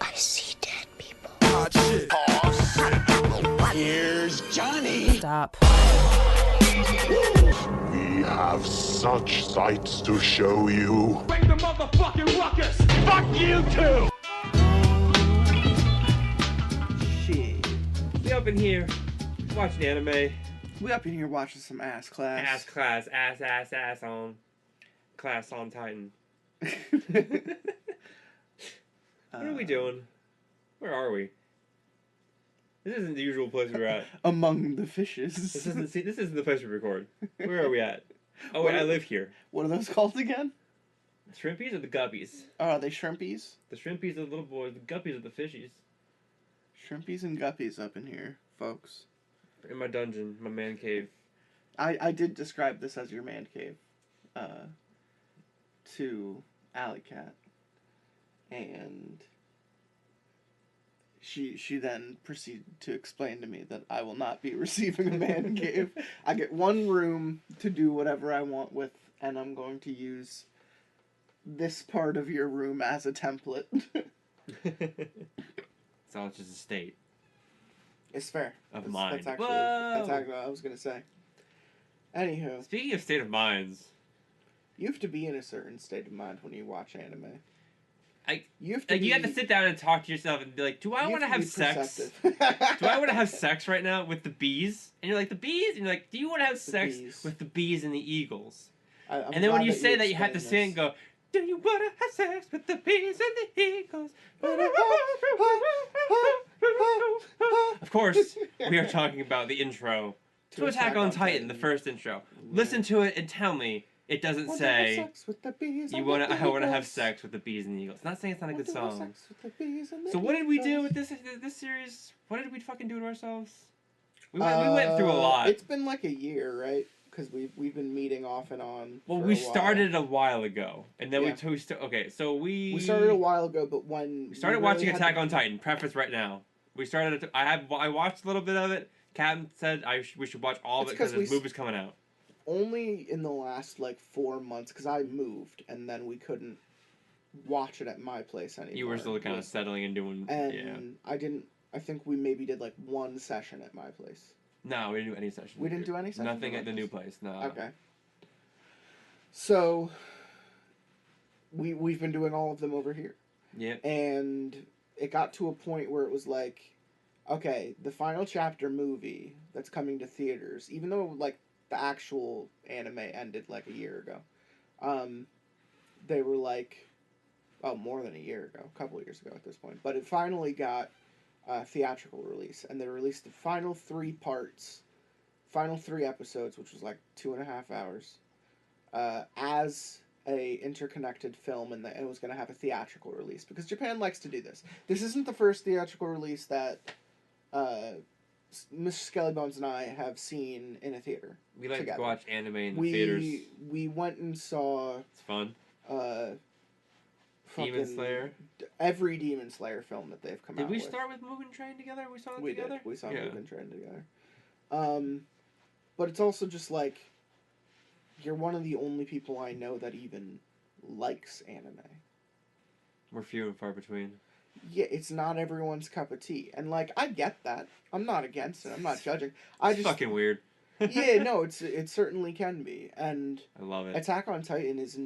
I see dead people. Hot shit. Here's Johnny. Stop. We have such sights to show you. Bring the motherfucking ruckus. Fuck you too. Shit. We up in here watching anime. We up in here watching some ass class. Ass class. Ass on. Class on Titan. What are we doing? Where are we? This isn't the usual place we're at. Among the fishes. This isn't the place we record. Where are we at? Oh wait, I live here. What are those called again? The shrimpies or the guppies? Oh, are they shrimpies? The shrimpies are the little boys. The guppies are the fishies. Shrimpies and guppies up in here, folks. In my dungeon, my man cave. I did describe this as your man cave. To Alley Cat. And she then proceeded to explain to me that I will not be receiving a man cave. I get one room to do whatever I want with, and I'm going to use this part of your room as a template. So it's just a state. It's fair. Of mind. That's actually what I was going to say. Anywho. Speaking of state of minds. You have to be in a certain state of mind when you watch anime. You have to sit down and talk to yourself and be like, do I want to have sex? Do I want to have sex right now with the bees? And you're like, the bees? And you're like, do you want to have sex with the bees and the eagles? And then when you say that, you have to sing and go, do you want to have sex with the bees and the eagles? Of course, we are talking about the intro to Attack on Titan, the first intro. Yeah. Listen to it and tell me it doesn't say I want to have sex with the bees and the eagles. It's not saying it's not a good song. So what did we do with this series? What did we fucking do to ourselves? We went through a lot. It's been like a year, right? Because we've been meeting off and on. Well, we started a while ago, and then we started a while ago, but when we started watching Attack on Titan. Preface right now. We started. I watched a little bit of it. Captain said we should watch all of it because this movie's coming out. Only in the last 4 months, because I moved and then we couldn't watch it at my place anymore. You were still kind of settling and doing. And I think we maybe did one session at my place. No, we didn't do any sessions. We didn't do any sessions? Nothing at the new place, no. Okay. So, we've been doing all of them over here. Yep. And it got to a point where it was like, okay, the final chapter movie that's coming to theaters, even though, the actual anime ended, a year ago, they were more than a year ago, a couple of years ago at this point, but it finally got theatrical release, and they released the final 3 episodes, which was 2.5 hours, as a interconnected film, and it was going to have a theatrical release, because Japan likes to do this. This isn't the first theatrical release that Miss SkellyBones and I have seen in a theater. We like together. To watch anime in the theaters. We went and saw... It's fun. Demon Slayer. Every Demon Slayer film that they've come out with. Did we start with Mugen Train together? We saw it together? We saw Mugen Train together. But it's also just you're one of the only people I know that even likes anime. We're few and far between. Yeah, it's not everyone's cup of tea. And I get that. I'm not against it. I'm not judging. It's fucking weird. Yeah, no, it certainly can be. And I love it. Attack on Titan is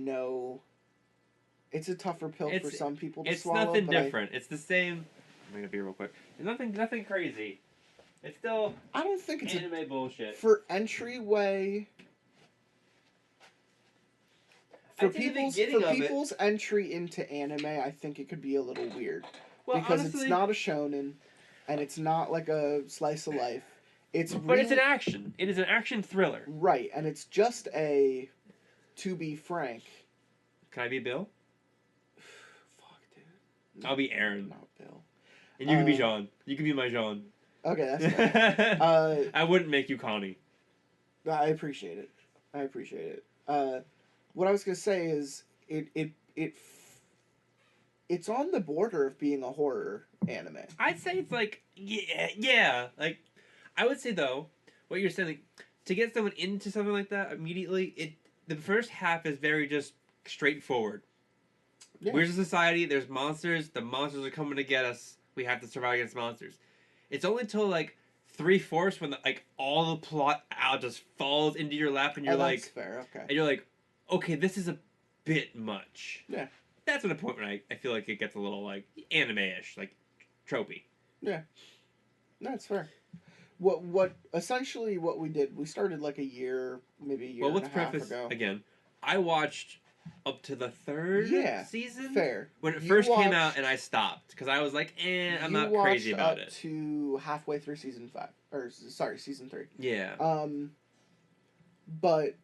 it's a tougher pill for some people to swallow. It's nothing different. It's the same. I'm gonna be real quick. It's nothing crazy. It's still. I don't think it's anime bullshit. For entryway. For people's entry into anime, I think it could be a little weird. Well, because honestly, it's not a shonen, and it's not a slice of life. It's Right, and it's just to be frank. Can I be Bill? Fuck, dude. I'll be Aaron. Not Bill. And you can be Jean. You can be my Jean. Okay, that's fine. I wouldn't make you Connie. I appreciate it. What I was gonna say is it's on the border of being a horror anime. I'd say it's yeah. I would say though, what you're saying, to get someone into something like that immediately, the first half is very just straightforward. Yeah. We're a society. There's monsters. The monsters are coming to get us. We have to survive against monsters. It's only till like 3/4 when all the plot out just falls into your lap, and you're that's fair. Okay. and you're like, okay, this is a bit much. Yeah. That's at a point when I feel like it gets a little like anime-ish, like tropey. Yeah. That's fair. What essentially what we did, we started like a year, maybe a year and a half ago. Again, I watched up to the 3rd season. Fair. When it first came out, and I stopped because I was like, I'm not crazy about it. To halfway through season 5, or sorry, season 3. Yeah. But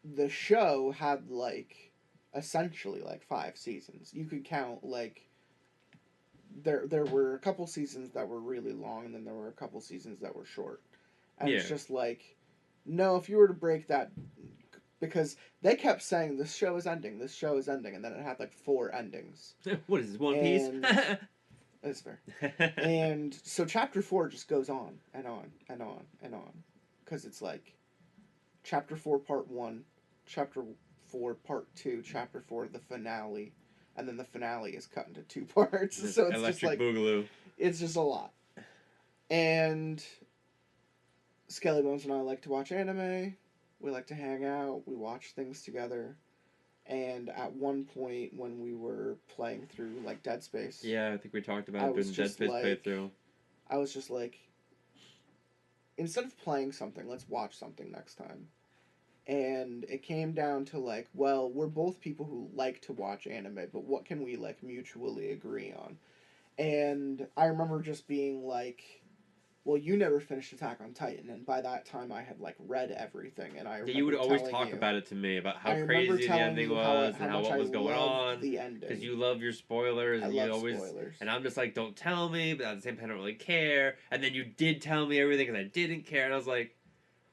the show had like essentially like 5 seasons. You could count like there were a couple seasons that were really long, and then there were a couple seasons that were short. And it's just like, no, if you were to break that, because they kept saying this show is ending, and then it had like 4 endings. What is this, One Piece? That's fair. And so chapter 4 just goes on and on and on and on, because it's like chapter 4 part 1, chapter 4 part 2, chapter 4 the finale. And then the finale is cut into 2 parts. So it's Electric just like Boogaloo. It's just a lot. And SkellyBones and I like to watch anime. We like to hang out. We watch things together. And at one point when we were playing through like Dead Space. Yeah, I think we talked about it in Dead Space playthrough. I was just like, instead of playing something, let's watch something next time. And it came down to like, well, we're both people who like to watch anime, but what can we like mutually agree on? And I remember just being like, well, you never finished Attack on Titan, and by that time I had like read everything, and I remember you would always talk about it to me about how crazy the ending was and what was going on. The ending, because you love your spoilers, and you always spoilers. And I'm just like, don't tell me, but at the same time I don't really care. And then you did tell me everything, and I didn't care, and I was like,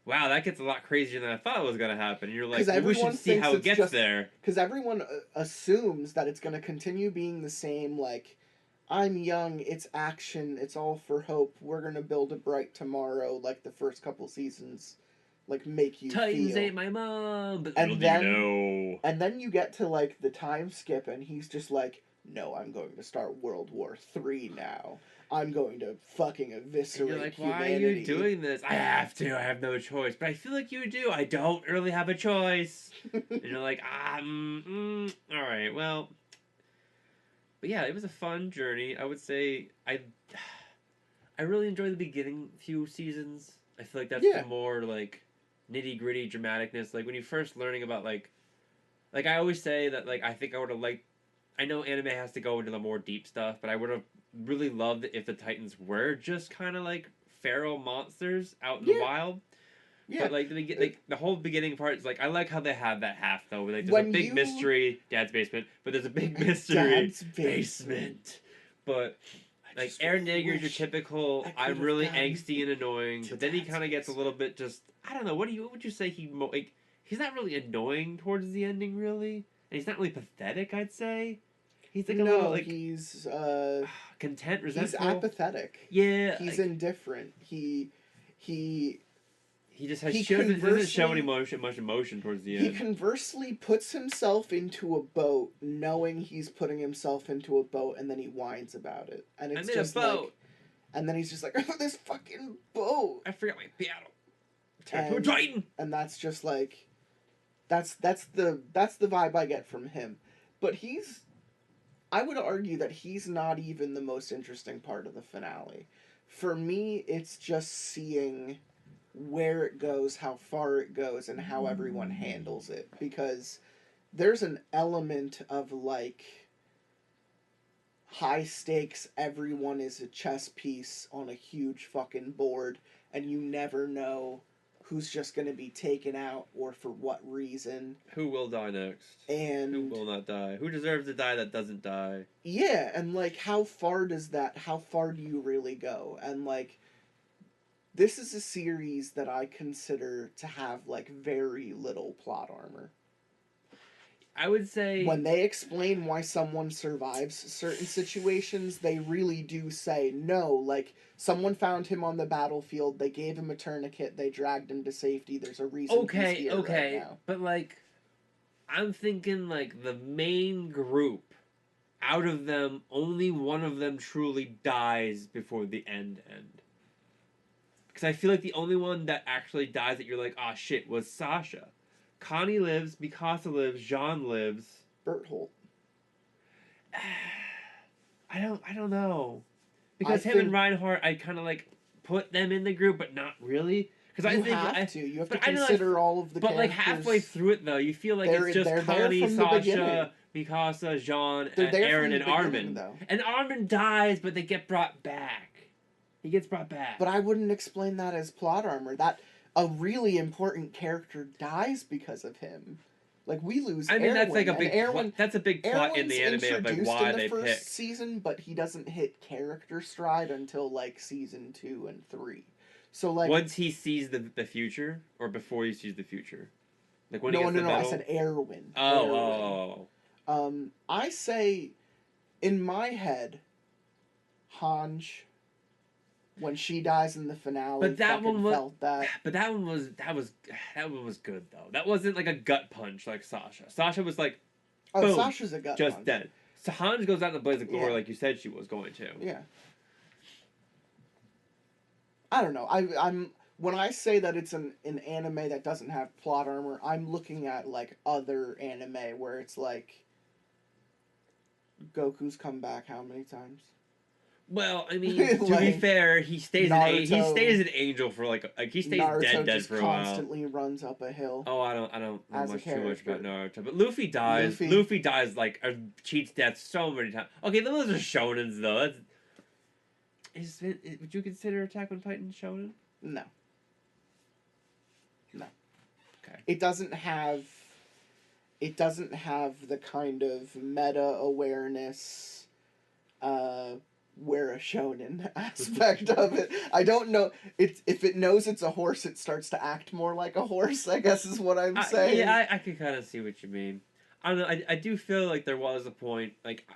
wow, that gets a lot crazier than I thought it was going to happen. And you're like, we should see how it gets there. Because everyone assumes that it's going to continue being the same, like, I'm young, it's action, it's all for hope, we're going to build a bright tomorrow, like the first couple seasons, like, make you Titans feel. ain't my mom, but and little then, do you know. And then you get to, like, the time skip, and he's just like, no, I'm going to start World War III now. I'm going to fucking eviscerate you're like, humanity. why are you doing this? I have to. I have no choice. But I feel like you do. I don't really have a choice. And you're like, all right, well. But yeah, it was a fun journey. I would say I really enjoyed the beginning few seasons. I feel like that's the more, like, nitty-gritty dramaticness. Like, when you're first learning about, like I always say that, like, I think I would have liked, I know anime has to go into the more deep stuff, but I would have really loved it if the Titans were just kind of like feral monsters out in the wild. Yeah. But like the whole beginning part is like, I like how they have that half though. Like there's a big mystery, Dad's basement, but there's a big mystery, Dad's basement. But like Aaron Yeager's your typical, I'm really angsty and annoying, but then he kind of gets a little bit just, I don't know, what would you say he's not really annoying towards the ending really, and he's not really pathetic, I'd say. He's like a little like he's content, resentful. He's apathetic. Yeah, he's indifferent. He just doesn't show any much emotion towards the end. He conversely puts himself into a boat, knowing he's putting himself into a boat, and then he whines about it. And it's just like, and then he's just like, oh, this fucking boat. I forgot my piano. Turn to a Titan. And that's just like, that's the vibe I get from him. But I would argue that he's not even the most interesting part of the finale. For me, it's just seeing where it goes, how far it goes, and how everyone handles it. Because there's an element of, like, high stakes, everyone is a chess piece on a huge fucking board, and you never know who's just going to be taken out or for what reason. Who will die next? And who will not die? Who deserves to die that doesn't die? Yeah, and like how far do you really go? And like this is a series that I consider to have like very little plot armor. I would say when they explain why someone survives certain situations, they really do say, no, like, someone found him on the battlefield, they gave him a tourniquet, they dragged him to safety, there's a reason he's here right now. But, like, I'm thinking, like, the main group out of them, only one of them truly dies before the end. Because I feel like the only one that actually dies that you're like, ah, shit, was Sasha. Connie lives, Mikasa lives, Jean lives. Berthold. I don't know. Because him and Reinhardt, I kind of like put them in the group, but not really. Because You have to consider all of the characters. But like halfway through it, though, you feel like it's just Connie, Sasha, Mikasa, Jean, Aaron, and Armin. And Armin dies, but they get brought back. He gets brought back. But I wouldn't explain that as plot armor. That a really important character dies because of him. Like, we lose Erwin. That's like a big that's a big plot in the anime of like why they pick. In the first season, but he doesn't hit character stride until like season 2 and 3. So like once he sees the future, or before he sees the future, like when no, he gets no, the no. medal? I said Erwin. Oh. I say, in my head, Hanj. When she dies in the finale, but that one was, felt that. But that one was good though. That wasn't like a gut punch like Sasha. Sasha was like, boom, Sasha's a gut just punch. dead. So Hanj goes out in a blaze of glory like you said she was going to. Yeah. I don't know. I'm when I say that it's an anime that doesn't have plot armor, I'm looking at like other anime where it's like Goku's come back how many times? Well, I mean, to be fair, he stays an angel for like he stays Naruto dead for a while. Constantly runs up a hill. Oh, I don't know too much about Naruto, but Luffy dies. Luffy dies like cheats death so many times. Okay, those are shonens though. Would you consider Attack on Titan shonen? No. No. Okay. It doesn't have the kind of meta awareness we're a shonen aspect of it. I don't know. If it knows it's a horse, it starts to act more like a horse, I guess is what I'm saying. Yeah, I can kind of see what you mean. I don't know. I do feel like there was a point, like,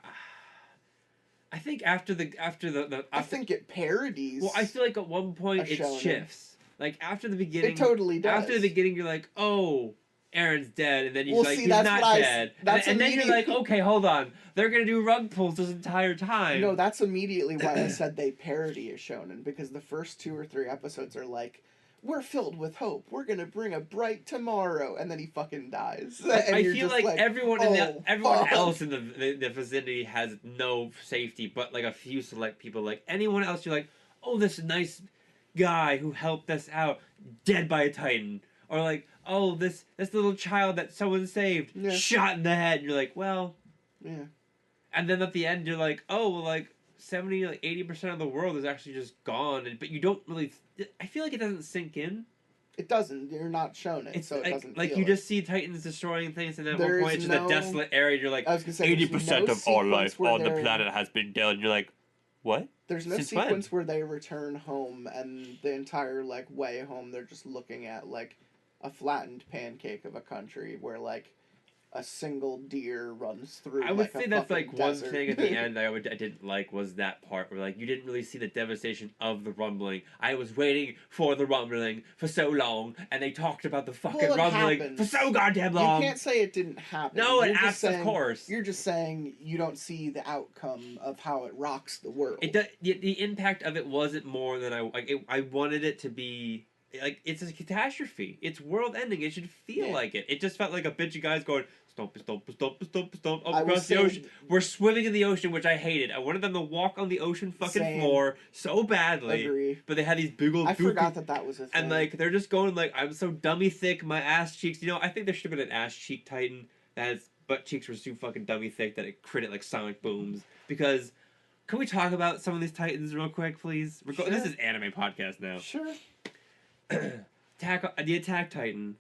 I think after I think it parodies. Well, I feel like at one point it shifts. Like, after the beginning... It totally does. After the beginning, you're like, oh... Aaron's dead, and then he's he's not dead. And then you're like, okay, hold on. They're going to do rug pulls this entire time. No, that's immediately why I said they parody a shonen, because the first 2 or 3 episodes are like, we're filled with hope. We're going to bring a bright tomorrow. And then he fucking dies. And I feel like everyone else in the vicinity has no safety, but like a few select people. Like anyone else, you're like, oh, this nice guy who helped us out, dead by a Titan. Or like, oh, this little child that someone saved, shot in the head. And you're like, well, yeah. And then at the end, you're like, oh, well, like 70, like 80% of the world is actually just gone. But you don't really. I feel like it doesn't sink in. It doesn't. You're not shown it, so it doesn't. Like you just see Titans destroying things, and then at one point it's just a desolate area. And you're like, 80% of all life on the planet has been dead. And you're like, what? There's no sequence where they return home, and the entire like way home, they're just looking at like a flattened pancake of a country where like a single deer runs through. I would say that's like one desert. thing at the end I didn't like was that part where like you didn't really see the devastation of the rumbling. I was waiting for the rumbling for so long, and they talked about the fucking rumbling happens. for so goddamn long. You can't say it didn't happen. No, of course. You're just saying you don't see the outcome of how it rocks the world. The impact of it wasn't more than I wanted it to be. Like, it's a catastrophe. It's world ending. It should feel like it. It just felt like a bunch of guys going stomp, stomp, stomp, stomp, stomp across the ocean. We're swimming in the ocean, which I hated. I wanted them to walk on the ocean fucking floor so badly. Agree. But they had these big old... I forgot that was a thing. And, like, they're just going, like, I'm so dummy thick, my ass cheeks... You know, I think there should have been an ass cheek Titan that his butt cheeks were too fucking dummy thick that it critted like sonic booms. Because... Can we talk about some of these Titans real quick, please? Sure. This is anime podcast now. Sure. The Attack Titan.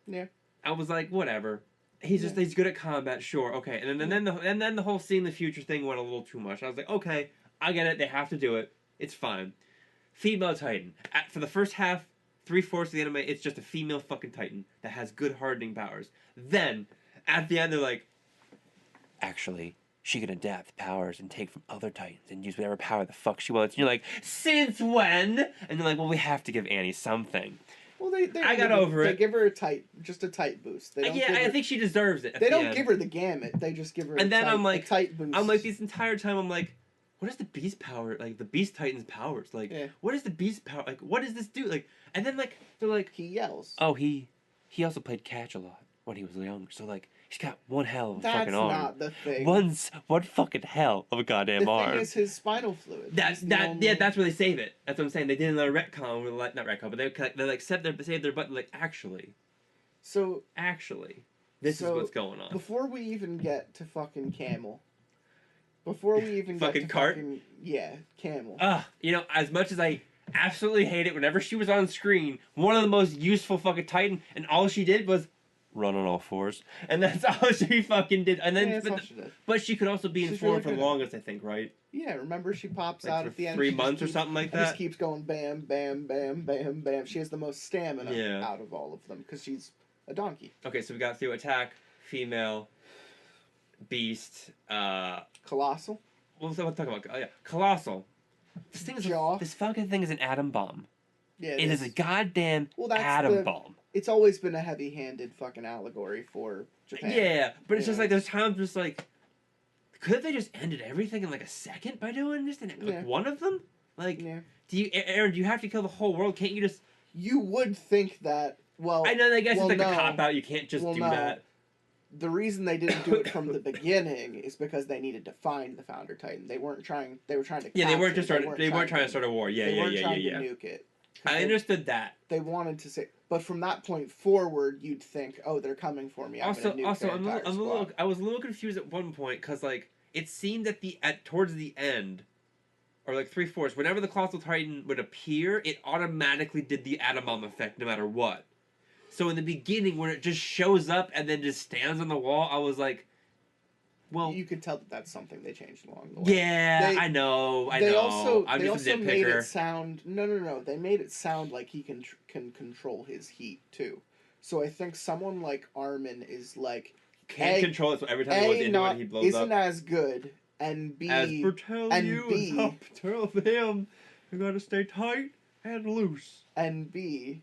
Yeah. I was like, whatever. He's good at combat, sure, okay. And then the whole seeing the future thing went a little too much. I was like, okay, I get it. They have to do it. It's fine. Female Titan. For the first half, 3/4 of the anime, it's just a female fucking Titan that has good hardening powers. Then at the end, they're like, actually, she can adapt powers and take from other Titans and use whatever power the fuck she wants. And you're like, since when? And they're like, well, we have to give Annie something. Well, they I got over They it. give her a tight boost. They don't give I her, think she deserves it. They don't give her the gamut. They just give her And then I'm a like, tight boost. I'm like, this entire time, I'm like, what is the Beast power? Like, the Beast Titan's powers? Like, what is the Beast power? Like, what does this do? Like, and then, like, they're like... He yells. Oh, he also played catch a lot when he was younger. So, like, he's got one hell of a fucking arm. That's not the thing. One fucking hell of a goddamn arm. The thing is his spinal fluid. That's where they save it. That's what I'm saying. They didn't let a retcon, not retcon, but they like save their button. Like actually, this is what's going on. Before we even get to fucking Camel, before we even get to cart, Camel. You know, as much as I absolutely hate it, whenever she was on screen, one of the most useful fucking Titan, and all she did was run on all fours, and that's all she fucking did. And then, but she could also be in form for the longest, I think, right? Yeah, remember she pops like out at the end. 3 months or something like that. Just keeps going bam, bam, bam, bam, bam. She has the most stamina out of all of them because she's a donkey. Okay, so we got through attack, female, beast, colossal. What was I talking about? Oh yeah, colossal. This thing is this fucking thing is an atom bomb. Yeah, it is a goddamn atom bomb. It's always been a heavy-handed fucking allegory for Japan. Yeah, but it's just like there's times just like, could they just ended everything in like a second by doing just one of them? Like, do you, Aaron? Do you have to kill the whole world? Can't you just? You would think that. Well, I know. I guess it's like a cop out. You can't just do that. The reason they didn't do it from the beginning is because they needed to find the Founder Titan. They weren't trying. They were trying to. Yeah, they weren't just trying. They weren't trying to start a war. Yeah, they weren't yeah. trying to nuke it. I understood that. They wanted to say, but from that point forward, you'd think, oh, they're coming for me. I was a little confused at one point because like it seemed towards the end, or like 3/4, whenever the Colossal Titan would appear, it automatically did the atom bomb effect no matter what. So in the beginning, when it just shows up and then just stands on the wall, I was like, well, you could tell that that's something they changed along the way. Yeah, I know. They also made it sound. No. They made it sound like he can control his heat too. So I think someone like Armin is like can't control it. So every time he goes into it, he blows isn't as good. And B, as per tell him, you gotta stay tight and loose. And B,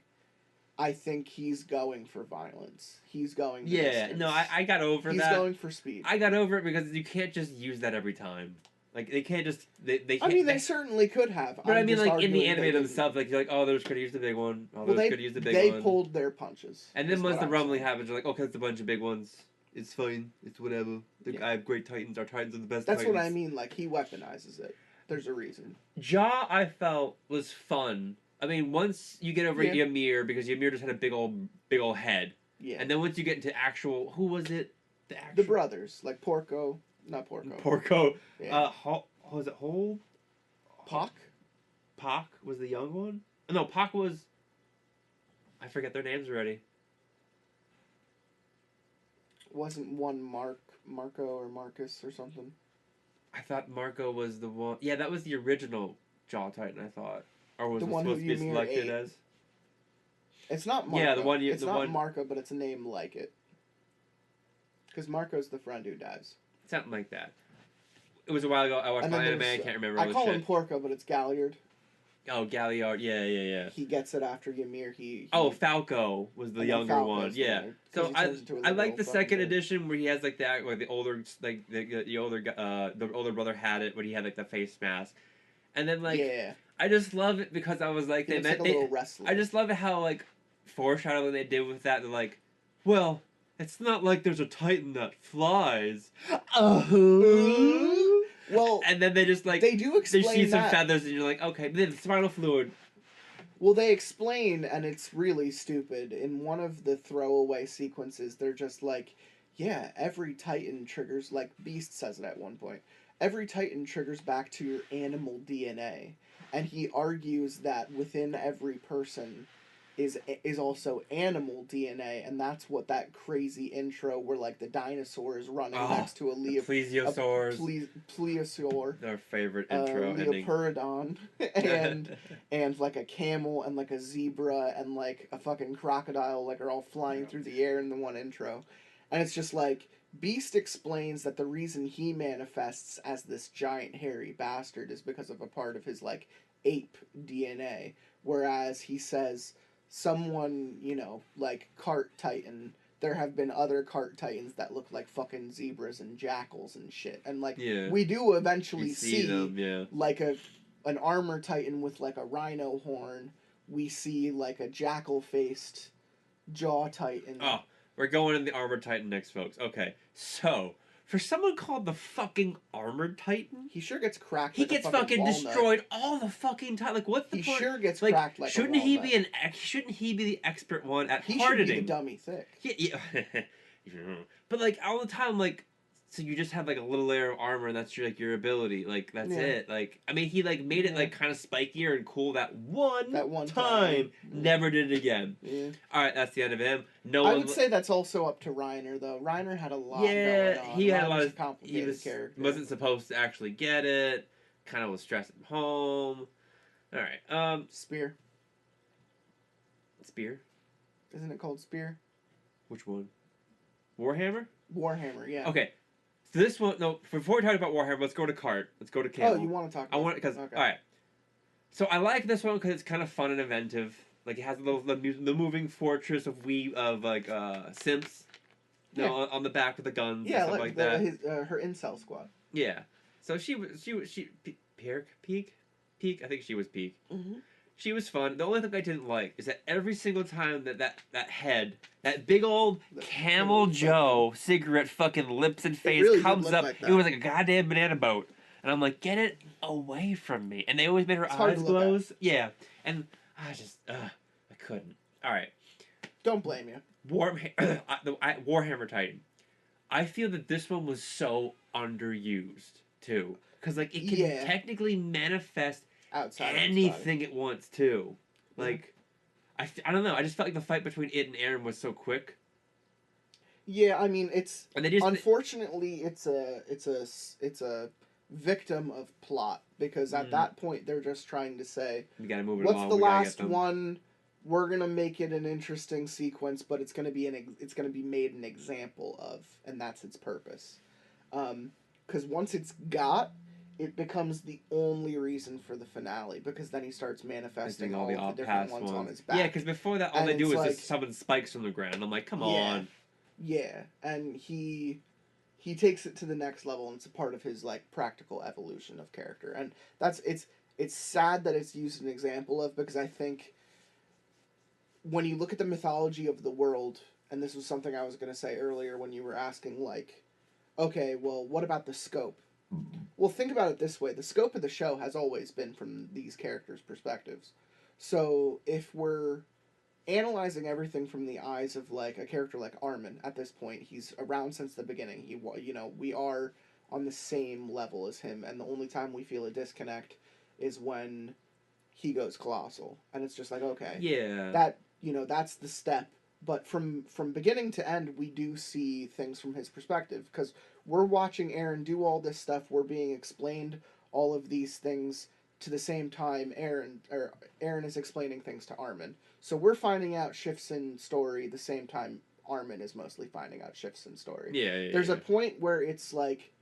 I think he's going for violence. He's going. No, I got over that. He's going for speed. I got over it because you can't just use that every time. Like they can't just they. Can't, they certainly could have. But I mean, like in the anime themselves, like you're like, oh, those could use the big one. Oh, those could use the big one. They pulled their punches. And then once the rumbling happens, you're like, okay, it's a bunch of big ones. It's fine. It's whatever. I have great Titans. Our Titans are the best. That's what I mean. Like he weaponizes it. There's a reason. Jaw, I felt was fun. I mean, once you get over Ymir, because Ymir just had a big old head. Yeah. And then once you get into actual, who was it? The brothers, like Porco, not Porco. Porco. Yeah. Was it Hole? Pock? Pock was the young one? No, Pock was. I forget their names already. Wasn't one Marco or Marcus or something? I thought Marco was the one. Yeah, that was the original Jaw Titan, I thought. Or was the it one supposed to be selected as? It's not Marco. Yeah, the one. It's not Marco, but it's a name like it. Because Marco's the friend who dies. Something like that. It was a while ago. I watched my anime. I can't remember. I call him Porco, but it's Galliard. Oh, Galliard. Yeah. He gets it after Ymir. Falco was the younger one. Yeah. So I like the second edition where he has like that, where the older brother had it, when he had like the face mask, and then like I just love it because I was like I just love it how like foreshadowing they did with that. They're like, well, it's not like there's a Titan that flies. Well, and then they just like they do explain they see some feathers, and you're like, okay, but then the spinal fluid. Well, they explain, and it's really stupid. In one of the throwaway sequences, they're just like, yeah, every Titan triggers, like Beast says it at one point, every Titan triggers back to your animal DNA, and he argues that within every person is also animal DNA, and that's what that crazy intro where like the dinosaur is running next to a plesiosaurs. Plesiosaur. Their favorite intro Leopardon and like a camel and like a zebra and like a fucking crocodile like are all flying through the air in the one intro. And it's just like Beast explains that the reason he manifests as this giant hairy bastard is because of a part of his like ape DNA, whereas he says someone, you know, like Cart Titan, there have been other Cart Titans that look like fucking zebras and jackals and shit. And, like, we do eventually see them, like, an armor Titan with, like, a rhino horn. We see, like, a jackal-faced jaw Titan. Oh, we're going in the Armored Titan next, folks. Okay, so, for someone called the fucking Armored Titan... He sure gets cracked he like gets a fucking fucking walnut. destroyed all the fucking time. Like, what's the point? He sure gets like, cracked like shouldn't a he walnut. shouldn't he be the expert one at He hardening? should be the dummy thick. Yeah. But, like, all the time, like... So you just have, like, a little layer of armor, and that's, your ability. Like, that's it. Like, I mean, he, like, made it, like, kind of spikier and cool that one time. Never did it again. Yeah. Alright, that's the end of him. I would say that's also up to Reiner, though. Reiner had a lot going on. He had a lot Reiner's of... complicated character. Wasn't supposed to actually get it. Kind of was stressing home. Alright, Spear. Spear? Isn't it called Spear? Which one? Warhammer? Warhammer, yeah. Okay. So this one, no, before we talk about Warhammer, let's go to Cart. Let's go to Camel. Oh, you want to talk about I want because, okay. alright. So I like this one because it's kind of fun and inventive. Like, it has the moving fortress of simps. You know, on the back with the guns and stuff like that. Her incel squad. Yeah. So she Peak? I think she was Peak. Mm-hmm. She was fun. The only thing I didn't like is that every single time that head, that big old Camel Joe cigarette fucking lips and face really comes up, like it was like a goddamn banana boat. And I'm like, get it away from me. And they always made her eyes glows. Yeah. And I couldn't. Alright. Don't blame you. Warhammer Titan. I feel that this one was so underused, too. Because, like, it can technically manifest outside anything it wants to. Like, I don't know. I just felt like the fight between it and Aaron was so quick. Yeah, I mean, it's and they just, unfortunately it's a victim of plot because at that point they're just trying to say, we gotta move it what's along. the last one? We're gonna make it an interesting sequence, but it's gonna be made an example of, and that's its purpose. Because once it's got. It becomes the only reason for the finale because then he starts manifesting all of the different ones on his back. Yeah, because before that, all they do is just summon spikes from the ground. I'm like, come on. Yeah, and he takes it to the next level, and it's a part of his like practical evolution of character, and it's sad that it's used an example of because I think when you look at the mythology of the world, and this was something I was going to say earlier when you were asking like, okay, well, what about the scope? Well, think about it this way. The scope of the show has always been from these characters' perspectives. So if we're analyzing everything from the eyes of, like, a character like Armin, at this point, he's around since the beginning. We are on the same level as him, and the only time we feel a disconnect is when he goes colossal. And it's just like, okay. Yeah. That's the step. But from beginning to end, we do see things from his perspective, because we're watching Aaron do all this stuff. We're being explained all of these things to the same time. Aaron is explaining things to Armin. So we're finding out shifts in story the same time Armin is mostly finding out shifts in story. Yeah. There's a point where it's like,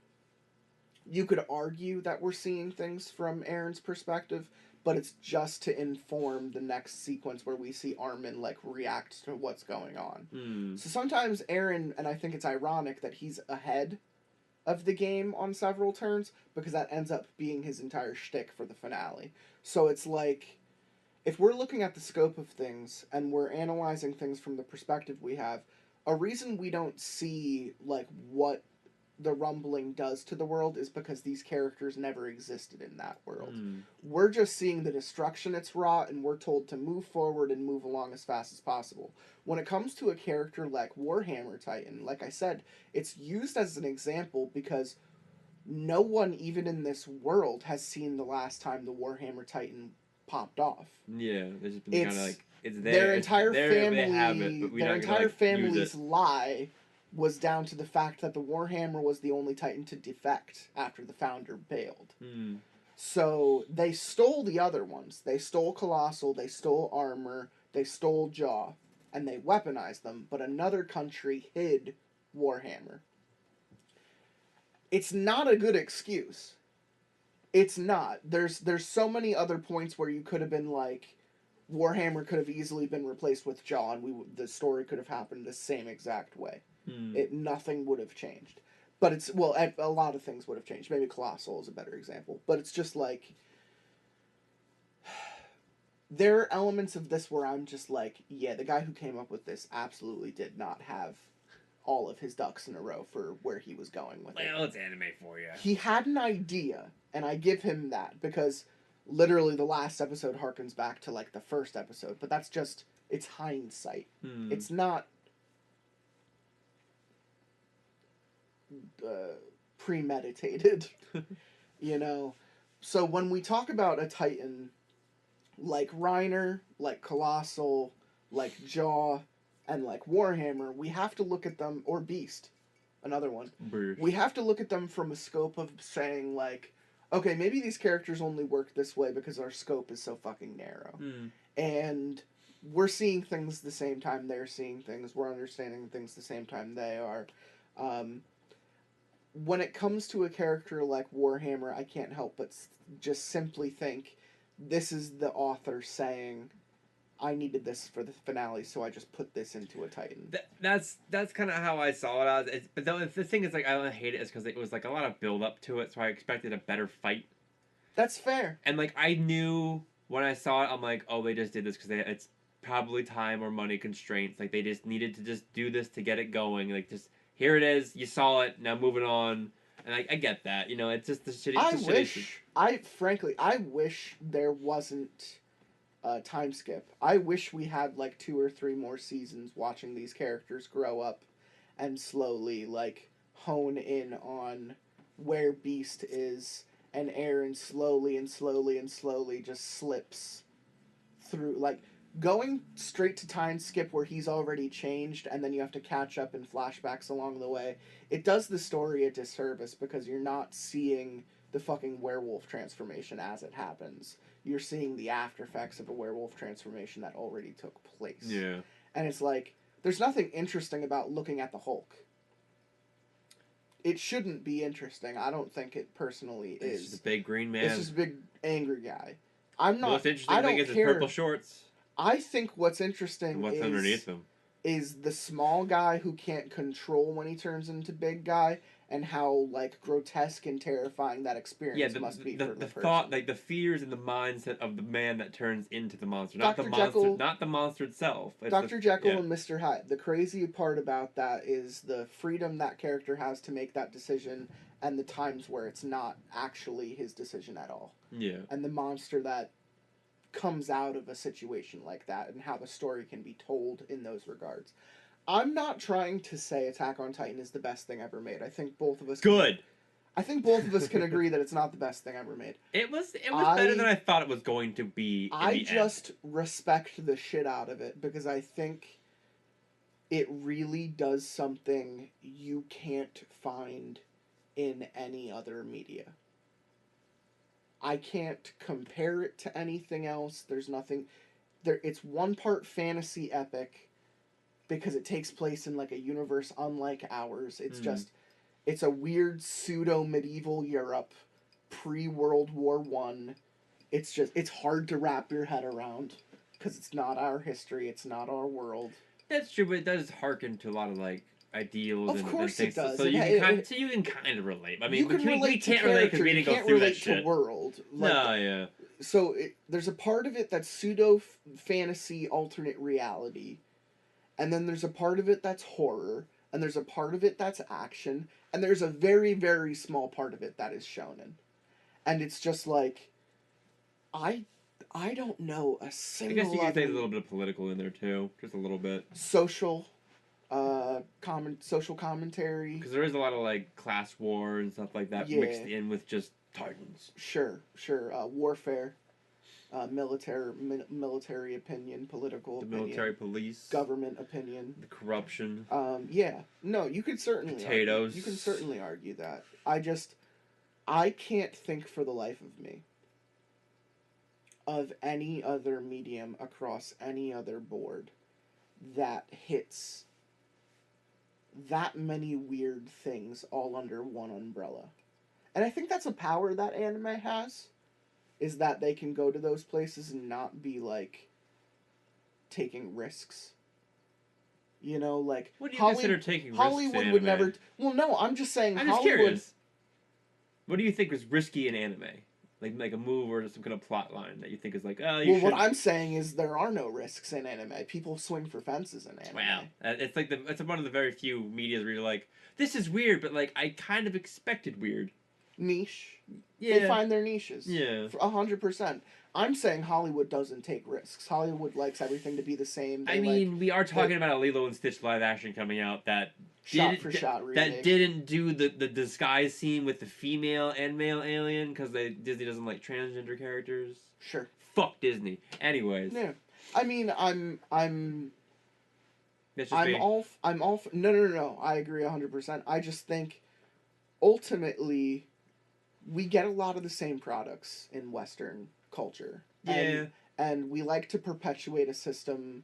you could argue that we're seeing things from Aaron's perspective, but it's just to inform the next sequence where we see Armin, like, react to what's going on. So sometimes Aaron, and I think it's ironic that he's ahead of the game on several turns, because that ends up being his entire shtick for the finale. So it's like, if we're looking at the scope of things, and we're analyzing things from the perspective we have, a reason we don't see, like, what the rumbling does to the world is because these characters never existed in that world. We're just seeing the destruction it's wrought, and we're told to move forward and move along as fast as possible. When it comes to a character like Warhammer Titan, like I said, it's used as an example because no one even in this world has seen the last time the Warhammer Titan popped off. Yeah, there's just been kind of like, it's there. Their entire family, they have it, but their entire family's lie was down to the fact that the Warhammer was the only Titan to defect after the founder bailed. So they stole the other ones. They stole Colossal, they stole Armor, they stole Jaw, and they weaponized them, but another country hid Warhammer. It's not a good excuse. It's not. There's so many other points where you could have been like, Warhammer could have easily been replaced with Jaw, and the story could have happened the same exact way. Nothing would have changed. But it's, well, a lot of things would have changed. Maybe Colossal is a better example. But it's just like, there are elements of this where I'm just like, yeah, the guy who came up with this absolutely did not have all of his ducks in a row for where he was going with it. Well, it's anime for you. He had an idea, and I give him that, because literally the last episode harkens back to, like, the first episode, but that's just, it's hindsight. It's not premeditated, you know? So when we talk about a Titan like Reiner, like Colossal, like Jaw, and like Warhammer, we have to look at them, or Beast, another one. We have to look at them from a scope of saying, like, okay, maybe these characters only work this way because our scope is so fucking narrow. And we're seeing things the same time they're seeing things. We're understanding things the same time they are. When it comes to a character like Warhammer, I can't help but just simply think, this is the author saying, I needed this for the finale, so I just put this into a Titan. That's kind of how I saw it. But the thing is, like, I don't hate it is because it was like a lot of build up to it, so I expected a better fight. That's fair. And like I knew when I saw it, I'm like, oh, they just did this because it's probably time or money constraints. Like they just needed to just do this to get it going. Like just here it is, you saw it, now moving on. And I get that, you know, it's just the shitty. I wish there wasn't a time skip. I wish we had like 2 or 3 more seasons watching these characters grow up and slowly like hone in on where Beast is, and Aaron slowly just slips through, like going straight to time skip where he's already changed and then you have to catch up in flashbacks along the way. It does the story a disservice because you're not seeing the fucking werewolf transformation as it happens. You're seeing the after effects of a werewolf transformation that already took place. Yeah. And it's like, there's nothing interesting about looking at the Hulk. It shouldn't be interesting. I don't think it personally is. It's just a big green man. It's just a big angry guy. I'm not. The most interesting thing is his purple shorts. I think what's interesting What's underneath them is the small guy who can't control when he turns into big guy, and how like grotesque and terrifying that experience must be for the person. Thought, like the fears and the mindset of the man that turns into the monster, Dr. Jekyll, not the monster itself. Dr. Jekyll and Mr. Hyde. The crazy part about that is the freedom that character has to make that decision, and the times where it's not actually his decision at all. Yeah. And the monster that comes out of a situation like that, and how the story can be told in those regards. I'm not trying to say Attack on Titan is the best thing ever made. I think both of us can agree that it's not the best thing ever made. It was better than I thought it was going to be. I just respect the shit out of it because I think it really does something you can't find in any other media. I can't compare it to anything else. There's nothing there. It's one part fantasy epic because it takes place in like a universe unlike ours. It's just, it's a weird pseudo medieval Europe pre-World War I. It's hard to wrap your head around because it's not our history. It's not our world. That's true, but it does harken to a lot of like ideals of course and things. It does. So you can kind of relate. I mean, we can't relate because we didn't go through that shit. You can't relate to world. Like, no, yeah. So there's a part of it that's pseudo fantasy alternate reality, and then there's a part of it that's horror, and there's a part of it that's action, and there's a very, very small part of it that is shonen. And it's just like, I don't know a single. I guess you could say a little bit of political in there too, just a little bit. Social commentary. Because there is a lot of like class war and stuff like that mixed in with just Titans. Sure. Warfare, military opinion, political opinion, the military police, government opinion, the corruption. No, you could certainly potatoes. You can certainly argue that. I can't think for the life of me of any other medium across any other board that hits that many weird things all under one umbrella. And I think that's a power that anime has, is that they can go to those places and not be like, taking risks. You know, like what do you consider taking risks Hollywood in would anime? never. Well, no, I'm just saying. I'm just Hollywood. curious. What do you think is risky in anime? Like a move or some kind of plot line that you think is like, oh, you should... what I'm saying is there are no risks in anime. People swing for fences in anime. Wow, it's like it's one of the very few medias where you're like, this is weird, but like I kind of expected weird. Niche. Yeah. They find their niches. Yeah. 100%. I'm saying Hollywood doesn't take risks. Hollywood likes everything to be the same. I mean, we are talking about a Lilo and Stitch live action coming out that shot for shot remake. That didn't do the disguise scene with the female and male alien because Disney doesn't like transgender characters. Sure. Fuck Disney. Anyways. Yeah. I mean, I'm That's just no. I agree 100%. I just think ultimately we get a lot of the same products in Western culture. Yeah. And we like to perpetuate a system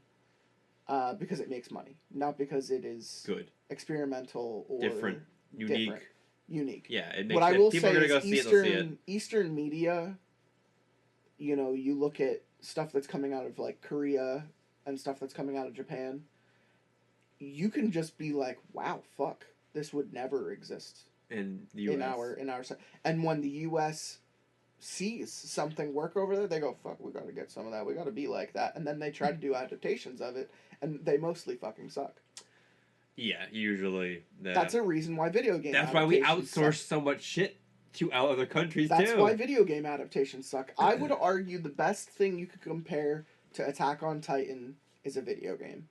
because it makes money, not because it is good, experimental or different, unique. Yeah, it makes what I will people say are gonna is go see it. Eastern media, you know, you look at stuff that's coming out of like Korea and stuff that's coming out of Japan, you can just be like, wow, fuck, this would never exist in the US. In our and when the US sees something work over there, they go, fuck, we gotta get some of that, we gotta be like that, and then they try to do adaptations of it, and they mostly fucking suck. Yeah, usually. That's a reason why video game That's why we outsource suck. So much shit to other countries too. That's why video game adaptations suck. I would argue the best thing you could compare to Attack on Titan is a video game.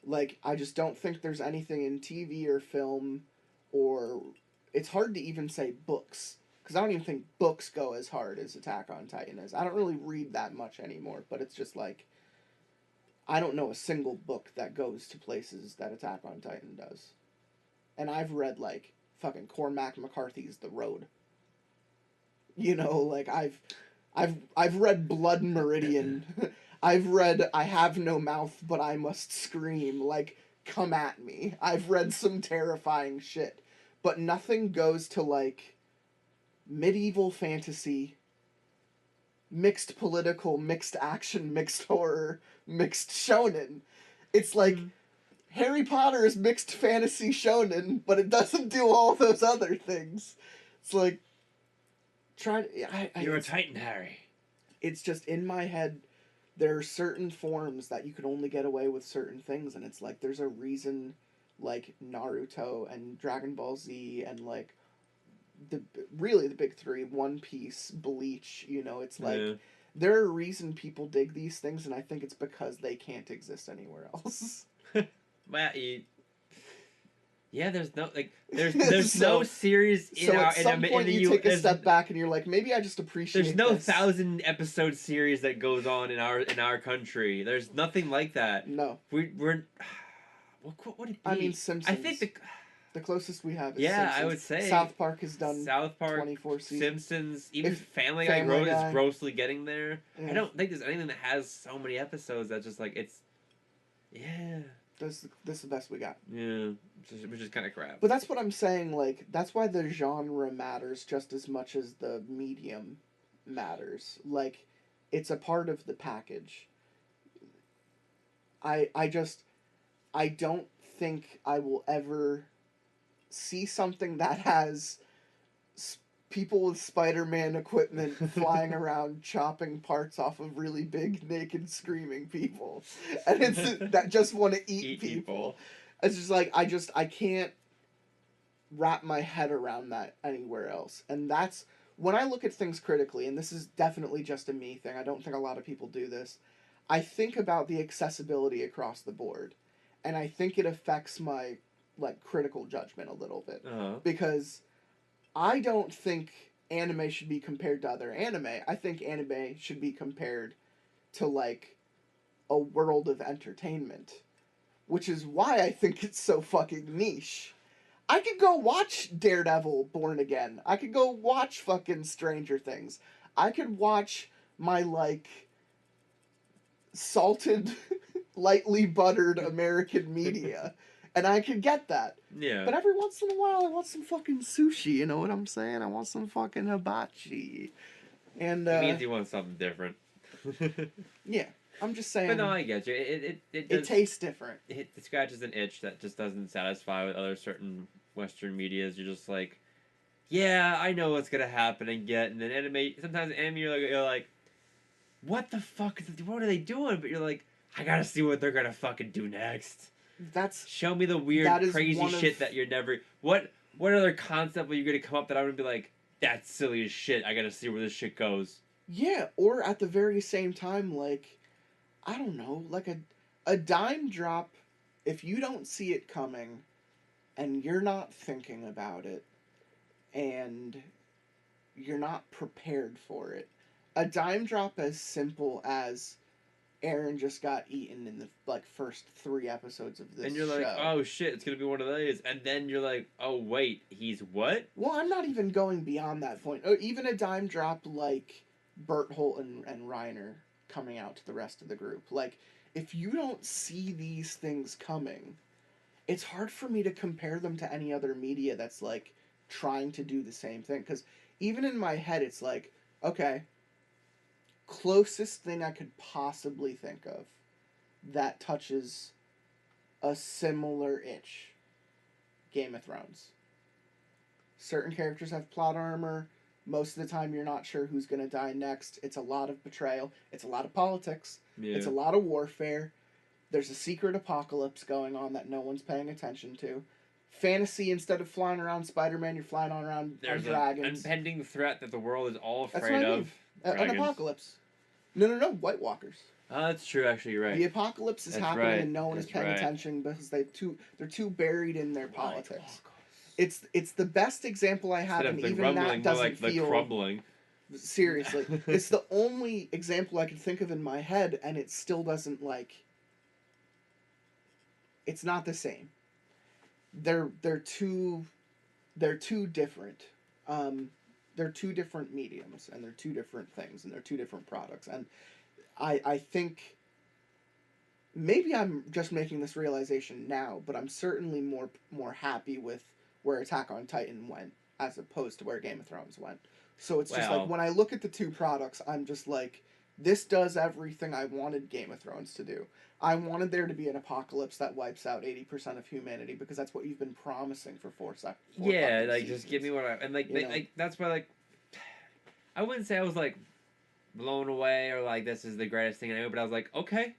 Like, I just don't think there's anything in TV or film, or it's hard to even say books. Because I don't even think books go as hard as Attack on Titan is. I don't really read that much anymore, but it's just like, I don't know a single book that goes to places that Attack on Titan does. And I've read, like, fucking Cormac McCarthy's The Road. You know, like, I've read Blood Meridian. I've read I Have No Mouth, But I Must Scream. Like, come at me. I've read some terrifying shit. But nothing goes to, like, medieval fantasy, mixed political, mixed action, mixed horror, mixed shonen. It's like Harry Potter is mixed fantasy shonen, but it doesn't do all those other things. It's like you're a Titan, Harry. It's just in my head. There are certain forms that you can only get away with certain things, and it's like there's a reason, like Naruto and Dragon Ball Z and like the big three, One Piece, Bleach, you know, it's like there are a reason people dig these things, and I think it's because they can't exist anywhere else. Well, there's no there's no series in so our at some point in the you take a step back and you're like, maybe I just appreciate there's no this. 1,000-episode series that goes on in our country. There's nothing like that. No, we're what would it be? I mean, Simpsons. I think the closest we have is Simpsons. I would say South Park has done South Park, 24 seasons. Simpsons, even Family Guy is grossly getting there. Yeah. I don't think there's anything that has so many episodes that's just like it's. Yeah. This is the best we got. Yeah, which is kind of crap. But that's what I'm saying. Like, that's why the genre matters just as much as the medium matters. Like, it's a part of the package. I don't think I will ever see something that has people with Spider-Man equipment flying around chopping parts off of really big naked screaming people, and it's that just want to eat people. It's just like I can't wrap my head around that anywhere else. And that's when I look at things critically, and this is definitely just a me thing, I don't think a lot of people do this. I think about the accessibility across the board, and I think it affects my like critical judgment a little bit. Because I don't think anime should be compared to other anime. I think anime should be compared to like a world of entertainment, which is why I think it's so fucking niche. I could go watch Daredevil Born Again. I could go watch fucking Stranger Things. I could watch my like salted, lightly buttered American media. And I could get that. Yeah. But every once in a while, I want some fucking sushi. You know what I'm saying? I want some fucking hibachi. And it means you want something different. Yeah. I'm just saying. But no, I get you. It tastes different. It scratches an itch that just doesn't satisfy with other certain Western medias. You're just like, yeah, I know what's gonna happen and get, and then sometimes anime you're like, what the fuck? What are they doing? But you're like, I gotta see what they're gonna fucking do next. Show me the weird, crazy shit that you're never. What other concept are you gonna come up that I'm gonna be like, that's silly as shit. I gotta see where this shit goes. Yeah, or at the very same time, like, I don't know, like a dime drop. If you don't see it coming, and you're not thinking about it, and you're not prepared for it, a dime drop as simple as Aaron just got eaten in the first 3 episodes of this show. And you're like, oh shit, it's gonna be one of these. And then you're like, oh wait, he's what? Well, I'm not even going beyond that point. Or even a dime drop like Bert Holt and Reiner coming out to the rest of the group. Like, if you don't see these things coming, it's hard for me to compare them to any other media that's like trying to do the same thing. Because even in my head, it's like, okay, closest thing I could possibly think of that touches a similar itch. Game of Thrones. Certain characters have plot armor. Most of the time you're not sure who's going to die next. It's a lot of betrayal. It's a lot of politics. Yeah. It's a lot of warfare. There's a secret apocalypse going on that no one's paying attention to. Fantasy, instead of flying around Spider-Man, you're flying on around on dragons. There's an impending threat that the world is all afraid That's what I mean. of. An apocalypse. No, White Walkers. That's true, actually, you're right. The apocalypse is happening and no one is paying attention because they're too buried in their politics. It's the best example I have, and even that doesn't feel... the crumbling. Seriously. It's the only example I can think of in my head, and it still doesn't, like... It's not the same. They're too different. They're two different mediums, and they're two different things, and they're two different products. And I think maybe I'm just making this realization now, but I'm certainly more happy with where Attack on Titan went as opposed to where Game of Thrones went. So it's just like, when I look at the two products, I'm just like, this does everything I wanted Game of Thrones to do. I wanted there to be an apocalypse that wipes out 80% of humanity, because that's what you've been promising for 4 seconds. Yeah, like, just give me what I... And, like, that's why, like... I wouldn't say I was, like, blown away or, like, this is the greatest thing I know, but I was like, okay,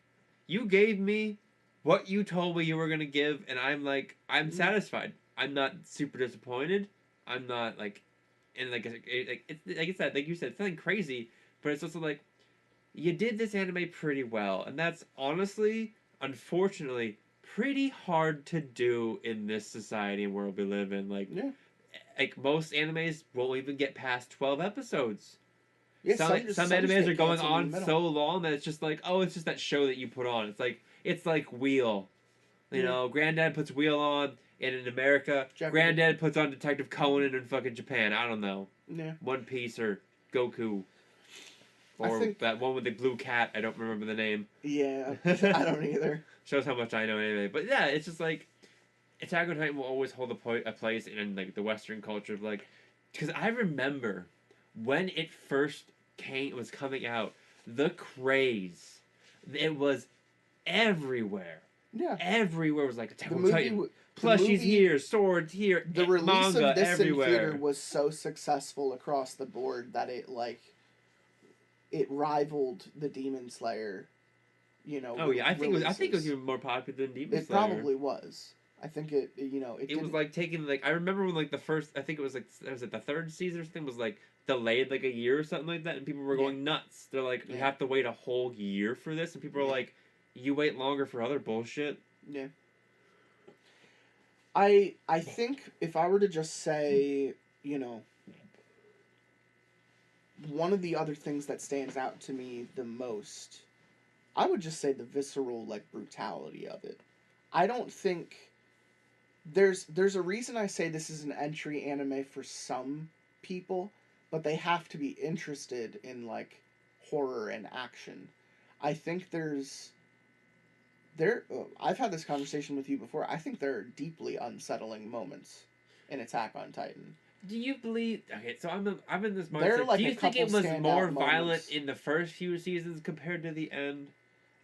you gave me what you told me you were going to give, and I'm, like, I'm satisfied. I'm not super disappointed. I'm not, like... And, like I said, like you said, it's nothing crazy, but it's also, like, you did this anime pretty well, and that's honestly, unfortunately, pretty hard to do in this society and world we live in. Like, like most animes won't even get past 12 episodes. Yeah, some animes are going on so long that it's just like, oh, it's just that show that you put on. It's like Wheel. You know, Granddad puts Wheel on, and in America, Granddad puts on Detective Conan in fucking Japan. I don't know. Yeah. One Piece or Goku. Or that one with the blue cat. I don't remember the name. Yeah, I don't either. Shows how much I know anyway. But yeah, it's just like, Attack on Titan will always hold a place in like the Western culture of like, because I remember when it first was coming out, the craze, it was everywhere. Yeah, everywhere was like Attack on Titan. Plushies here, swords here. The release manga of this everywhere. in theater was so successful across the board that it rivaled the Demon Slayer, you know. Oh yeah, I think it was even more popular than Demon Slayer. It probably was. I think it was like taking like, I remember when like the first, I think it was like, was it the 3rd season or something, was like delayed like a year or something like that, and people were going nuts. They're like, you have to wait a whole year for this, and people are like, you wait longer for other bullshit. Yeah. I think if I were to just say, you know, one of the other things that stands out to me the most, I would just say the visceral, like, brutality of it. I don't think... There's a reason I say this is an entry anime for some people, but they have to be interested in, like, horror and action. I think I've had this conversation with you before. I think there are deeply unsettling moments in Attack on Titan. Do you believe... Okay, so I'm in this mindset. Like, do you think it was more violent in the first few seasons compared to the end?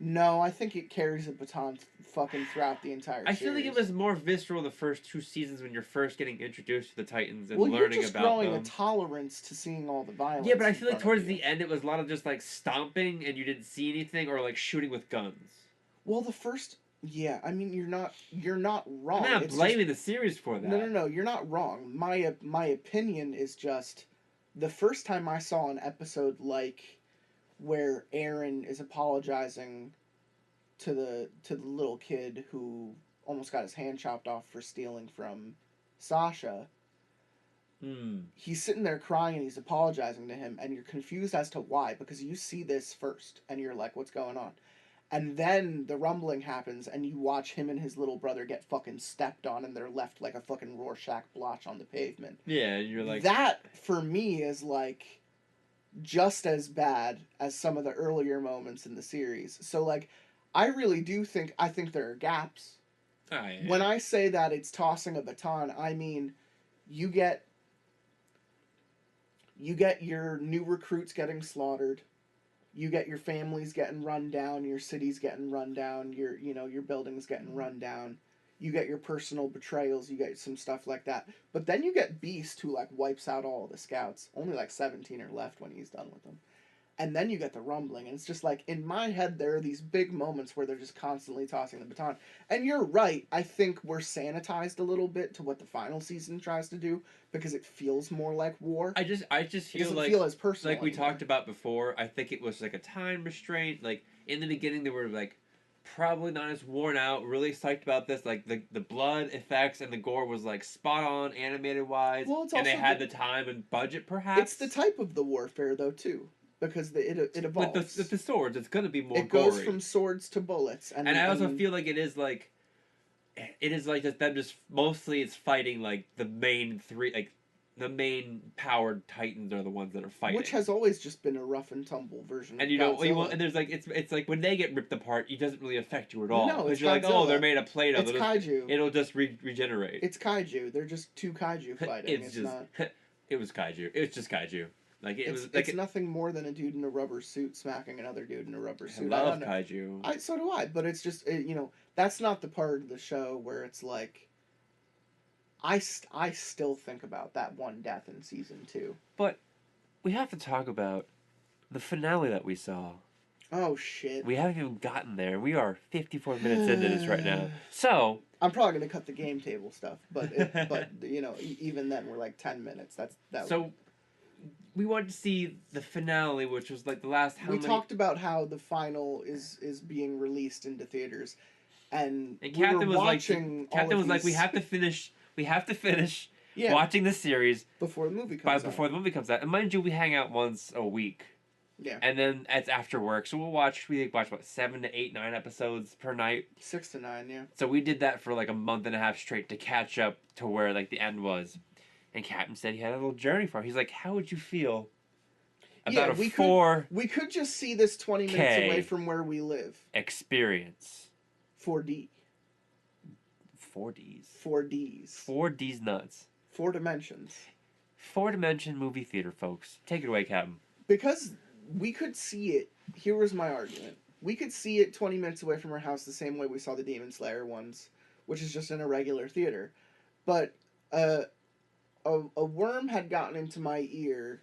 No, I think it carries a baton fucking throughout the entire series. I feel like it was more visceral the first 2 seasons when you're first getting introduced to the Titans and well, learning you're just about growing them. a tolerance to seeing all the violence. Yeah, but I feel like towards the end it was a lot of just like stomping and you didn't see anything, or like shooting with guns. Well, the first, yeah, I mean, you're not wrong. I'm not blaming the series for that. No, you're not wrong. My opinion is just the first time I saw an episode like where Aaron is apologizing to the little kid who almost got his hand chopped off for stealing from Sasha. He's sitting there crying and he's apologizing to him, and you're confused as to why, because you see this first and you're like, what's going on? And then the rumbling happens and you watch him and his little brother get fucking stepped on and they're left like a fucking Rorschach blotch on the pavement. Yeah, you're like... That, for me, is like just as bad as some of the earlier moments in the series. So, like, I really do think, I think there are gaps. Oh, yeah. When I say that it's tossing a baton, I mean, you get your new recruits getting slaughtered. You get your families getting run down, your cities getting run down, your buildings getting run down. You get your personal betrayals, you get some stuff like that. But then you get Beast, who, like, wipes out all the scouts. Only, like, 17 are left when he's done with them. And then you get the rumbling, and it's just like, in my head, there are these big moments where they're just constantly tossing the baton. And you're right, I think we're sanitized a little bit to what the final season tries to do, because it feels more like war. I just feel it doesn't like... feel as personal like we anymore. talked about before, I think it was like a time restraint. Like, in the beginning, they were, like, probably not as worn out, really psyched about this. Like, the blood effects and the gore was, like, spot on, animated-wise. Well, it's and they also had the time and budget, perhaps. It's the type of the warfare, though, too. Because it evolves. With the swords, it's going to be more It goes gory. from swords to bullets. And I also feel like it is like just them just mostly it's fighting like the main three, like the main powered Titans are the ones that are fighting. Which has always just been a rough and tumble version and of Godzilla. and there's like it's like when they get ripped apart, it doesn't really affect you at all. No, it's you're like, Godzilla. oh, they're made of Play-Doh. It's kaiju. It'll just regenerate. It's kaiju. They're just two kaiju fighting. It's just not. It was kaiju. It's just kaiju. Like it's nothing more than a dude in a rubber suit smacking another dude in a rubber suit. I love kaiju. So do I, but it's just that's not the part of the show where it's like. I still think about that one death in season 2. But we have to talk about the finale that we saw. Oh shit! We haven't even gotten there. We are 54 minutes into this right now. So I'm probably gonna cut the game table stuff, but even then we're like 10 minutes. So. We wanted to see the finale, which was like the last. We talked about how the final is being released into theaters, and Captain was watching. Captain was like, we have to finish watching the series before the movie comes out. Before the movie comes out, and mind you, we hang out once a week. Yeah. And then it's after work, so we'll watch what 7 to 8, 9 episodes per night. 6 to 9, yeah. So we did that for like a month and a half straight to catch up to where like the end was. And Captain said he had a little journey for him. He's like, how would you feel about we could just see this 20 minutes away from where we live. Experience. 4D. 4Ds. 4Ds. 4Ds nuts. 4 dimensions. 4-dimension movie theater, folks. Take it away, Captain. Because we could see it. Here was my argument. We could see it 20 minutes away from our house the same way we saw the Demon Slayer ones, which is just in a regular theater. But, a worm had gotten into my ear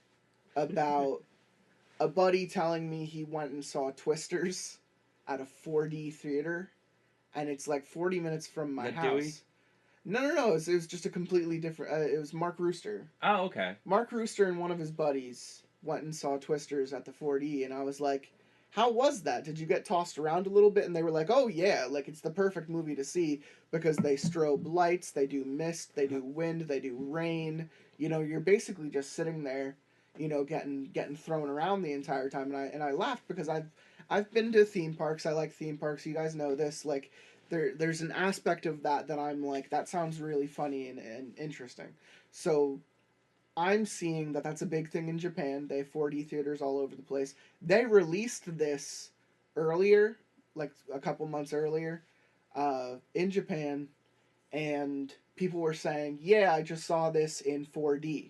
about a buddy telling me he went and saw Twisters at a 4D theater, and it's like 40 minutes from my house. Dewey? No. It was just a completely different. It was Mark Rooster. Oh, okay. Mark Rooster and one of his buddies went and saw Twisters at the 4D, and I was like, how was that? Did you get tossed around a little bit? And they were like, oh yeah, like it's the perfect movie to see because they strobe lights, they do mist, they do wind, they do rain. You're basically just sitting there, getting thrown around the entire time. And I laughed because I've been to theme parks. I like theme parks. You guys know this. Like there's an aspect of that I'm like, that sounds really funny and interesting. So I'm seeing that that's a big thing in Japan. They have 4D theaters all over the place. They released this earlier, like a couple months earlier, in Japan, and people were saying, yeah, I just saw this in 4D.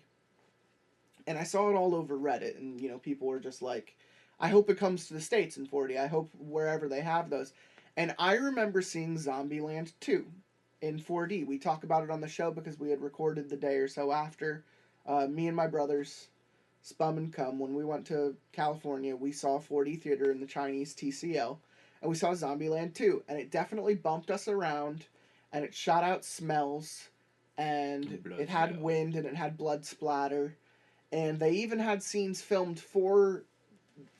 And I saw it all over Reddit, and, people were just like, I hope it comes to the States in 4D. I hope wherever they have those. And I remember seeing Zombieland 2 in 4D. We talk about it on the show because we had recorded the day or so after. Me and my brothers, Spum and Cum, when we went to California, we saw a 4D theater in the Chinese TCL, and we saw Zombieland 2, and it definitely bumped us around, and it shot out smells, and it had wind, and it had blood splatter, and they even had scenes filmed for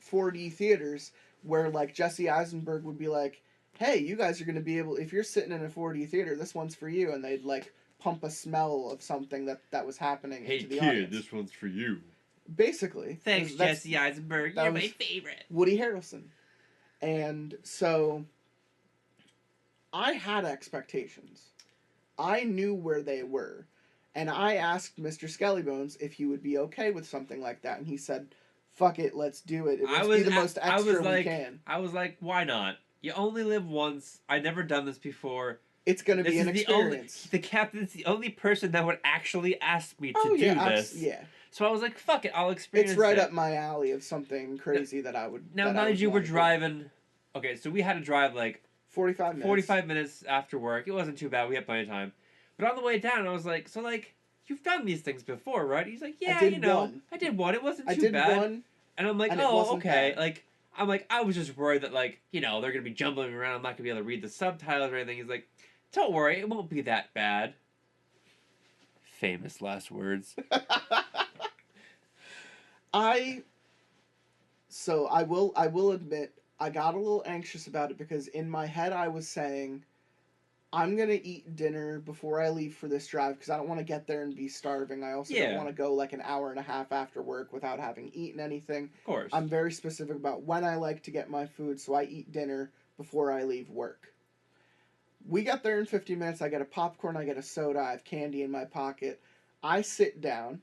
4D theaters where, like, Jesse Eisenberg would be like, hey, you guys are going to be able, if you're sitting in a 4D theater, this one's for you, and they'd, like, pump a smell of something that was happening into the audience. This one's for you. Basically. Thanks, Jesse Eisenberg. You're my favorite. Woody Harrelson. And so, I had expectations. I knew where they were. And I asked Mr. SkellyBones if he would be okay with something like that. And he said, fuck it, let's do it. Let's be the most extra we can. I was like, why not? You only live once. I've never done this before. It's going to be an experience. The captain's the only person that would actually ask me to do this. Yeah. So I was like, fuck it, I'll experience it. It's right up my alley of something crazy that I would... Now, mind you, we're driving... Okay, so we had to drive, like... 45 minutes. 45 minutes after work. It wasn't too bad. We had plenty of time. But on the way down, I was like, so, like, you've done these things before, right? He's like, yeah, you know. One. I did one. It wasn't too bad. I did one. And I'm like, oh, okay. Bad. Like, I'm like, I was just worried that, like, you know, they're going to be jumbling around. I'm not going to be able to read the subtitles or anything. He's like, don't worry. It won't be that bad. Famous last words. I will admit, I got a little anxious about it because in my head I was saying, I'm going to eat dinner before I leave for this drive because I don't want to get there and be starving. I also don't want to go like an hour and a half after work without having eaten anything. Of course. I'm very specific about when I like to get my food, so I eat dinner before I leave work. We got there in 15 minutes. I get a popcorn, I get a soda, I have candy in my pocket. I sit down.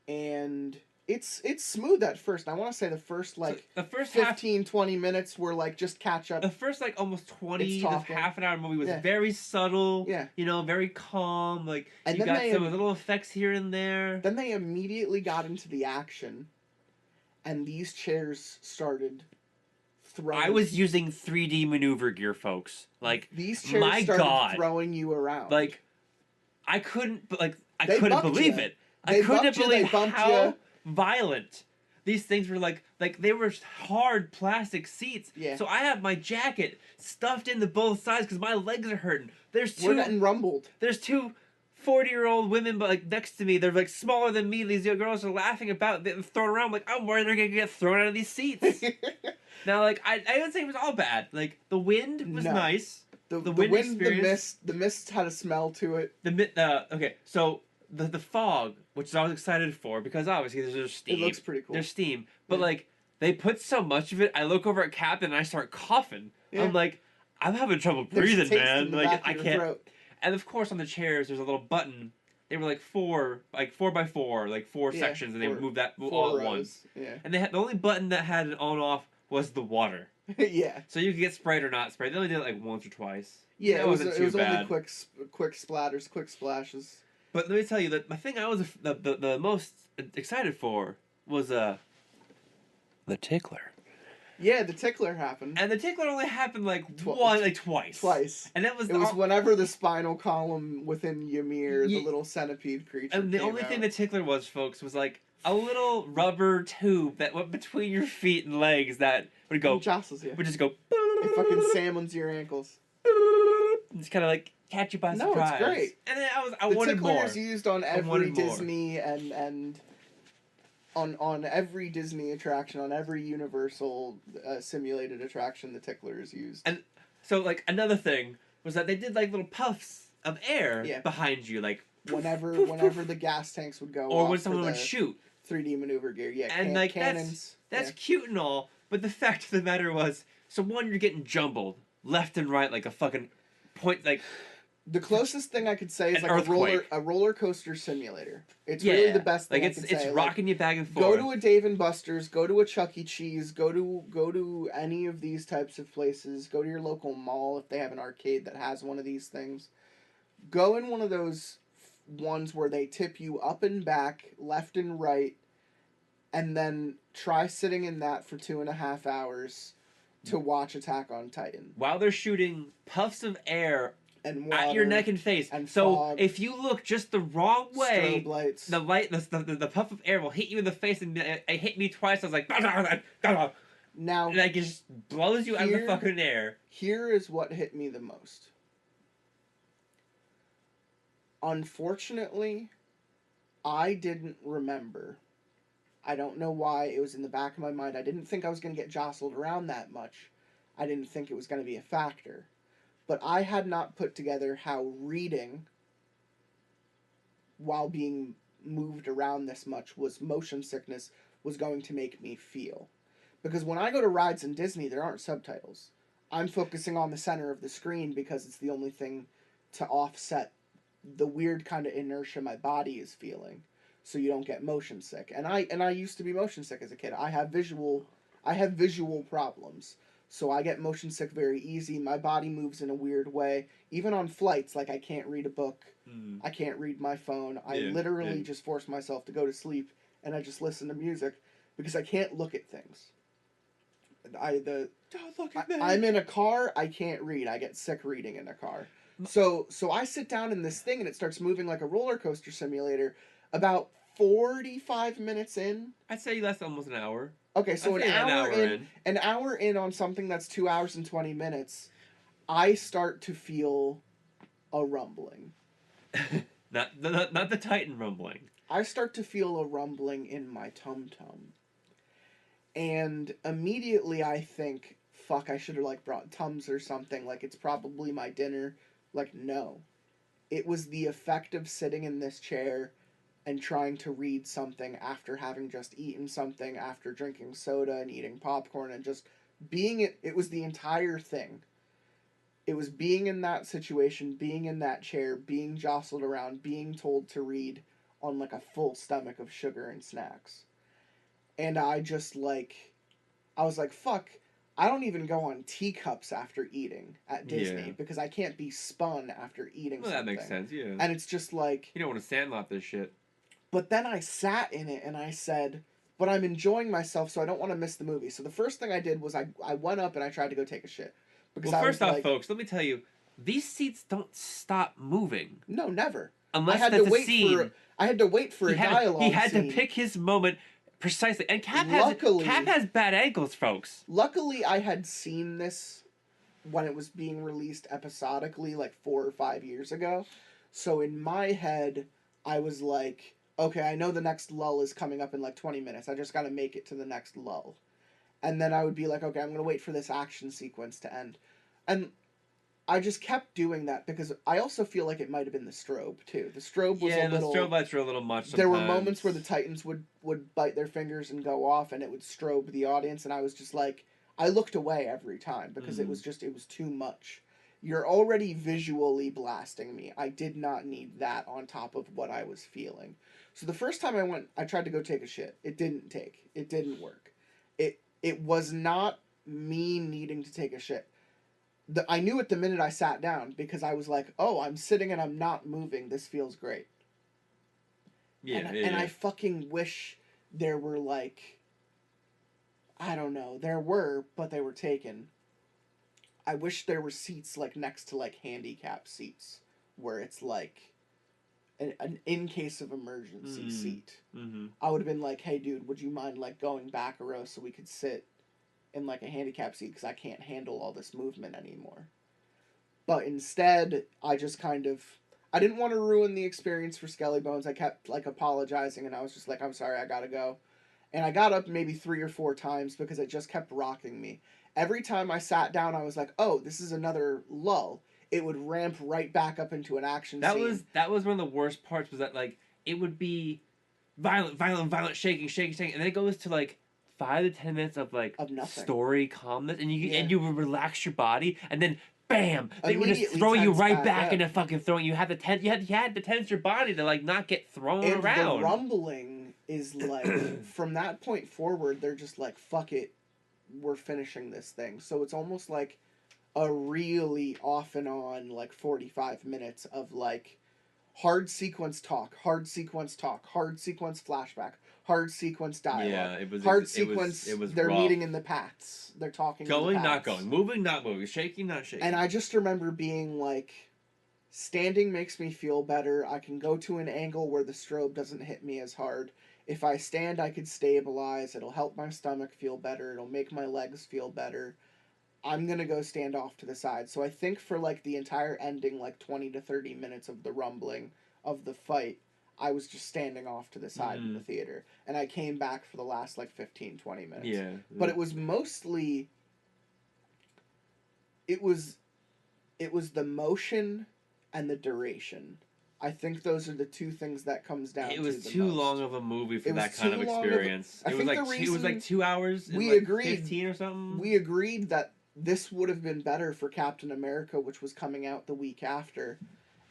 And it's smooth at first. I want to say the first, like, so the first 15, 20 minutes were, like, just catch up. The first, like, almost 20, half an hour movie was very subtle. Yeah. You know, very calm. Like, and you got some little effects here and there. Then they immediately got into the action. And these chairs started throwing... I was using 3D maneuver gear, folks. Like, these chairs started throwing you around. Like, I couldn't believe it. I couldn't believe how violent these things were. Like they were hard plastic seats. Yeah. So I have my jacket stuffed into both sides because my legs are hurting. We're getting rumbled. There's two 40-year-old women, but like next to me, they're like smaller than me. These young girls are laughing about, they're thrown around. I'm like, I'm worried they're gonna get thrown out of these seats. Now, like I didn't say it was all bad. Like the wind was nice. The wind experience. The mist had a smell to it. Okay, so. The fog, which I was excited for, because obviously there's steam. It looks pretty cool. There's steam. But, like, they put so much of it, I look over at Captain and I start coughing. Yeah. I'm like, I'm having trouble breathing, man. Like, I can't. Throat. And, of course, on the chairs, there's a little button. They were, like, four by four, like, four sections, and they would move that all at once. Yeah. And the only button that had it on-off was the water. Yeah. So you could get sprayed or not sprayed. They only did it, like, once or twice. Yeah, it was only quick splatters, quick splashes. But let me tell you, that the thing I was the most excited for was the tickler. Yeah, the tickler happened. And the tickler only happened twice. Twice. And it was whenever the spinal column within Ymir, the little centipede creature. And the only thing the tickler was, folks, was like a little rubber tube that went between your feet and legs that would go. It jostles you. Would just go. It fucking salmons your ankles. It's kind of like catch you by surprise. No, it's great. And then I wanted more. The tickler is used on every Disney and on every Disney attraction, on every Universal simulated attraction, the tickler is used. And so, like, another thing was that they did like little puffs of air behind you, like whenever the gas tanks would go, or when someone would shoot. 3D maneuver gear, and like cannons. That's cute and all, but the fact of the matter was, so one, you're getting jumbled left and right like a fucking point, like. The closest thing I could say is like a roller coaster simulator. It's really the best thing I can say. It's rocking you back and forth. Go to a Dave and Buster's, go to a Chuck E. Cheese, go to any of these types of places. Go to your local mall if they have an arcade that has one of these things. Go in one of those ones where they tip you up and back, left and right, and then try sitting in that for 2.5 hours to watch Attack on Titan. While they're shooting puffs of air and water, at your neck and face. and so fog, if you look just the wrong way, strobe lights. the puff of air will hit you in the face, and it hit me twice. I was like, now, and it just blows you out of the fucking air. Here is what hit me the most. Unfortunately, I didn't remember. I don't know why. It was in the back of my mind. I didn't think I was going to get jostled around that much. I didn't think it was going to be a factor. But I had not put together how reading, while being moved around this much, was motion sickness, was going to make me feel. Because when I go to rides in Disney, there aren't subtitles. I'm focusing on the center of the screen because it's the only thing to offset the weird kind of inertia my body is feeling, so you don't get motion sick. And I used to be motion sick as a kid. I have visual problems, so I get motion sick very easy. My body moves in a weird way. Even on flights, like I can't read a book, I can't read my phone. I literally just force myself to go to sleep, and I just listen to music because I can't look at things. Don't look at me. I'm in a car. I can't read. I get sick reading in a car. So I sit down in this thing and it starts moving like a roller coaster simulator. About 45 minutes in, I'd say that's almost an hour. Okay, so an hour in on something that's 2 hours and 20 minutes, I start to feel a rumbling. not the Titan rumbling. I start to feel a rumbling in my tum-tum. And immediately I think, fuck, I should have, like, brought Tums or something. Like, it's probably my dinner. Like, no. It was the effect of sitting in this chair and trying to read something after having just eaten something, after drinking soda and eating popcorn, and just being it was the entire thing. It was being in that situation, being in that chair, being jostled around, being told to read on, like, a full stomach of sugar and snacks. And I just, like, I was like, fuck, I don't even go on teacups after eating at Disney because I can't be spun after eating something. That makes sense, yeah. And it's just like... You don't want to sandlot this shit. But then I sat in it and I said, but I'm enjoying myself, so I don't want to miss the movie. So the first thing I did was I went up and I tried to go take a shit. Because first off, folks, let me tell you, these seats don't stop moving. No, never. Unless that's a scene. I had to wait for a dialogue He had scene. to pick his moment precisely. And Cap has bad ankles, folks. Luckily, I had seen this when it was being released episodically, like 4 or 5 years ago. So in my head, I was like, okay, I know the next lull is coming up in like 20 minutes. I just got to make it to the next lull. And then I would be like, okay, I'm going to wait for this action sequence to end. And I just kept doing that because I also feel like it might have been the strobe, too. The strobe was a little... the strobe lights were a little much sometimes. There were moments where the Titans would bite their fingers and go off, and it would strobe the audience, and I was just like... I looked away every time because it was too much. You're already visually blasting me. I did not need that on top of what I was feeling. So the first time I tried to go take a shit. It didn't take. It didn't work. It was not me needing to take a shit. I knew it the minute I sat down because I was like, oh, I'm sitting and I'm not moving. This feels great. And I fucking wish there were, like... I don't know. There were, but they were taken. I wish there were seats, like, next to, like, handicap seats. Where it's, like, an in case of emergency seat. Mm-hmm. I would have been like, hey, dude, would you mind, like, going back a row so we could sit in, like, a handicap seat? Because I can't handle all this movement anymore. But instead, I just kind of... I didn't want to ruin the experience for SkellyBones. I kept, like, apologizing, and I was just like, I'm sorry, I gotta go. And I got up maybe 3 or 4 times because it just kept rocking me. Every time I sat down, I was like, oh, this is another lull. It would ramp right back up into an action scene. That was one of the worst parts, was that, like, it would be violent, shaking, and then it goes to, like, 5 to 10 minutes of nothing. Story calmness, and you would relax your body, and then bam, they would just throw you right back into fucking throwing. You had to tense your body to, like, not get thrown around. The rumbling is like from that point forward, they're just like, fuck it, we're finishing this thing. So it's almost like a really off and on, like, 45 minutes of, like, hard sequence talk, hard sequence flashback, hard sequence dialogue. Yeah, it was hard it sequence. Was they're rough. meeting in the paths. They're talking. Going, in the not paths. going. Moving, not moving. Shaking, not shaking. And I just remember being like, standing makes me feel better. I can go to an angle where the strobe doesn't hit me as hard. If I stand, I could stabilize. It'll help my stomach feel better. It'll make my legs feel better. I'm going to go stand off to the side. So I think for like the entire ending, like 20 to 30 minutes of the rumbling of the fight, I was just standing off to the side in the theater. And I came back for the last like 15, 20 minutes. Yeah. But it was mostly... It was the motion and the duration. I think those are the two things that comes down to. It was the too most. long of a movie for It was that kind of too long of a- experience. I It think was the like it was like reason 2 hours. And we like agreed- 15 or something. We agreed that this would have been better for Captain America, which was coming out the week after.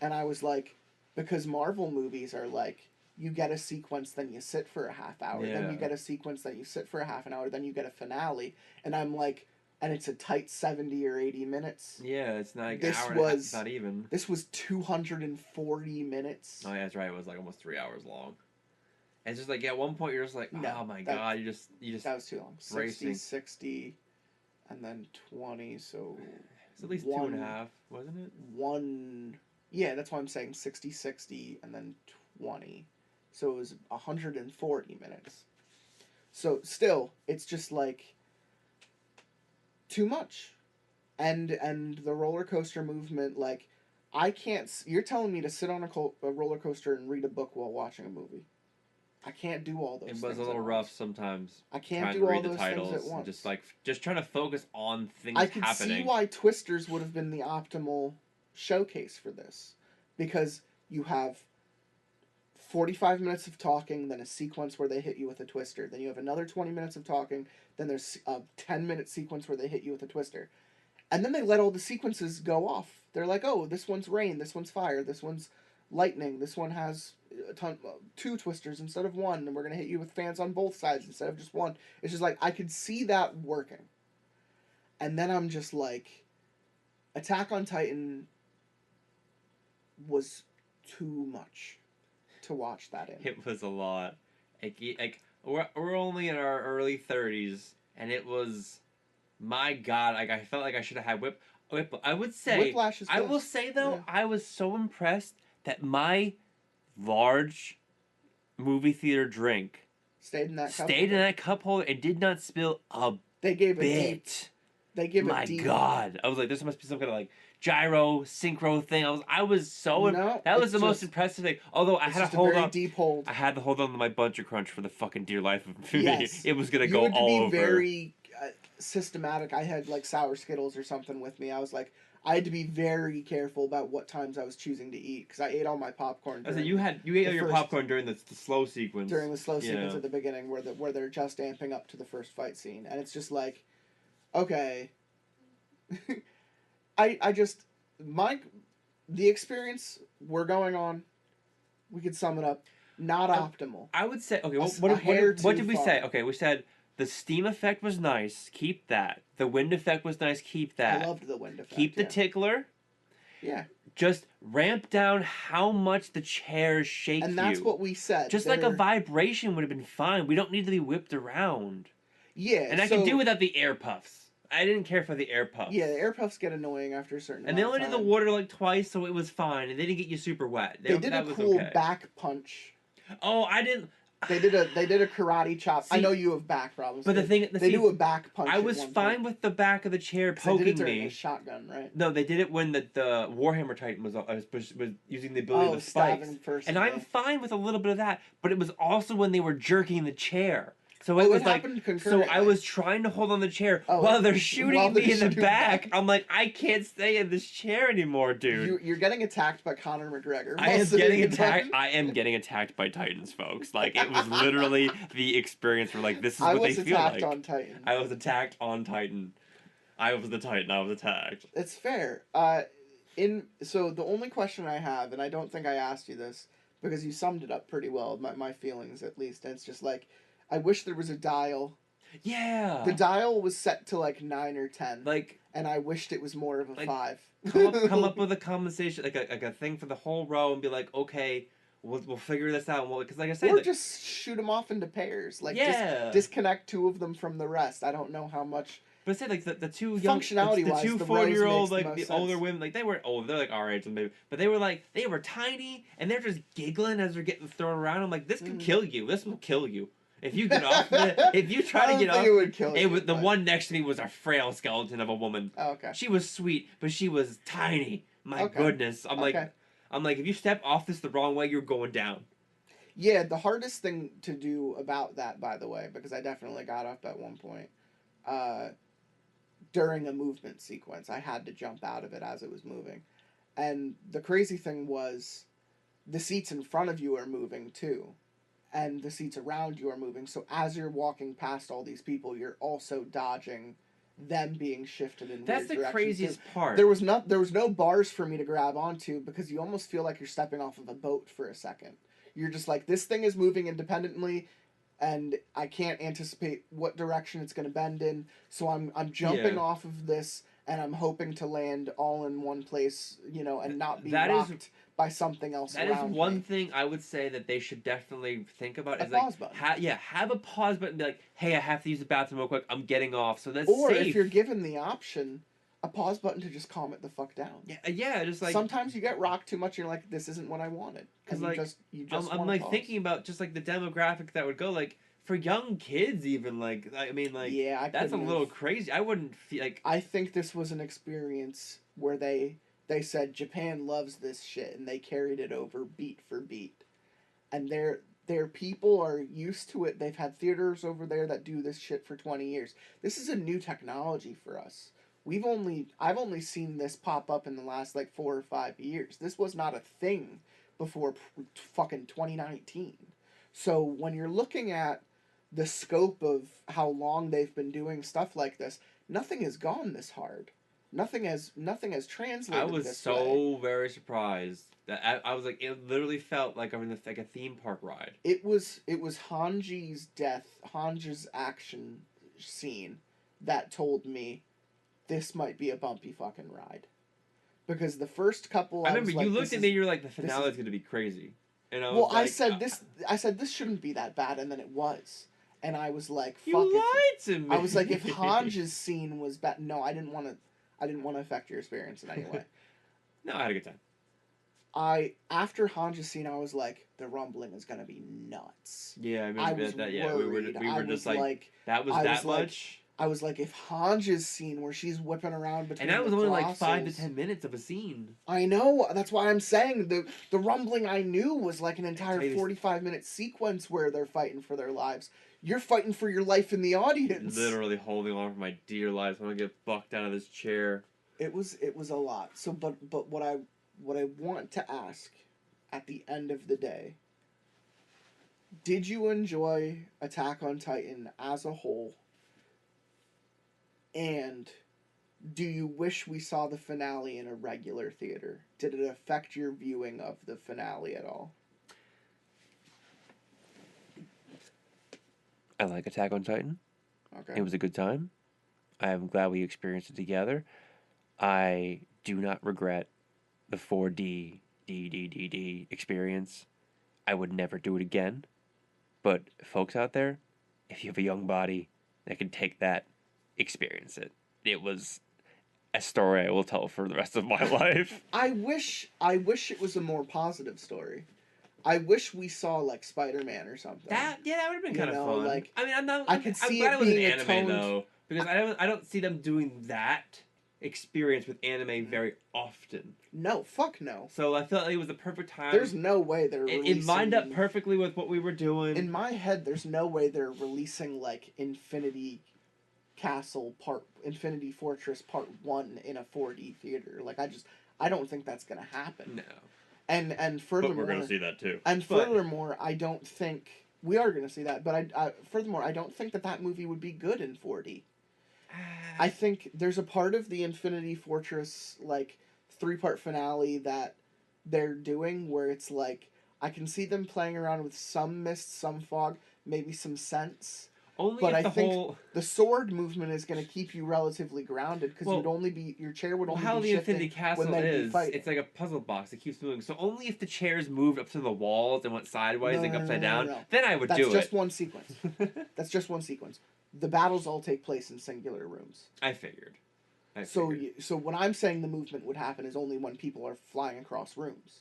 And I was like, because Marvel movies are like, you get a sequence, then you sit for a half hour. Then you Yeah. get a sequence, then you sit for a half an hour. Then you get a finale. And I'm like, and it's a tight 70 or 80 minutes. Yeah, it's not like This an hour and a half. was- It's not even. This was 240 minutes. Oh yeah, that's right. It was like almost 3 hours long. And it's just like at one point you're just like, No, oh my that- god, you just That was too long. 60, racing. 60, and then 20, so... It's at least one- 2.5, wasn't it? One... Yeah, that's why I'm saying 60, 60, and then 20. So it was 140 minutes. So still, it's just like... too much. And the roller coaster movement, like, I can't... You're telling me to sit on a roller coaster and read a book while watching a movie. I can't do all those It things was a at little once. rough sometimes. I can't Trying do to all read the those titles things at and once. just trying to focus on things I could happening. see why Twisters would have been the optimal showcase for this. Because you have 45 minutes of talking, then a sequence where they hit you with a twister. Then you have another 20 minutes of talking, then there's a 10-minute sequence where they hit you with a twister. And then they let all the sequences go off. They're like, oh, this one's rain, this one's fire, this one's lightning, this one has two twisters instead of one, and we're going to hit you with fans on both sides instead of just one. It's just like, I could see that working. And then I'm just like, Attack on Titan was too much to watch that in. It was a lot. Like we're only in our early 30s, and it was, my god, like I felt like I should have had whip. I would say, Whiplash is I good. will say though, Yeah. I was so impressed that my large movie theater drink Stayed in that cup stayed in holder. that cup holder and did not spill a They gave a deep. bit. They give My a deep. god, I was like, this must be some kind of like gyro synchro thing. I was so No, that was it's the most just- impressive thing. Although I It's had to just hold a very on. deep hold. I had to hold on to my buncher crunch for the fucking dear life of me. Yes. It was gonna You go had to all be over. very systematic. I had like sour Skittles or something with me. I was like, I had to be very careful about what times I was choosing to eat because I ate all my popcorn. I said during- you ate all your first- popcorn during the slow sequence. during the slow sequence Yeah. at the beginning where they're just amping up to the first fight scene, and it's just like, okay. I just the experience we're going on, we could sum it up, not optimal. I would say okay. A What hair what too did we far. say? Okay, we said the steam effect was nice. Keep that. The wind effect was nice. Keep that. I loved the wind effect. Keep the yeah. tickler. Yeah, Just ramp down how much the chairs shake and that's you. what we said. Just like a They're- vibration would have been fine. We don't need to be whipped around. Yeah, And I so, can do without the air puffs. I didn't care for the air puffs. Yeah, the air puffs get annoying after a certain. And they amount only of did the time. water like twice, so it was fine. And they didn't get you super wet. They did a that was cool okay. back punch. Oh, I didn't. They did a karate chop. I See, know you have back problems. But the thing, they do a back punch. I at was one fine point. with the back of the chair 'Cause they did it poking during me. a shotgun, right? No, they did it when the Warhammer Titan was using the ability of the spikes. stabbing first. And I'm yeah. fine with a little bit of that, but it was also when they were jerking the chair. So Oh, it it was like, happened so concurrently. I was trying to hold on the chair Oh, while they're shooting while they're me in the shooting back. back. I'm like, I can't stay in this chair anymore, dude. You're getting attacked by Conor McGregor. I while am sitting getting in attacked. front. I am getting attacked by Titans, folks. Like it was literally the experience where like this is I what was they feel attacked like. on Titan. I was attacked on Titan. I was the Titan. I was attacked. It's fair. So the only question I have, and I don't think I asked you this because you summed it up pretty well, my feelings at least. And it's just like, I wish there was a dial. Yeah. The dial was set to like 9 or 10, Like and I wished it was more of a Like, 5. come up with a compensation, like a thing for the whole row, and be like, okay, we'll figure this out. Because like I said, or just shoot them off into pairs. Like, just disconnect 2 of them from the rest. I don't know how much. But I said like the two functionality-wise, the two the 40-year-old rose like makes the the most older sense. women, like they weren't old, they're like our age maybe, but they were tiny and they're just giggling as they're getting thrown around. I'm like, this could kill you. This will kill you. If you get off if you try to get off, it would kill you. The one next to me was a frail skeleton of a woman. Oh, okay. She was sweet, but she was tiny. My goodness. I'm like, if you step off this the wrong way, you're going down. Yeah, the hardest thing to do about that, by the way, because I definitely got up at one point, during a movement sequence, I had to jump out of it as it was moving. And the crazy thing was, the seats in front of you are moving too. And the seats around you are moving. So as you're walking past all these people, you're also dodging them being shifted in That's weird the craziest part. There was no bars for me to grab onto, because you almost feel like you're stepping off of a boat for a second. You're just like, this thing is moving independently, and I can't anticipate what direction it's going to bend in, so I'm jumping off of this, and I'm hoping to land all in one place, and not be rocked by something else around me. That is one thing I would say that they should definitely think about. A pause button. Have a pause button and be like, hey, I have to use the bathroom real quick, I'm getting off, so that's or safe. If you're given the option, a pause button to just calm it the fuck down. Yeah, just like... Sometimes you get rocked too much and you're like, this isn't what I wanted. Because you just I'm like thinking about just like the demographic that would go, like, for young kids even, like, I mean, like, yeah, that's a little crazy. I wouldn't feel like... I think this was an experience where they said Japan loves this shit and they carried it over beat for beat. And their people are used to it. They've had theaters over there that do this shit for 20 years. This is a new technology for us. I've only seen this pop up in the last like 4 or 5 years. This was not a thing before fucking 2019. So when you're looking at the scope of how long they've been doing stuff like this, nothing has gone this hard. Nothing has translated. I was so very surprised that I was like, it literally felt like I'm in like a theme park ride. It was Hanji's death, Hanji's action scene that told me this might be a bumpy fucking ride. Because the first couple, I remember you looked at me, you're like, the finale is going to be crazy. And I said this shouldn't be that bad, and then it was. And I was like, fuck, you lied to me. I was like, if Hanji's scene was bad, no, I didn't want to affect your experience in any way. No, I had a good time. After Hanji's scene, I was like, the rumbling is gonna be nuts. Yeah, I remember that. Yeah, worried. we were just like that was that much. I was like, if Hanji's scene where she's whipping around between, and that was only like 5 to 10 minutes of a scene. I know. That's why I'm saying the rumbling I knew was like an entire 45-minute sequence where they're fighting for their lives. You're fighting for your life in the audience. Literally holding on for my dear life. I'm gonna get bucked out of this chair. It was a lot. So, but what I want to ask at the end of the day, did you enjoy Attack on Titan as a whole? And do you wish we saw the finale in a regular theater? Did it affect your viewing of the finale at all? I like Attack on Titan. Okay. It was a good time. I'm glad we experienced it together. I do not regret the 4D experience. I would never do it again. But folks out there, if you have a young body that can take that, experience it. It was a story I will tell for the rest of my life. I wish it was a more positive story. I wish we saw like Spider-Man or something. That would have been kind of fun. Like, I mean, I could see glad it it was an being anime though, because I don't see them doing that experience with anime very often. No, fuck no. So I felt like it was the perfect time. There's no way they're releasing... It lined up perfectly with what we were doing. In my head, there's no way they're releasing like Infinity Fortress Part 1 in a 4D theater. Like, I don't think that's gonna happen. No. And furthermore, but we're gonna see that too. And furthermore, I don't think we are gonna see that. But furthermore, I don't think that movie would be good in 4D. I think there's a part of the Infinity Fortress like 3-part finale that they're doing where it's like I can see them playing around with some mist, some fog, maybe some scents. Only But if I the think whole... the sword movement is going to keep you relatively grounded because your chair would only how be the shifting Infinity Castle when they'd be is, fighting. it's like a puzzle box. It keeps moving. So only if the chairs moved up to the walls and went sideways and upside down, then I would do it. That's just one sequence. That's just one sequence. The battles all take place in singular rooms. I figured. So when I'm saying the movement would happen is only when people are flying across rooms.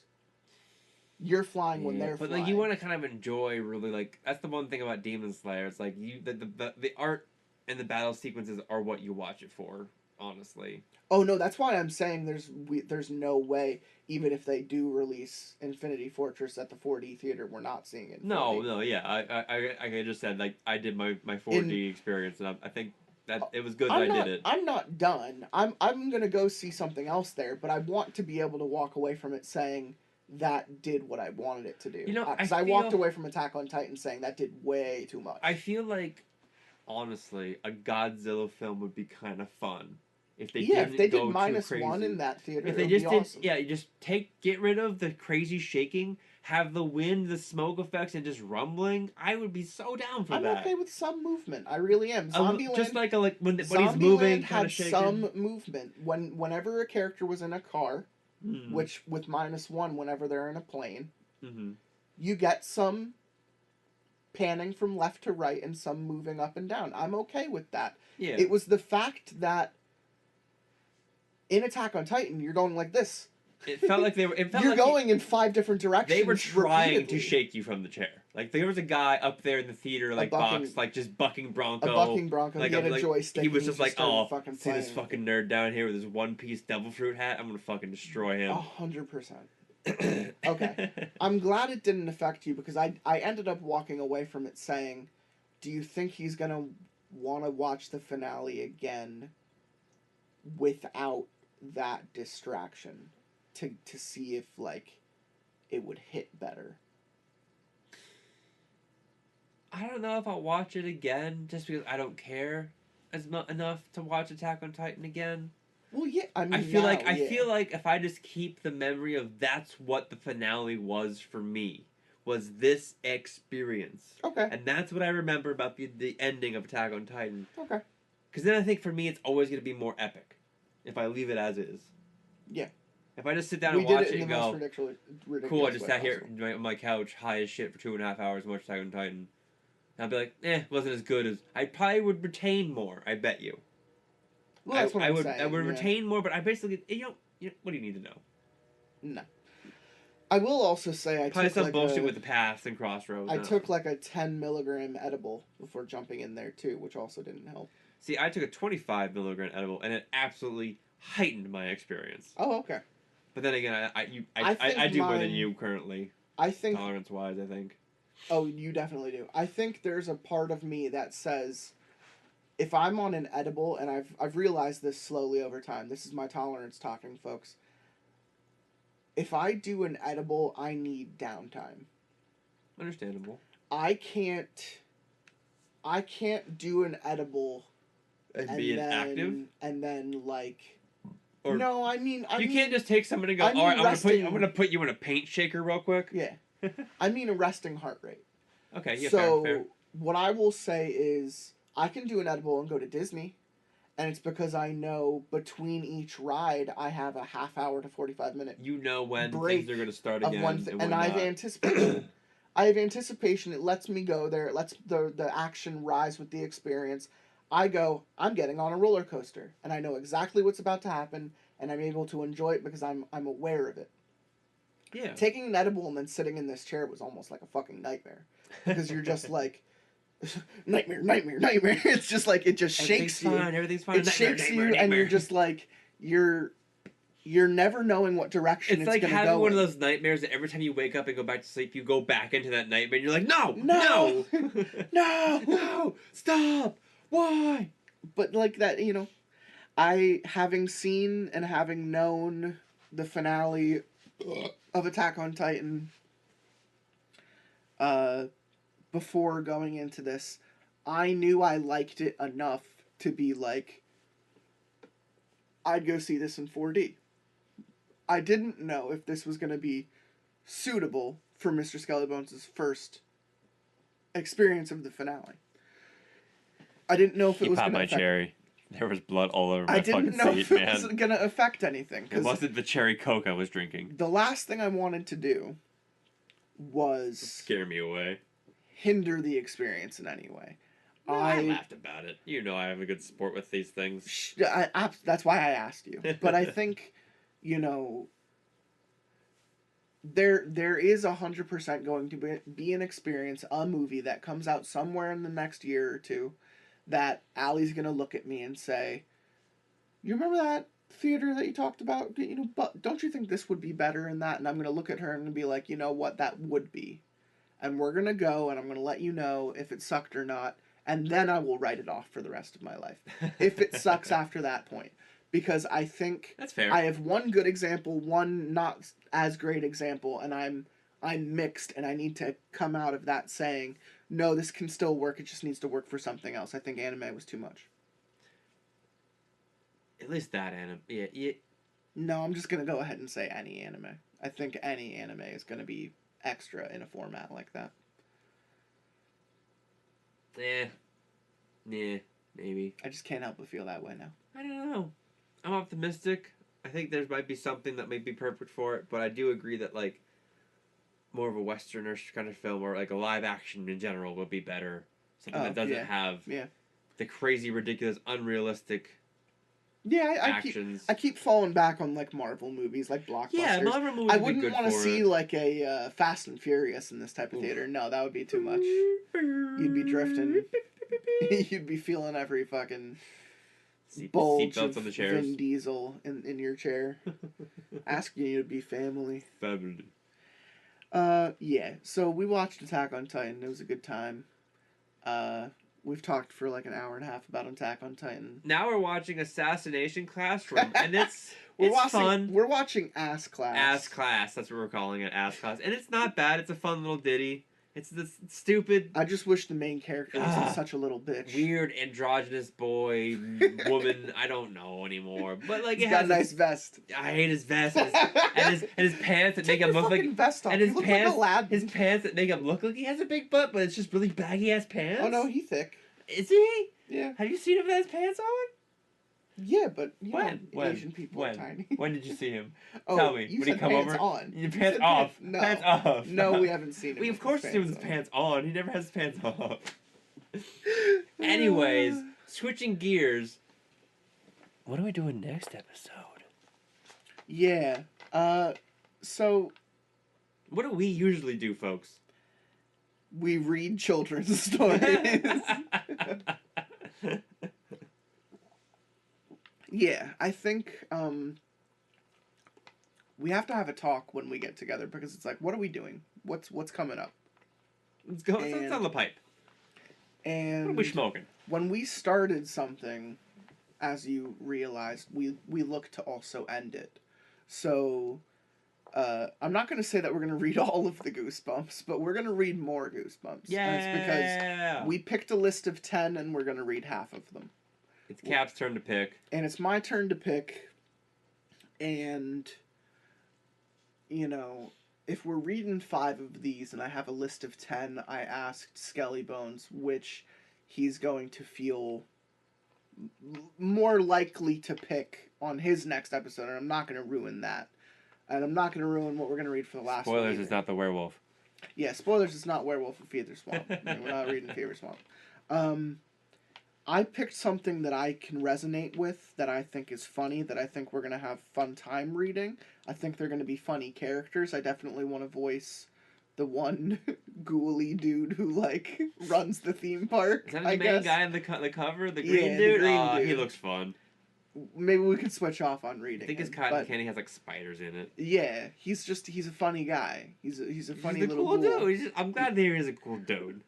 You're flying when they're flying. But like you want to kind of enjoy really like that's the one thing about Demon Slayer. It's like the art and the battle sequences are what you watch it for. Honestly. Oh no, that's why I'm saying there's no way even if they do release Infinity Fortress at the 4D theater, we're not seeing it. No, yeah. I just said like I did my 4D experience and I think that it was good that I did it. I'm not done. I'm gonna go see something else there, but I want to be able to walk away from it saying that did what I wanted it to do. You know, because I walked away from Attack on Titan saying that did way too much. I feel like, honestly, a Godzilla film would be kind of fun if they if they did -1 in that theater. If they just did, awesome. Yeah, you just get rid of the crazy shaking, have the wind, the smoke effects, and just rumbling. I would be so down for that. I'm okay with some movement. I really am. Zombieland, just like when he's moving, kind of shaking. Some movement. Whenever a character was in a car. Mm-hmm. Which, with -1, whenever they're in a plane, you get some panning from left to right and some moving up and down. I'm okay with that. Yeah. It was the fact that in Attack on Titan, you're going like this. It felt like they were. You're going in 5 different directions. They were trying repeatedly. to shake you from the chair. Like there was a guy up there in the theater, like box, like just bucking Bronco. A bucking Bronco. Like, he had a joystick. He was just like, oh, see this playing. fucking nerd down here with his one-piece devil fruit hat. I'm gonna fucking destroy him. 100%. Okay, I'm glad it didn't affect you because I ended up walking away from it saying, do you think he's gonna want to watch the finale again without that distraction? To see if like it would hit better. I don't know if I'll watch it again just because I don't care enough to watch Attack on Titan again. Well, yeah, I mean, I feel like if I just keep the memory of that's what the finale was for me, was this experience. Okay. And that's what I remember about the ending of Attack on Titan. Okay. Because then I think for me it's always going to be more epic if I leave it as is. Yeah. If I just sit down and watch it and go, ridiculous cool, I just sat here on my couch, high as shit for 2.5 hours and watched Attack on Titan. And I'd be like, wasn't as good as... I probably would retain more, I bet you. Well, that's what I would retain more, but I basically... what do you need to know? No. I will also say I probably took some bullshit with the paths and crossroads. I took like a 10 milligram edible before jumping in there too, which also didn't help. See, I took a 25 milligram edible, and it absolutely heightened my experience. Oh, okay. But then again, I do more than you currently. I think tolerance-wise, I think. Oh, you definitely do. I think there's a part of me that says, if I'm on an edible, and I've realized this slowly over time. This is my tolerance talking, folks. If I do an edible, I need downtime. Understandable. I can't do an edible and be inactive, and then like. Or no, I mean you can't just take somebody and go, all right, I'm gonna put you in a paint shaker real quick. Yeah, I mean a resting heart rate. Okay, yeah. So fair. What I will say is I can do an edible and go to Disney, and it's because I know between each ride I have a half hour to 45-minute. You know when things are gonna start again, and I have anticipation. I have anticipation. It lets me go there. It lets the action rise with the experience. I go, I'm getting on a roller coaster, and I know exactly what's about to happen, and I'm able to enjoy it because I'm aware of it. Yeah. Taking an edible and then sitting in this chair was almost like a fucking nightmare, because you're just like, nightmare. It's just like it just shakes you. Everything's fine. It shakes you, and you're just like you're never knowing what direction it's like going to go. having one of those nightmares that every time you wake up and go back to sleep, you go back into that nightmare, and you're like, no, no, stop. Why? But like that, I, having seen and having known the finale of Attack on Titan before going into this, I knew I liked it enough to be like, I'd go see this in 4D. I didn't know if this was going to be suitable for Mr. SkellyBones' first experience of the finale. I didn't know if it You was popped going to my affect... cherry. There was blood all over my I didn't fucking know seat, if it man. was going to affect anything. It wasn't the cherry Coke I was drinking. The last thing I wanted to do was... Scare me away. hinder the experience in any way. No, I laughed about it. You know I have a good sport with these things. That's why I asked you. But I think, you know, there is 100% going to be an experience, a movie that comes out somewhere in the next year or two, that Allie's going to look at me and say, you remember that theater that you talked about? You know, but don't you think this would be better in that? And I'm going to look at her and be like, you know what, that would be. And we're going to go, and I'm going to let you know if it sucked or not, and then I will write it off for the rest of my life. If it sucks after that point. Because I think... That's fair. I have one good example, one not as great example, and I'm mixed, and I need to come out of that saying, no, this can still work, it just needs to work for something else. I think anime was too much. At least that anime. Yeah. No, I'm just going to go ahead and say any anime. I think any anime is going to be extra in a format like that. Yeah, maybe. I just can't help but feel that way now. I don't know. I'm optimistic. I think there might be something that might be perfect for it, but I do agree that, like, more of a Westernish kind of film or, like, a live action in general would be better. Something that doesn't have the crazy, ridiculous, unrealistic actions. I keep falling back on, like, Marvel movies, like blockbusters. Yeah, Marvel movies I would be wouldn't good want to for see, it. like, a Fast and Furious in this type of theater. No, that would be too much. You'd be drifting. You'd be feeling every fucking bulge of on the chairs. Vin Diesel in your chair. Asking you to be family. Family. Yeah, so we watched Attack on Titan. It was a good time. We've talked for like an hour and a half about Attack on Titan. Now we're watching Assassination Classroom, and it's fun. We're watching Ass Class. Ass Class, that's what we're calling it, Ass Class. And it's not bad, it's a fun little ditty. It's this stupid... I just wish the main character wasn't such a little bitch. Weird androgynous boy, woman, I don't know anymore. But like, He's got a nice vest. I hate his vest and his pants that make him look like... Vest off. And his pants, like his pants that make him look like he has a big butt, but it's just really baggy ass pants. Oh no, he's thick. Is he? Yeah. Have you seen him with his pants on? Yeah, but you know, When? Asian people are tiny. When did you see him? Oh, Tell me. You Would he said come pants over? on. Your pants off. No. Pants off. No, we haven't seen him. We of course see him with his pants on. He never has his pants off. Anyways, switching gears. What are we doing next episode? Yeah. So. What do we usually do, folks? We read children's stories. Yeah, I think we have to have a talk when we get together because it's like, what are we doing? What's coming up? Let's go. Let's on the pipe. And what are we smoking? When we started something, as you realized, we look to also end it. So I'm not going to say that we're going to read all of the Goosebumps, but we're going to read more Goosebumps. Yeah. And it's because we picked a list of 10 and we're going to read half of them. It's Cap's turn to pick. And it's my turn to pick. And, you know, if we're reading 5 of these and I have a list of 10, I asked SkellyBones which he's going to feel more likely to pick on his next episode. And I'm not going to ruin that. And I'm not going to ruin what we're going to read for the last one. Spoilers, it's not the werewolf. Yeah, spoilers, it's not Werewolf of Fever Swamp. We're not reading Fever Swamp. I picked something that I can resonate with, that I think is funny, that I think we're going to have fun time reading. I think they're going to be funny characters. I definitely want to voice the one ghouly dude who, like, runs the theme park. Is that the main guy in the cover? The green dude? The green dude. He looks fun. Maybe we could switch off on reading. I think his cotton candy has, like, spiders in it. Yeah, he's a funny guy. He's a funny little cool ghoul. Dude. I'm glad to hear he's a cool dude.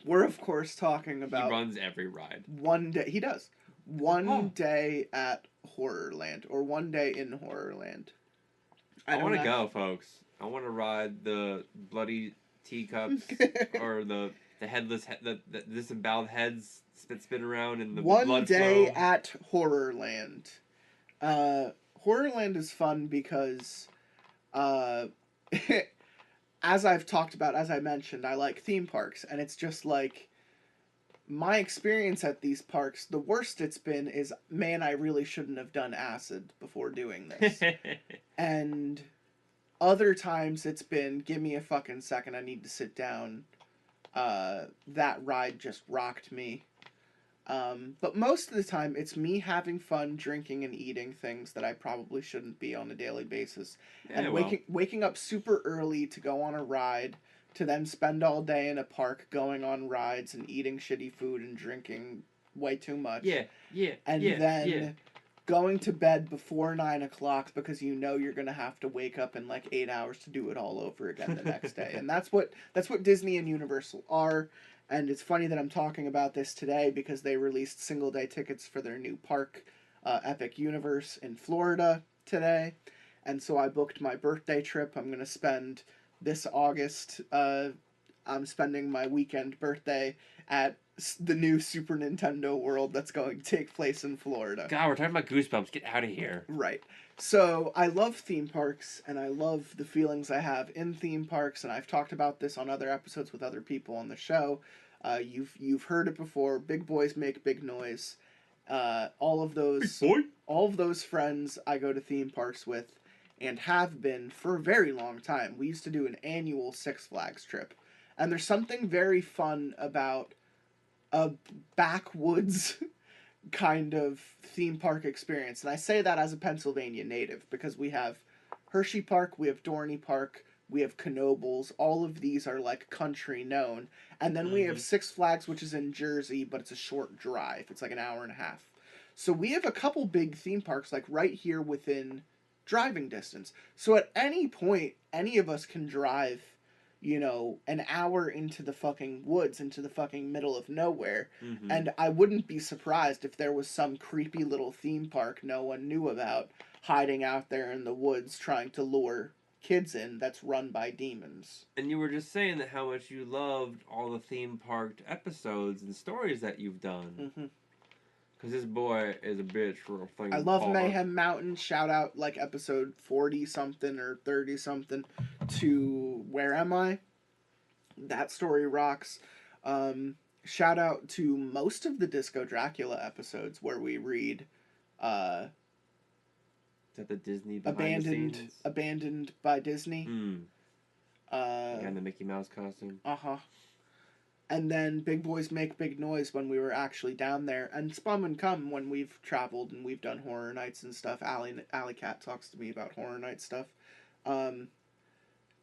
We're, of course, talking about... He runs every ride. One day... He does. One day at Horrorland. Or one day in Horrorland. I want to go, folks. I want to ride the bloody teacups or the headless... the disemboweled heads spin around and the blood One day flow. at Horrorland. Horrorland is fun because... as I've talked about, as I mentioned, I like theme parks, and it's just like my experience at these parks, the worst it's been is, man, I really shouldn't have done acid before doing this. And other times it's been, give me a fucking second, I need to sit down. That ride just rocked me. But most of the time it's me having fun drinking and eating things that I probably shouldn't be on a daily basis. Yeah, And waking up super early to go on a ride, to then spend all day in a park going on rides and eating shitty food and drinking way too much. And then going to bed before 9 o'clock because you know you're gonna have to wake up in like 8 hours to do it all over again the next day. And that's what Disney and Universal are. And it's funny that I'm talking about this today because they released single day tickets for their new park, Epic Universe in Florida today. And so I booked my birthday trip. I'm gonna spend this August, I'm spending my weekend birthday at the new Super Nintendo World that's going to take place in Florida. God, we're talking about Goosebumps. Get out of here. Right. So I love theme parks, and I love the feelings I have in theme parks, and I've talked about this on other episodes with other people on the show. You've heard it before. Big boys make big noise. All of those friends I go to theme parks with, and have been for a very long time. We used to do an annual Six Flags trip. And there's something very fun about a backwoods kind of theme park experience. And I say that as a Pennsylvania native because we have Hershey Park, we have Dorney Park, we have Knoebels. All of these are like country known. And then we have Six Flags, which is in Jersey, but it's a short drive. It's like an hour and a half. So we have a couple big theme parks like right here within driving distance. So at any point, any of us can drive, an hour into the fucking woods, into the fucking middle of nowhere. And I wouldn't be surprised if there was some creepy little theme park no one knew about hiding out there in the woods trying to lure kids in that's run by demons. And you were just saying that how much you loved all the theme park episodes and stories that you've done. Because this boy is a bitch for a thing. I love Mayhem Mountain. Shout out like episode 40-something or 30-something to Where Am I? That story rocks. Shout out to most of the Disco Dracula episodes where we read Is that the Disney behind the scenes? Abandoned by Disney. The guy in the Mickey Mouse costume. And then Big Boys Make Big Noise when we were actually down there. And Spum and Cum when we've traveled and we've done horror nights and stuff. Alley Cat talks to me about horror night stuff.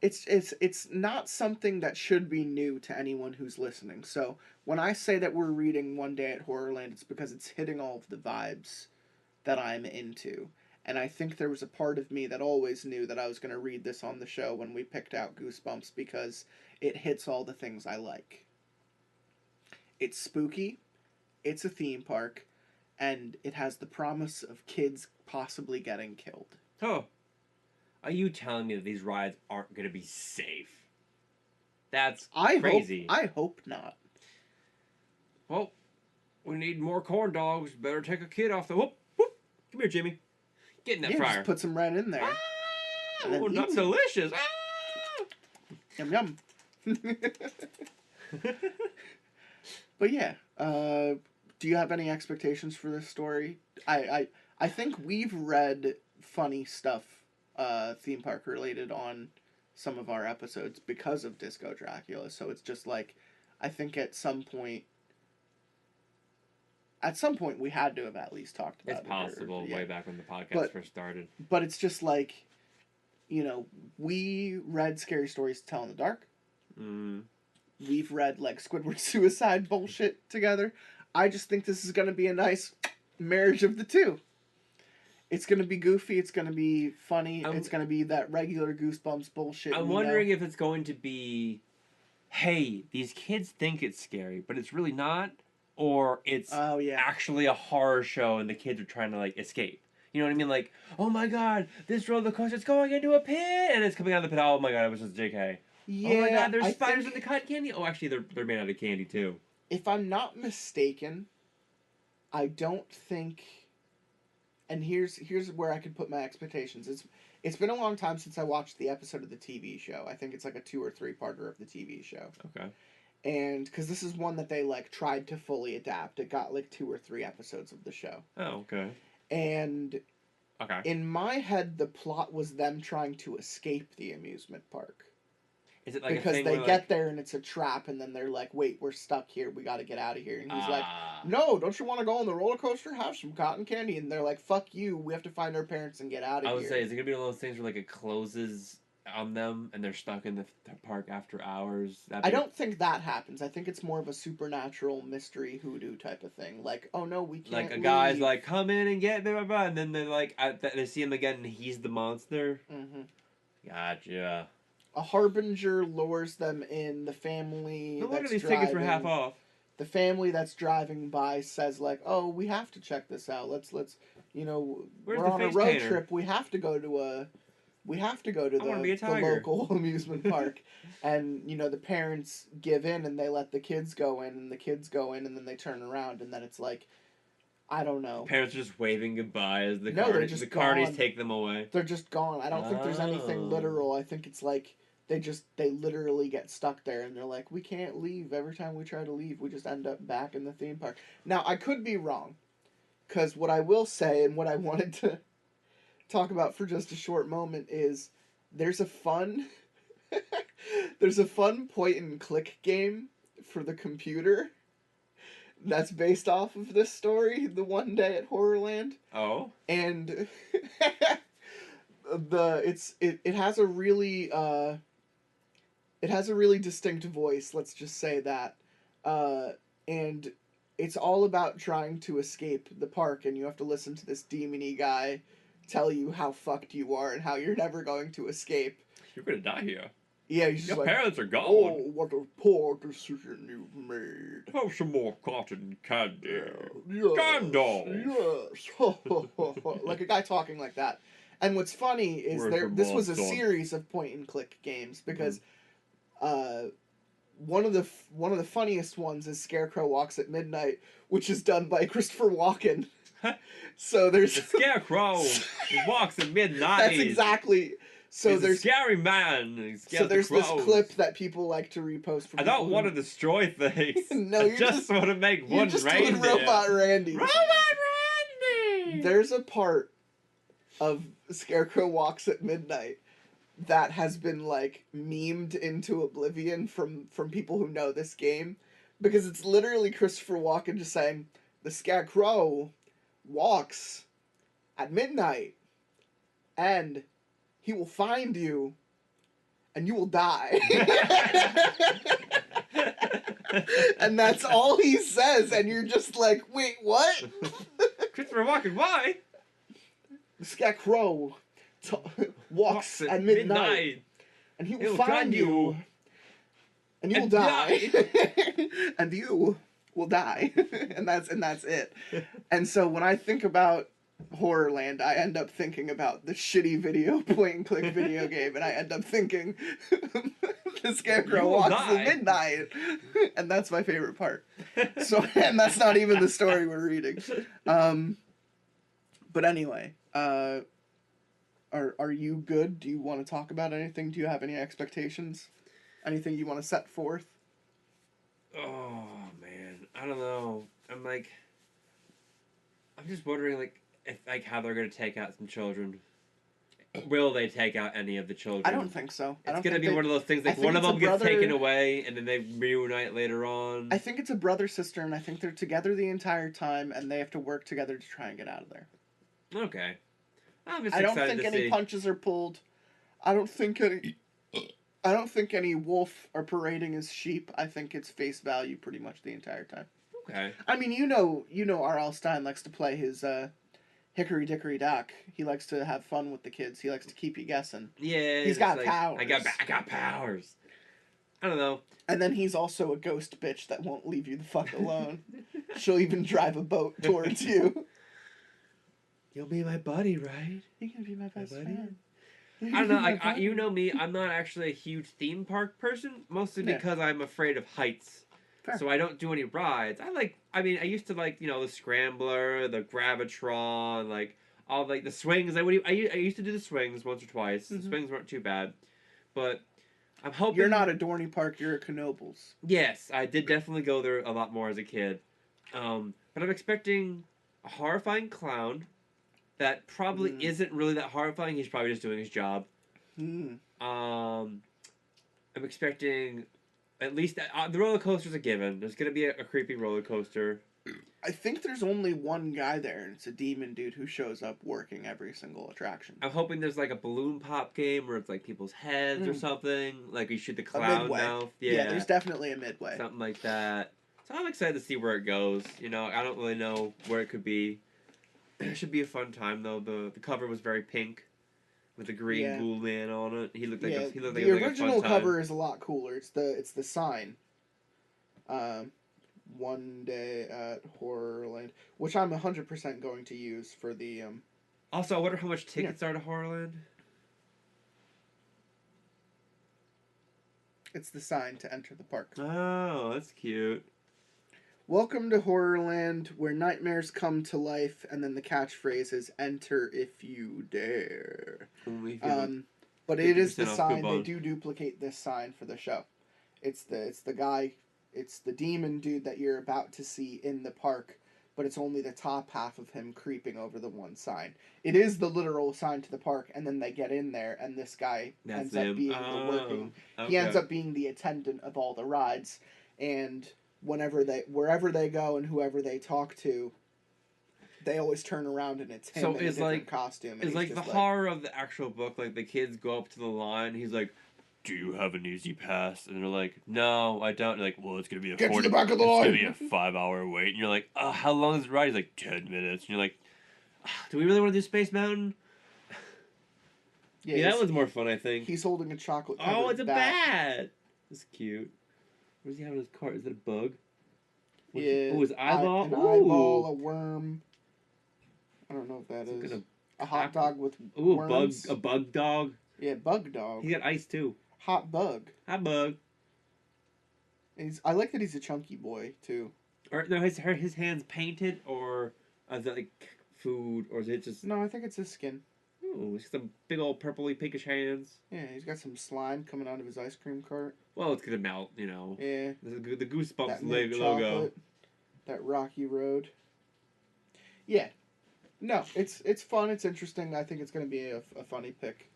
It's not something that should be new to anyone who's listening. So when I say that we're reading One Day at Horrorland, it's because it's hitting all of the vibes that I'm into. And I think there was a part of me that always knew that I was going to read this on the show when we picked out Goosebumps because it hits all the things I like. It's spooky, it's a theme park, and it has the promise of kids possibly getting killed. Oh. Are you telling me that these rides aren't going to be safe? That's crazy. I hope not. Well, we need more corn dogs. Better take a kid off the... Whoop, whoop. Come here, Jimmy. Get in that fryer. Just put some right in there. Oh, that's delicious. Ah! Yum, yum. But yeah, do you have any expectations for this story? I think we've read funny stuff, theme park related on some of our episodes because of Disco Dracula. So it's just like, I think at some point we had to have at least talked about it. It's possible, way back when the podcast first started. But it's just like, we read Scary Stories to Tell in the Dark. We've read like Squidward suicide bullshit together. I just think this is going to be a nice marriage of the two. It's going to be goofy. It's going to be funny. It's going to be that regular Goosebumps bullshit. I'm wondering if it's going to be, hey, these kids think it's scary, but it's really not. Or it's actually a horror show and the kids are trying to like escape. You know what I mean? Like, oh my god, this roller coaster is going into a pit and it's coming out of the pit. Oh my god, it was just JK. Yeah, oh my god, there's spiders in the cotton candy. Oh, actually, they're made out of candy too. If I'm not mistaken, I don't think. And here's where I could put my expectations. It's been a long time since I watched the episode of the TV show. I think it's like a 2 or 3 parter of the TV show. Okay. And because this is one that they like tried to fully adapt. It got like 2 or 3 episodes of the show. Oh, okay. And okay. In my head, the plot was them trying to escape the amusement park. Is it like because a thing they where, get there and it's a trap, and then they're like, "Wait, we're stuck here. We got to get out of here." And he's like, "No, don't you want to go on the roller coaster? Have some cotton candy." And they're like, "Fuck you. We have to find our parents and get out of here." I would say, is it gonna be one of those things where like it closes on them and they're stuck in the park after hours? I don't think that happens. I think it's more of a supernatural mystery hoodoo type of thing. Like, oh no, we can't. Like a leave. guy's like, "Come in and get blah, blah, blah," and then they're like, they see him again and he's the monster. Mm-hmm. Gotcha. A harbinger lures them in. The family. No wonder that's these driving, tickets were half off. The family that's driving by says like, "Oh, we have to check this out. Let's we're on a road trip. We have to go to the local amusement park." And the parents give in and they let the kids go in, and the kids go in, and then they turn around, and then it's like, I don't know. Parents are just waving goodbye as the carnies take them away. They're just gone. I don't think there's anything literal. I think it's like they literally get stuck there, and they're like, "We can't leave. Every time we try to leave, we just end up back in the theme park." Now, I could be wrong, because what I will say, and what I wanted to talk about for just a short moment, is there's a fun point and click game for the computer that's based off of this story, The One Day at Horrorland. Oh. And it has a really distinct voice, let's just say that. And it's all about trying to escape the park, and you have to listen to this demon-y guy tell you how fucked you are and how you're never going to escape. You're gonna die here. Yeah, he's just your parents are gone. "Oh, what a poor decision you've made. Have some more cotton candy. Yes, Candles. Yes. Like a guy talking like that. And what's funny is this was a series of point and click games, because one of the funniest ones is Scarecrow Walks at Midnight, which is done by Christopher Walken. So there's the Scarecrow walks at midnight. That's exactly. So He's there's a scary man. So there's this clip that people like to repost from. I don't want to destroy things. No, I just want to make one reindeer. Robot Randy. Robot Randy. There's a part of Scarecrow Walks at Midnight that has been like memed into oblivion from people who know this game, because it's literally Christopher Walken just saying, "The Scarecrow walks at midnight, and he will find you, and you will die." And that's all he says, and you're just like, "Wait, what?" Christopher Walken, why? The Scarecrow walks at midnight, and he will find you, and you will die. And you will die. and that's it. And so when I think about Horrorland, I end up thinking about the shitty point and click video game, and I end up thinking the Scarecrow walks at midnight, and that's my favorite part. So, and that's not even the story we're reading. But anyway, are you good? Do you want to talk about anything? Do you have any expectations? Anything you want to set forth? Oh man, I don't know. I'm just wondering how they're gonna take out some children. Will they take out any of the children? I don't think so. It's gonna be one of those things one of them gets taken away and then they reunite later on. I think it's a brother-sister, and I think they're together the entire time, and they have to work together to try and get out of there. Okay. I'm just I don't excited think to any see. punches are pulled. I don't think any wolf are parading as sheep. I think it's face value pretty much the entire time. Okay. I mean, you know R.L. Stine likes to play his hickory dickory dock. He likes to have fun with the kids. He likes to keep you guessing. Yeah. He's got powers. I got powers. I don't know. And then he's also a ghost bitch that won't leave you the fuck alone. She'll even drive a boat towards you. You'll be my buddy, right? You're gonna be my best friend. I don't know. You know me. I'm not actually a huge theme park person, mostly because I'm afraid of heights. Fair. So I don't do any rides. I used to like, the Scrambler, the Gravitron, all the swings. I used to do the swings once or twice. The swings weren't too bad, but I'm hoping You're not a Dorney Park, you're a Knoebels. Yes, I did definitely go there a lot more as a kid. But I'm expecting a horrifying clown that probably isn't really that horrifying. He's probably just doing his job. I'm expecting at least the roller coaster's a given. There's gonna be a creepy roller coaster. I think there's only one guy there, and it's a demon dude who shows up working every single attraction. I'm hoping there's like a balloon pop game where it's like people's heads or something. Like you shoot the A clown midway. mouth. Yeah, there's definitely a midway. Something like that. So I'm excited to see where it goes. You know, I don't really know where it could be. It should be a fun time though. The cover was very pink, with a green ghoul man on it. He looked like he looked like the like original a fun cover time. is a lot cooler. It's the sign. One day at Horrorland, which I'm 100% going to use for the Also, I wonder how much tickets are to Horrorland. It's the sign to enter the park. Oh, that's cute. Welcome to Horrorland, where nightmares come to life, and then the catchphrase is "Enter if you dare." But it is the sign. They do duplicate this sign for the show. It's the guy. It's the demon dude that you're about to see in the park, but it's only the top half of him creeping over the one sign. It is the literal sign to the park, and then they get in there, and this guy ends up being the working. Okay. He ends up being the attendant of all the rides, and wherever they go and whoever they talk to, they always turn around and it's him in a different costume. It's like the horror of the actual book. Like the kids go up to the line, he's like, "Do you have an easy pass?" And they're like, "No, I don't." And they're like, "Well, it's gonna be a Get to the back of the line. It's gonna be a 5-hour wait." And you're like, "Oh, how long is the ride?" He's like, 10 minutes. And you're like, "Do we really want to do Space Mountain?" Yeah, that one's more fun, I think. He's holding a chocolate. Oh, it's a bat. It's cute. What does he have in his cart? Is it a bug? Oh, his eyeball. An eyeball, a worm. I don't know if that is. A hot dog with worms. A bug dog. Yeah, bug dog. He got ice too. Hot bug. Hot bug. I like that he's a chunky boy too. Or no, his hands painted, or is that like food, or is it just? No, I think it's his skin. Oh, he's got some big old purpley pinkish hands. Yeah, he's got some slime coming out of his ice cream cart. Well, it's gonna melt, you know. Yeah. The Goosebumps logo. Chocolate, that rocky road. Yeah. No, it's fun. It's interesting. I think it's gonna be a funny pick.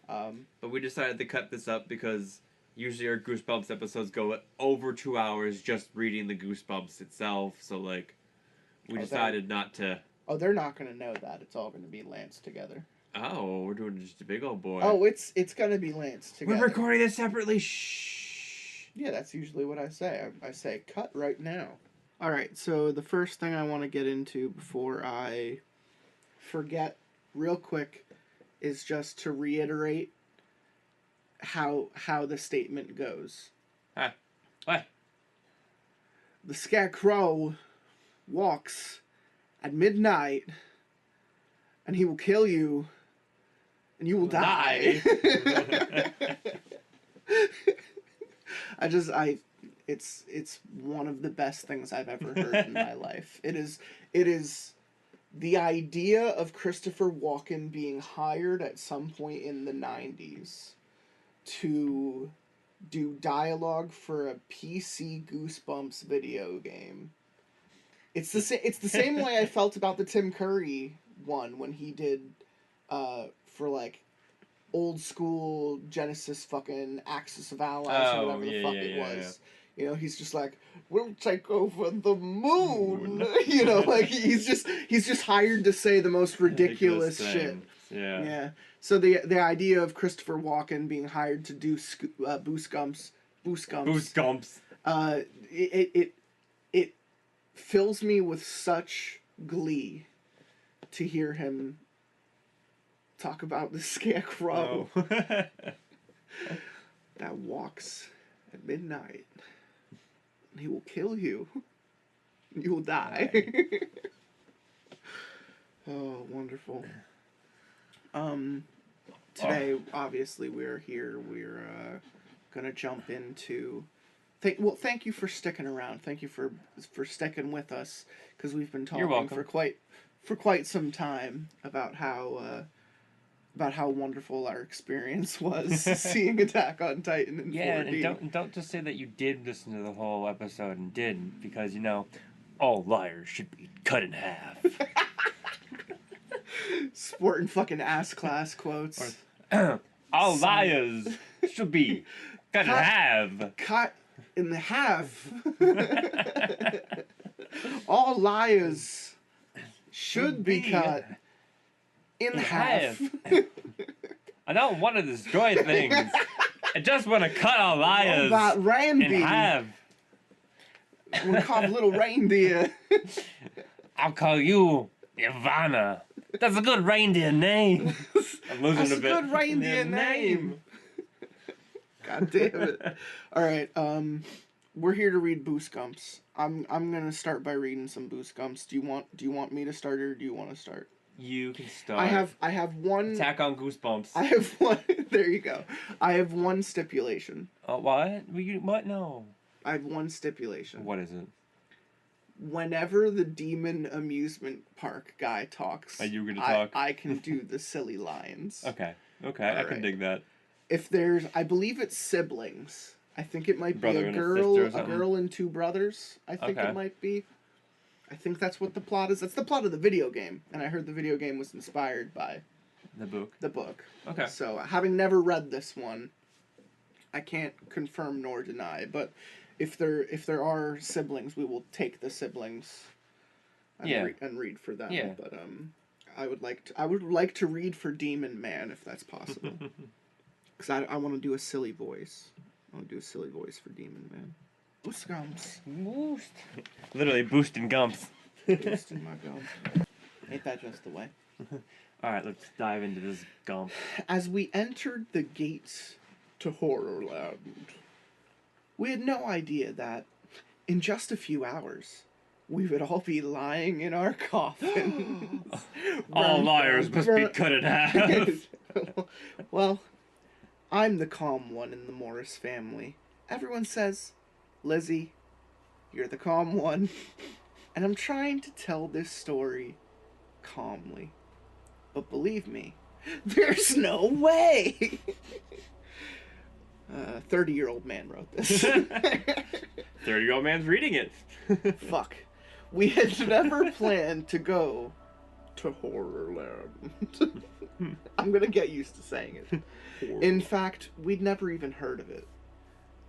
But we decided to cut this up because usually our Goosebumps episodes go over 2 hours just reading the Goosebumps itself. So like, we decided not to. Oh, they're not gonna know that. It's all gonna be Lance together. Oh, we're doing just a big old boy. Oh, it's gonna be Lance together. We're recording this separately. Shh. Yeah, that's usually what I say. I say cut right now. All right. So the first thing I want to get into before I forget, real quick, is just to reiterate how the statement goes. What? The Scarecrow walks at midnight, and he will kill you, and you will die. It's one of the best things I've ever heard in my life. It is the idea of Christopher Walken being hired at some point in the 90s to do dialogue for a PC Goosebumps video game. It's the same way I felt about the Tim Curry one when he did for like old school Genesis fucking Axis of Allies or whatever the fuck it was. Yeah. You know, he's just like, we'll take over the moon. You know, like he's just hired to say the most ridiculous shit. Yeah. Yeah. So the idea of Christopher Walken being hired to do Goosebumps, it fills me with such glee to hear him talk about the Scarecrow that walks at midnight. And he will kill you. You will die. Oh, wonderful. Today, obviously, we're here. We're gonna jump into. Thank you for sticking around. Thank you for sticking with us, because we've been talking for quite some time about how about how wonderful our experience was seeing Attack on Titan in 4D. And don't just say that you did listen to the whole episode and didn't, because, you know, all liars should be cut in half. Sporting fucking ass class quotes. All liars should be cut in half. Cut in half. All liars should be cut in half. I don't want to destroy things. I just want to cut all liars in half. We'll call little reindeer. I'll call you Ivana. That's a good reindeer name. I'm losing That's a bit. That's a good reindeer name. God damn it. Alright, we're here to read Goosebumps. I'm gonna start by reading some Goosebumps. Do you want me to start, or do you want to start? You can start. I have one Attack on Goosebumps. I have one. There you go. I have one stipulation. What? What? No. I have one stipulation. What is it? Whenever the demon amusement park guy talks, Are you going to talk? I can do the silly lines. Okay. I can dig that. If there's, I believe it's siblings. I think it might be a girl and two brothers. I think it might be. I think that's what the plot is. That's the plot of the video game, and I heard the video game was inspired by the book. The book. Okay. So, having never read this one, I can't confirm nor deny. But if there are siblings, we will take the siblings. And read for them. Yeah. But I would like to read for Demon Man if that's possible. Because I want to do a silly voice. I want to do a silly voice for Demon Man. Goosebumps. Boost. Literally boosting gumps. Boosting my gums. Ain't that just the way? Alright, let's dive into this gump. As we entered the gates to Horrorland, we had no idea that, in just a few hours, we would all be lying in our coffins. All liars must be cut in half. Well, I'm the calm one in the Morris family. Everyone says, Lizzie, you're the calm one. And I'm trying to tell this story calmly. But believe me, there's no way! 30-year-old man wrote this. 30-year-old man's reading it. Fuck. We had never planned to go to Horrorland. I'm gonna get used to saying it. In fact, we'd never even heard of it.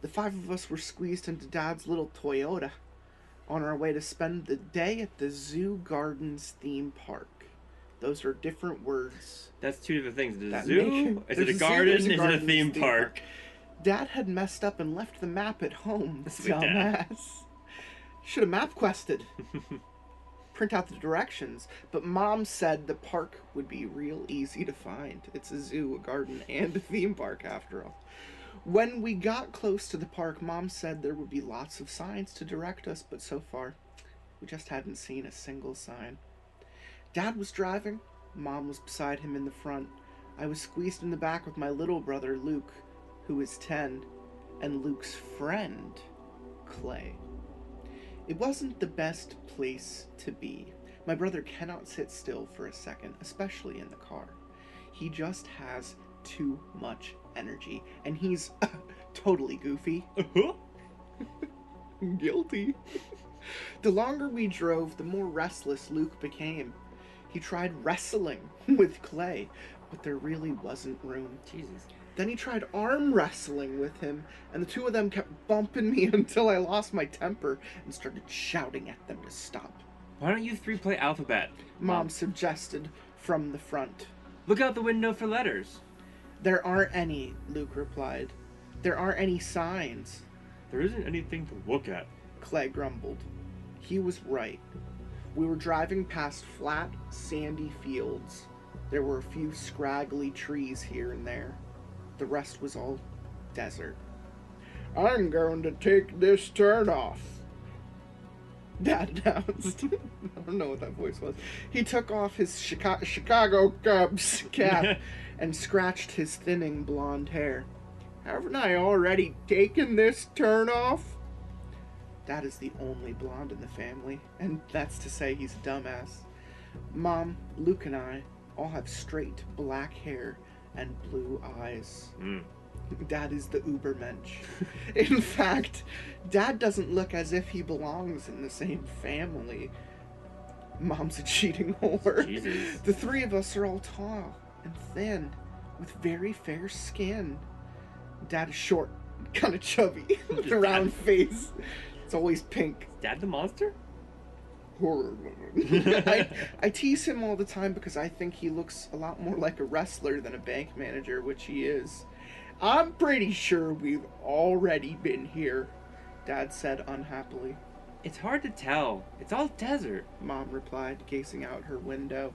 The 5 of us were squeezed into Dad's little Toyota on our way to spend the day at the Zoo Gardens theme park. Those are different words. That's two different things. Is it a zoo? Is it a garden? Is it a theme park? Dad had messed up and left the map at home. Dumbass. Should have map quested. Print out the directions. But Mom said the park would be real easy to find. It's a zoo, a garden, and a theme park after all. When we got close to the park, Mom said there would be lots of signs to direct us, but so far, we just hadn't seen a single sign. Dad was driving. Mom was beside him in the front. I was squeezed in the back with my little brother, Luke, who is 10, and Luke's friend, Clay. It wasn't the best place to be. My brother cannot sit still for a second, especially in the car. He just has too much energy, and he's totally goofy. Guilty. The longer we drove, the more restless Luke became. He tried wrestling with Clay, but there really wasn't room. Jesus. Then he tried arm wrestling with him, and the two of them kept bumping me until I lost my temper and started shouting at them to stop. Why don't you three play alphabet? Mom suggested from the front. Look out the window for letters. There aren't any, Luke replied. There aren't any signs. There isn't anything to look at, Clay grumbled. He was right. We were driving past flat, sandy fields. There were a few scraggly trees here and there. The rest was all desert. I'm going to take this turn off, Dad announced. I don't know what that voice was. He took off his Chicago Cubs cap and scratched his thinning blonde hair. Haven't I already taken this turn off? Dad is the only blonde in the family, and that's to say he's a dumbass. Mom, Luke, and I all have straight black hair and blue eyes. Mm. Dad is the Ubermensch. In fact, Dad doesn't look as if he belongs in the same family. Mom's a cheating whore. Jesus. The three of us are all tall and thin, with very fair skin. Dad is short, kind of chubby, with a round face. It's always pink. Is Dad the monster? Horrorland. I tease him all the time because I think he looks a lot more like a wrestler than a bank manager, which he is. I'm pretty sure we've already been here, Dad said unhappily. It's hard to tell. It's all desert. Mom replied, gazing out her window.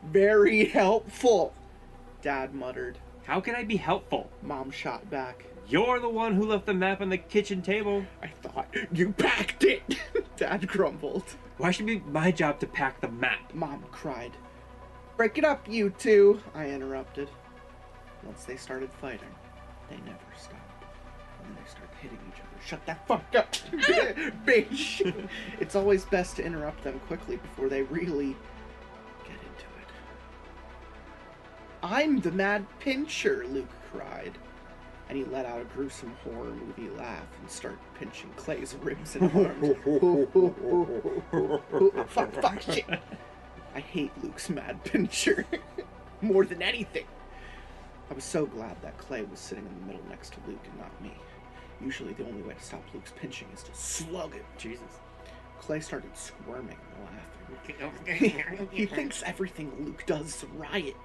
Very helpful, Dad muttered. How can I be helpful? Mom shot back. You're the one who left the map on the kitchen table. I thought you packed it, Dad grumbled. Why should it be my job to pack the map? Mom cried. Break it up, you two, I interrupted. Once they started fighting, they never stopped. And then they started hitting each other. Shut that fuck up, bitch! It's always best to interrupt them quickly before they really get into it. I'm the Mad Pincher, Luke cried. And he let out a gruesome horror movie laugh and started pinching Clay's ribs and arms. Fuck, shit. I hate Luke's Mad Pincher more than anything. I was so glad that Clay was sitting in the middle next to Luke and not me. Usually the only way to stop Luke's pinching is to slug him. Jesus. Clay started squirming and laughing. He thinks everything Luke does is a riot.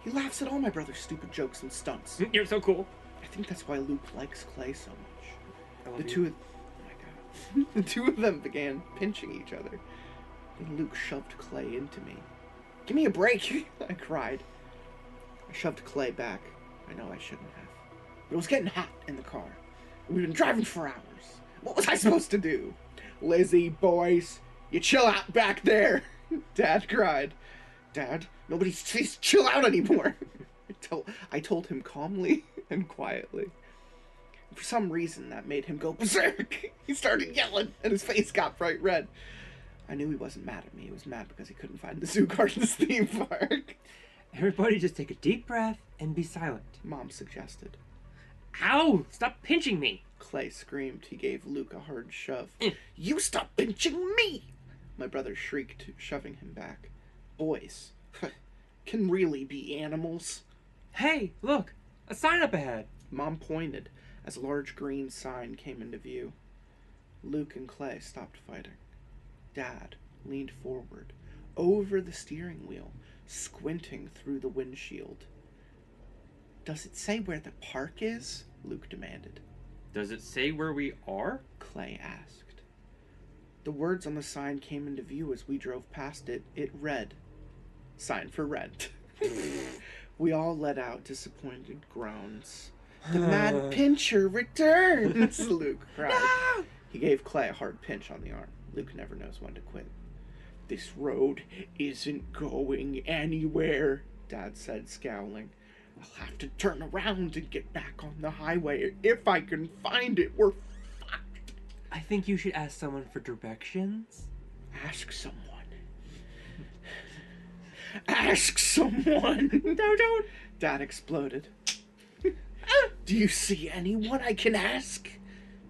He laughs at all my brother's stupid jokes and stunts. You're so cool. I think that's why Luke likes Clay so much. I love The you. two of... Oh my god. The two of them began pinching each other. Then Luke shoved Clay into me. Give me a break, I cried. I shoved Clay back. I know I shouldn't have. But it was getting hot in the car. We've been driving for hours. What was I supposed to do? Lizzie, boys, you chill out back there, Dad cried. Dad, nobody says chill out anymore. I told him calmly and quietly. For some reason, that made him go berserk. He started yelling, and his face got bright red. I knew he wasn't mad at me. He was mad because he couldn't find the Zoo Gardens theme park. Everybody just take a deep breath and be silent. Mom suggested. Ow! Stop pinching me! Clay screamed. He gave Luke a hard shove. You stop pinching me! My brother shrieked, shoving him back. Boys can really be animals. Hey, look! A sign up ahead! Mom pointed as a large green sign came into view. Luke and Clay stopped fighting. Dad leaned forward, over the steering wheel, squinting through the windshield. Does it say where the park is? Luke demanded. Does it say where we are? Clay asked. The words on the sign came into view as we drove past it. It read, "Sign for rent." We all let out disappointed groans. The Mad Pincher returns, Luke cried. No! He gave Clay a hard pinch on the arm. Luke never knows when to quit. This road isn't going anywhere, Dad said, scowling. I'll have to turn around and get back on the highway. If I can find it, we're fucked. I think you should ask someone for directions. Ask someone. Ask someone. No, don't. Dad exploded. Do you see anyone I can ask?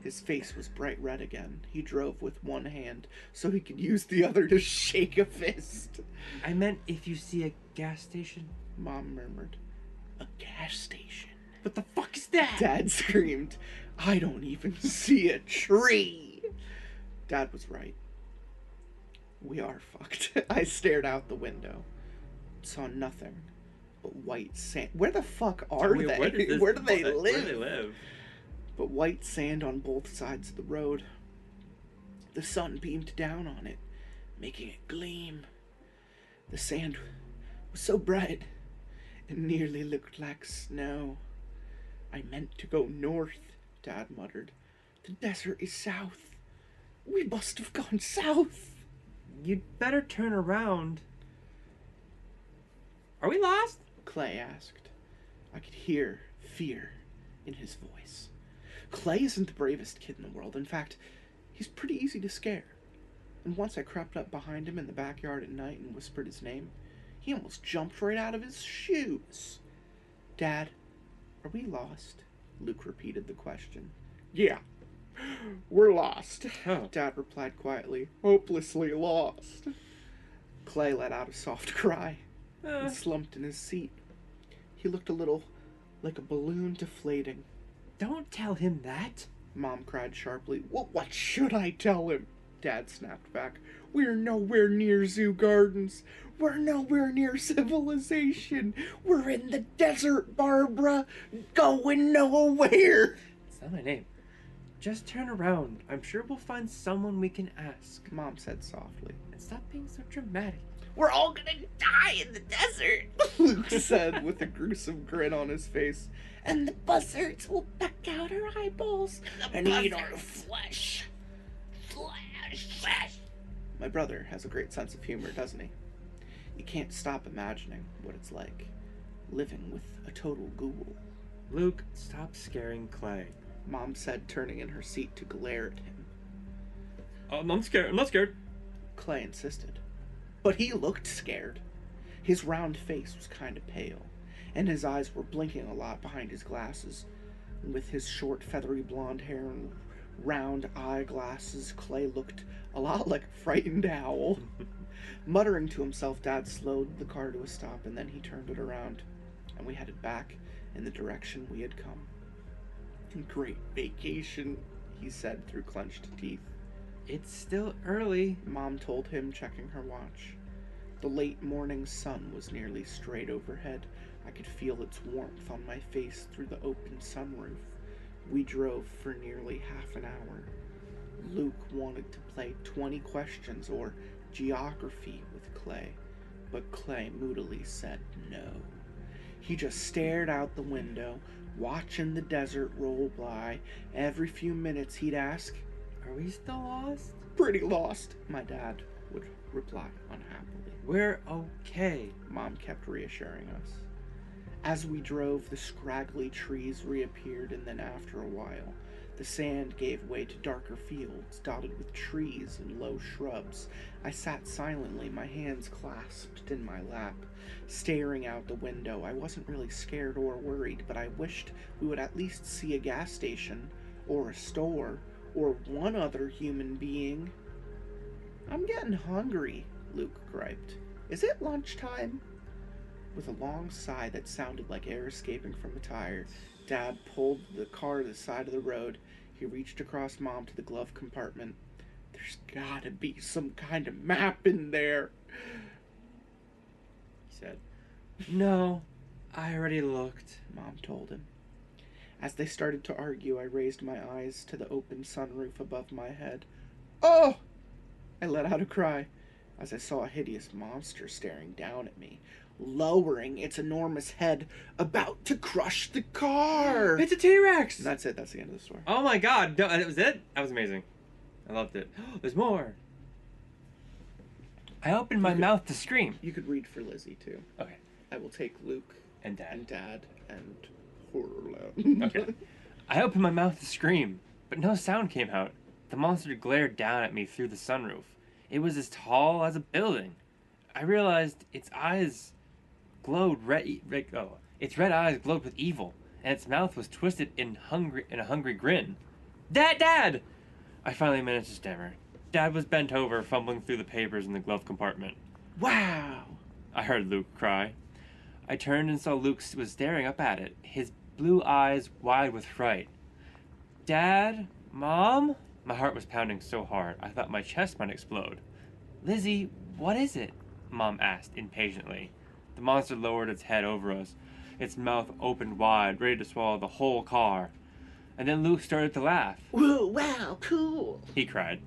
His face was bright red again. He drove with one hand so he could use the other to shake a fist. I meant if you see a gas station. Mom murmured. A gas station? What the fuck is that? Dad screamed. I don't even see a tree. Dad was right. We are fucked. I stared out the window. Saw nothing but white sand. Where the fuck are they? Where do they live? Where do they live? But white sand on both sides of the road. The sun beamed down on it, making it gleam. The sand was so bright, it nearly looked like snow. I meant to go north, Dad muttered. The desert is south. We must have gone south. You'd better turn around. Are we lost? Clay asked. I could hear fear in his voice. Clay isn't the bravest kid in the world. In fact, he's pretty easy to scare. And once I crept up behind him in the backyard at night and whispered his name, he He almost jumped right out of his shoes. Dad, are we lost? Luke repeated the question. Yeah, we're lost, Dad replied quietly. Hopelessly lost. Clay let out a soft cry and slumped in his seat. He looked a little like a balloon deflating. Don't tell him that, Mom cried sharply. What should I tell him? Dad snapped back. We're nowhere near Zoo Gardens. We're nowhere near civilization. We're in the desert, Barbara. Going nowhere. It's not my name. Just turn around. I'm sure we'll find someone we can ask, Mom said softly. And stop being so dramatic. We're all gonna die in the desert, Luke said with a gruesome grin on his face. And the buzzards will peck out our eyeballs and eat our flesh. Flesh. My brother has a great sense of humor, doesn't he? You can't stop imagining what it's like living with a total ghoul. Luke, stop scaring Clay, Mom said, turning in her seat to glare at him. I'm scared. I'm not scared. Clay insisted. But he looked scared. His round face was kind of pale, and his eyes were blinking a lot behind his glasses. And with his short, feathery blonde hair and round eyeglasses, Clay looked a lot like a frightened owl. Muttering to himself, Dad slowed the car to a stop, and then he turned it around, and we headed back in the direction we had come. Great vacation, he said through clenched teeth. It's still early, Mom told him, checking her watch. The late morning sun was nearly straight overhead. I could feel its warmth on my face through the open sunroof. We drove for nearly half an hour. Luke wanted to play 20 questions or geography with Clay, but Clay moodily said no. He just stared out the window, watching the desert roll by. Every few minutes he'd ask, Are we still lost? Pretty lost, my dad would reply unhappily. We're okay, Mom kept reassuring us. As we drove, the scraggly trees reappeared, and then after a while, the sand gave way to darker fields, dotted with trees and low shrubs. I sat silently, my hands clasped in my lap, staring out the window. I wasn't really scared or worried, but I wished we would at least see a gas station, or a store, or one other human being. I'm getting hungry, Luke griped. Is it lunchtime? With a long sigh that sounded like air escaping from a tire, Dad pulled the car to the side of the road. He reached across Mom to the glove compartment. There's gotta be some kind of map in there, he said. No, I already looked, Mom told him. As they started to argue, I raised my eyes to the open sunroof above my head. Oh! I let out a cry as I saw a hideous monster staring down at me, lowering its enormous head, about to crush the car. It's a T-Rex! That's it. That's the end of the story. Oh my god, no, that was it? That was amazing. I loved it. There's more. I opened my mouth to scream. You could read for Lizzie, too. Okay. I will take Luke And Dad. and Horrorland. Okay. I opened my mouth to scream, but no sound came out. The monster glared down at me through the sunroof. It was as tall as a building. I realized its eyes glowed its red eyes glowed with evil, and its mouth was twisted in a hungry grin. Dad! I finally managed to stammer. Dad was bent over, fumbling through the papers in the glove compartment. Wow! I heard Luke cry. I turned and saw Luke was staring up at it, his blue eyes wide with fright. Dad? Mom? My heart was pounding so hard, I thought my chest might explode. Lizzie, what is it? Mom asked impatiently. The monster lowered its head over us, its mouth opened wide, ready to swallow the whole car. And then Luke started to laugh. Whoa, wow, cool! He cried.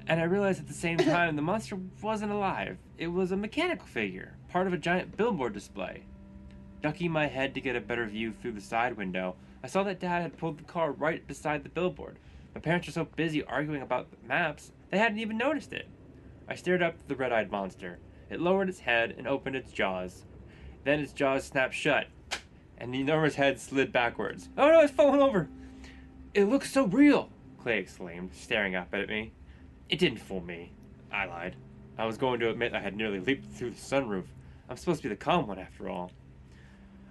And I realized at the same time the monster wasn't alive. It was a mechanical figure, part of a giant billboard display. Ducking my head to get a better view through the side window, I saw that Dad had pulled the car right beside the billboard. My parents were so busy arguing about the maps, they hadn't even noticed it. I stared up at the red-eyed monster. It lowered its head and opened its jaws. Then its jaws snapped shut, and the enormous head slid backwards. Oh no, it's falling over! It looks so real, Clay exclaimed, staring up at me. It didn't fool me. I lied. I was going to admit I had nearly leaped through the sunroof. I'm supposed to be the calm one after all.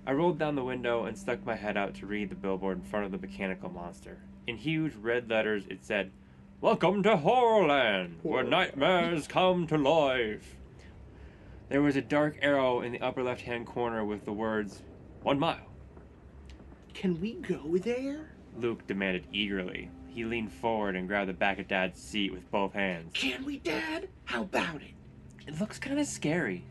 I rolled down the window and stuck my head out to read the billboard in front of the mechanical monster. In huge red letters it said, "Welcome to Horrorland, where nightmares come to life." There was a dark arrow in the upper left-hand corner with the words, 1 mile. Can we go there? Luke demanded eagerly. He leaned forward and grabbed the back of Dad's seat with both hands. Can we, Dad? How about it? It looks kind of scary,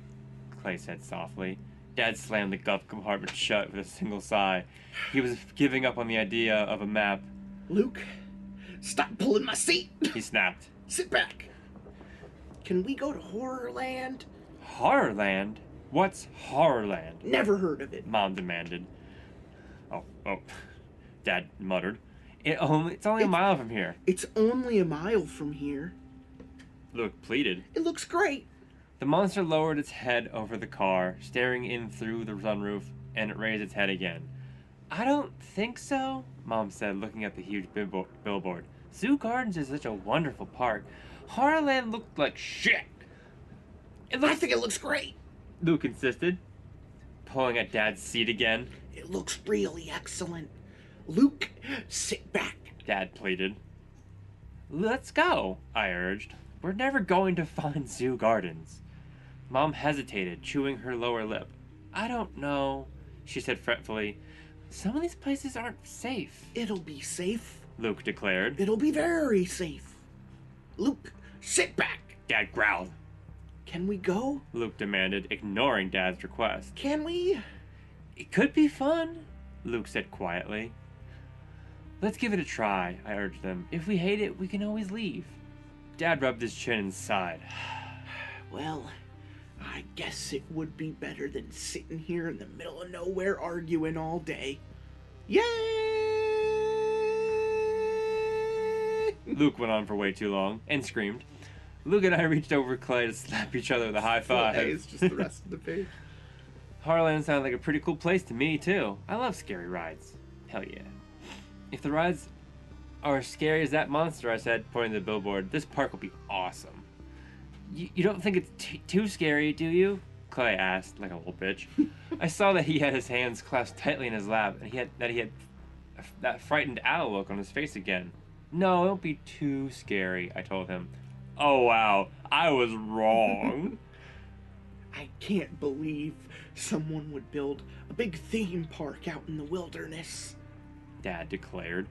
Clay said softly. Dad slammed the glove compartment shut with a single sigh. He was giving up on the idea of a map. Luke, stop pulling my seat. He snapped. Sit back. Can we go to Horrorland? Horrorland? What's Horrorland? Never heard of it. Mom demanded. Oh, Dad muttered. It's only a mile from here. It's only a mile from here. Luke pleaded. It looks great. The monster lowered its head over the car, staring in through the sunroof, and it raised its head again. I don't think so, Mom said, looking at the huge billboard. Zoo Gardens is such a wonderful park. Horrorland looked like shit. I think it looks great, Luke insisted, pulling at Dad's seat again. It looks really excellent. Luke, sit back, Dad pleaded. Let's go, I urged. We're never going to find Zoo Gardens. Mom hesitated, chewing her lower lip. I don't know, she said fretfully. Some of these places aren't safe. It'll be safe, Luke declared. It'll be very safe. Luke, sit back, Dad growled. Can we go? Luke demanded, ignoring Dad's request. Can we? It could be fun, Luke said quietly. Let's give it a try, I urged them. If we hate it, we can always leave. Dad rubbed his chin and sighed. Well, I guess it would be better than sitting here in the middle of nowhere arguing all day. Yay! Luke went on for way too long and screamed. Luke and I reached over Clay to slap each other with a high five. It's just the rest of the page. Horrorland sounded like a pretty cool place to me, too. I love scary rides. Hell yeah. If the rides are as scary as that monster, I said, pointing to the billboard, this park will be awesome. You don't think it's too scary, do you? Clay asked, like a little bitch. I saw that he had his hands clasped tightly in his lap, and he had that frightened owl look on his face again. No, don't be too scary, I told him. Oh, wow. I was wrong. I can't believe someone would build a big theme park out in the wilderness, Dad declared.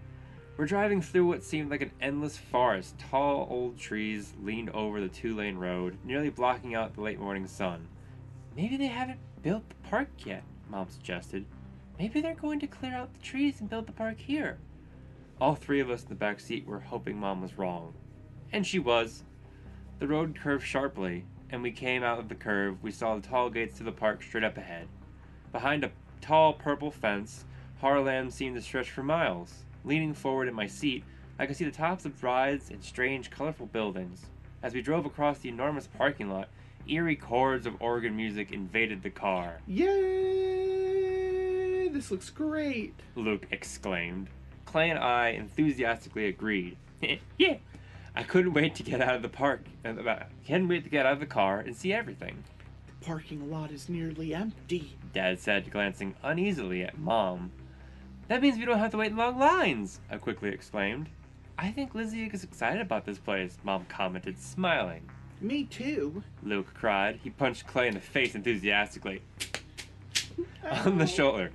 We're driving through what seemed like an endless forest. Tall, old trees leaned over the 2-lane road, nearly blocking out the late morning sun. Maybe they haven't built the park yet, Mom suggested. Maybe they're going to clear out the trees and build the park here. All three of us in the back seat were hoping Mom was wrong. And she was. The road curved sharply, and we came out of the curve. We saw the tall gates to the park straight up ahead. Behind a tall purple fence, Horrorland seemed to stretch for miles. Leaning forward in my seat, I could see the tops of rides and strange, colorful buildings. As we drove across the enormous parking lot, eerie chords of organ music invaded the car. Yay! This looks great, Luke exclaimed. Clay and I enthusiastically agreed. Yeah! I couldn't wait to get out of the park. Couldn't wait to get out of the car and see everything. The parking lot is nearly empty, Dad said, glancing uneasily at Mom. That means we don't have to wait in long lines, I quickly exclaimed. I think Lizzie is excited about this place, Mom commented, smiling. Me too, Luke cried. He punched Clay in the face enthusiastically. On the shoulder.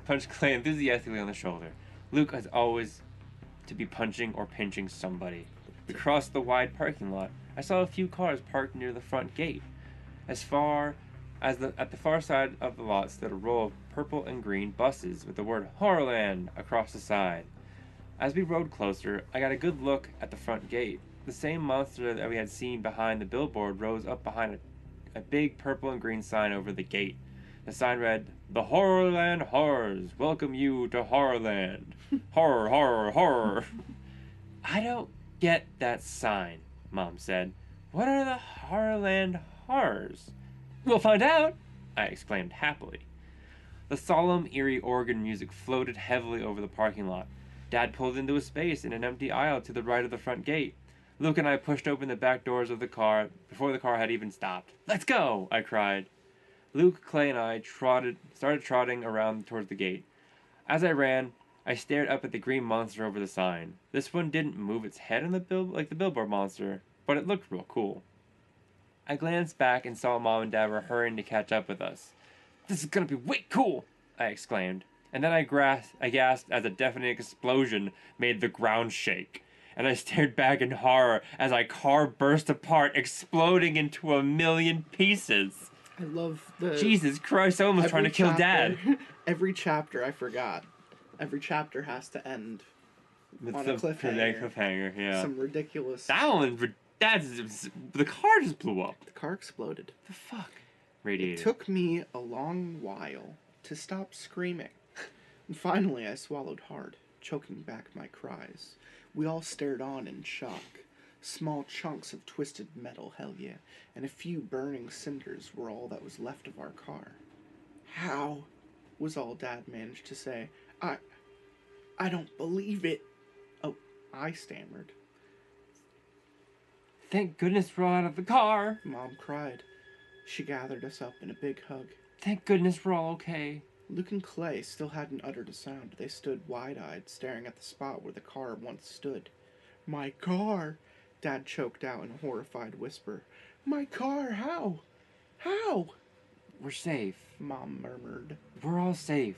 Punched Clay enthusiastically on the shoulder. Luke is always to be punching or pinching somebody. We crossed the wide parking lot. I saw a few cars parked near the front gate. At the far side of the lot stood a row of purple and green buses with the word Horrorland across the side. As we rode closer, I got a good look at the front gate. The same monster that we had seen behind the billboard rose up behind a big purple and green sign over the gate. The sign read, "The Horrorland Horrors welcome you to Horrorland. Horror, horror, horror." I don't get that sign, Mom said. What are the Horrorland Horrors? We'll find out, I exclaimed happily. The solemn, eerie organ music floated heavily over the parking lot. Dad pulled into a space in an empty aisle to the right of the front gate. Luke and I pushed open the back doors of the car before the car had even stopped. Let's go, I cried. Luke, Clay, and I started trotting around towards the gate. As I ran, I stared up at the green monster over the sign. This one didn't move its head on the like the billboard monster, but it looked real cool. I glanced back and saw Mom and Dad were hurrying to catch up with us. "This is gonna be way cool!" I exclaimed. And then I gasped as a deafening explosion made the ground shake. And I stared back in horror as our car burst apart, exploding into a million pieces. I love the... Jesus Christ, I almost trying to kill Dad. Every chapter, I forgot. Every chapter has to end With on the a cliffhanger. Yeah. Some ridiculous... That one, the car just blew up. The car exploded. The fuck? Radiator. It took me a long while to stop screaming. And finally I swallowed hard, choking back my cries. We all stared on in shock. Small chunks of twisted metal, hell yeah, and a few burning cinders were all that was left of our car. "How?" was all Dad managed to say. I don't believe it." Oh, I stammered. "Thank goodness we're all out of the car." Mom cried. She gathered us up in a big hug. "Thank goodness we're all okay." Luke and Clay still hadn't uttered a sound. They stood wide-eyed, staring at the spot where the car once stood. "My car!" Dad choked out in a horrified whisper. "My car, how? How?" "We're safe," Mom murmured. "We're all safe.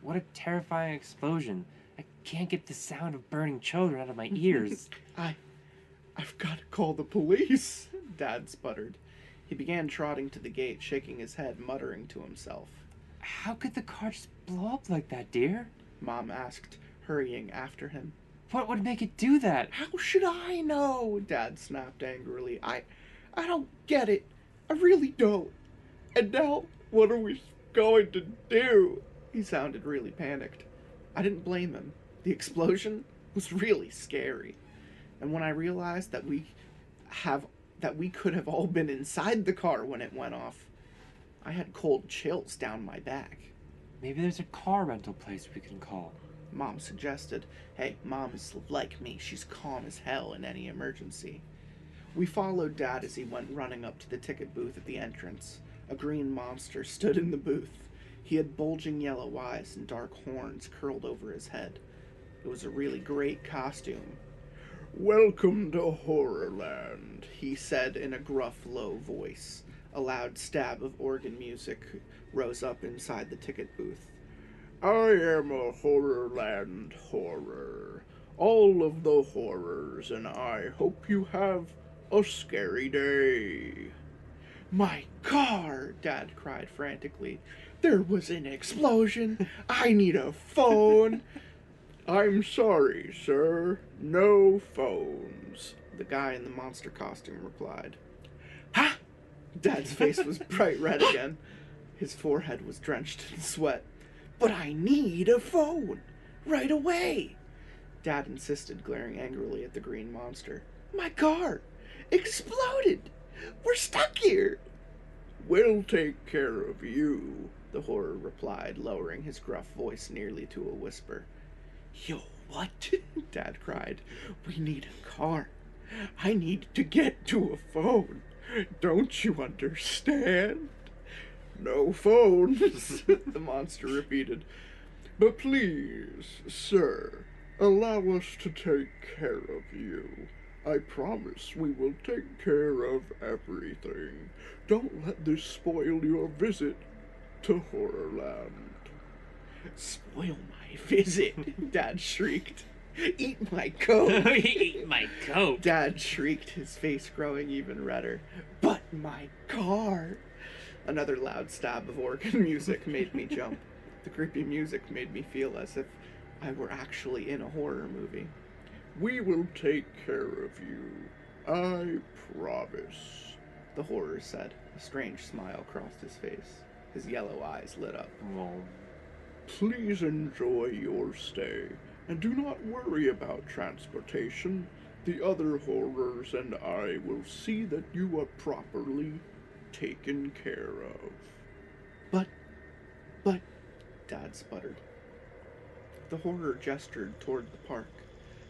What a terrifying explosion. I can't get the sound of burning children out of my ears." I've got to call the police," Dad sputtered. He began trotting to the gate, shaking his head, muttering to himself. "How could the car just blow up like that, dear?" Mom asked, hurrying after him. "What would make it do that?" "How should I know?" Dad snapped angrily. I don't get it. I really don't. And now, what are we going to do?" He sounded really panicked. I didn't blame him. The explosion was really scary. And when I realized that we could have all been inside the car when it went off, I had cold chills down my back. "Maybe there's a car rental place we can call," Mom suggested. Hey, Mom is like me. She's calm as hell in any emergency. We followed Dad as he went running up to the ticket booth at the entrance. A green monster stood in the booth. He had bulging yellow eyes and dark horns curled over his head. It was a really great costume. "Welcome to Horrorland," he said in a gruff, low voice. A loud stab of organ music rose up inside the ticket booth. "I am a Horrorland horror. All of the horrors, and I hope you have a scary day." "My car!" Dad cried frantically. "There was an explosion. I need a phone." "I'm sorry, sir. No phones," the guy in the monster costume replied. "Ha!" Dad's face was bright red again. His forehead was drenched in sweat. "But I need a phone! Right away!" Dad insisted, glaring angrily at the green monster. "My car! Exploded! We're stuck here!" "We'll take care of you," the horror replied, lowering his gruff voice nearly to a whisper. "Yo, what?" Dad cried. "We need a car. I need to get to a phone. Don't you understand?" "No phones," the monster repeated. "But please, sir, allow us to take care of you. I promise we will take care of everything. Don't let this spoil your visit to Horrorland." "Spoil my visit?" Dad shrieked. "Eat my coat!" "Eat my coat!" Dad shrieked, his face growing even redder. "But my car!" Another loud stab of organ music made me jump. The creepy music made me feel as if I were actually in a horror movie. "We will take care of you. I promise," the horror said. A strange smile crossed his face. His yellow eyes lit up. Oh. "Please enjoy your stay, and do not worry about transportation. The other horrors and I will see that you are properly taken care of." But, Dad sputtered. The horror gestured toward the park.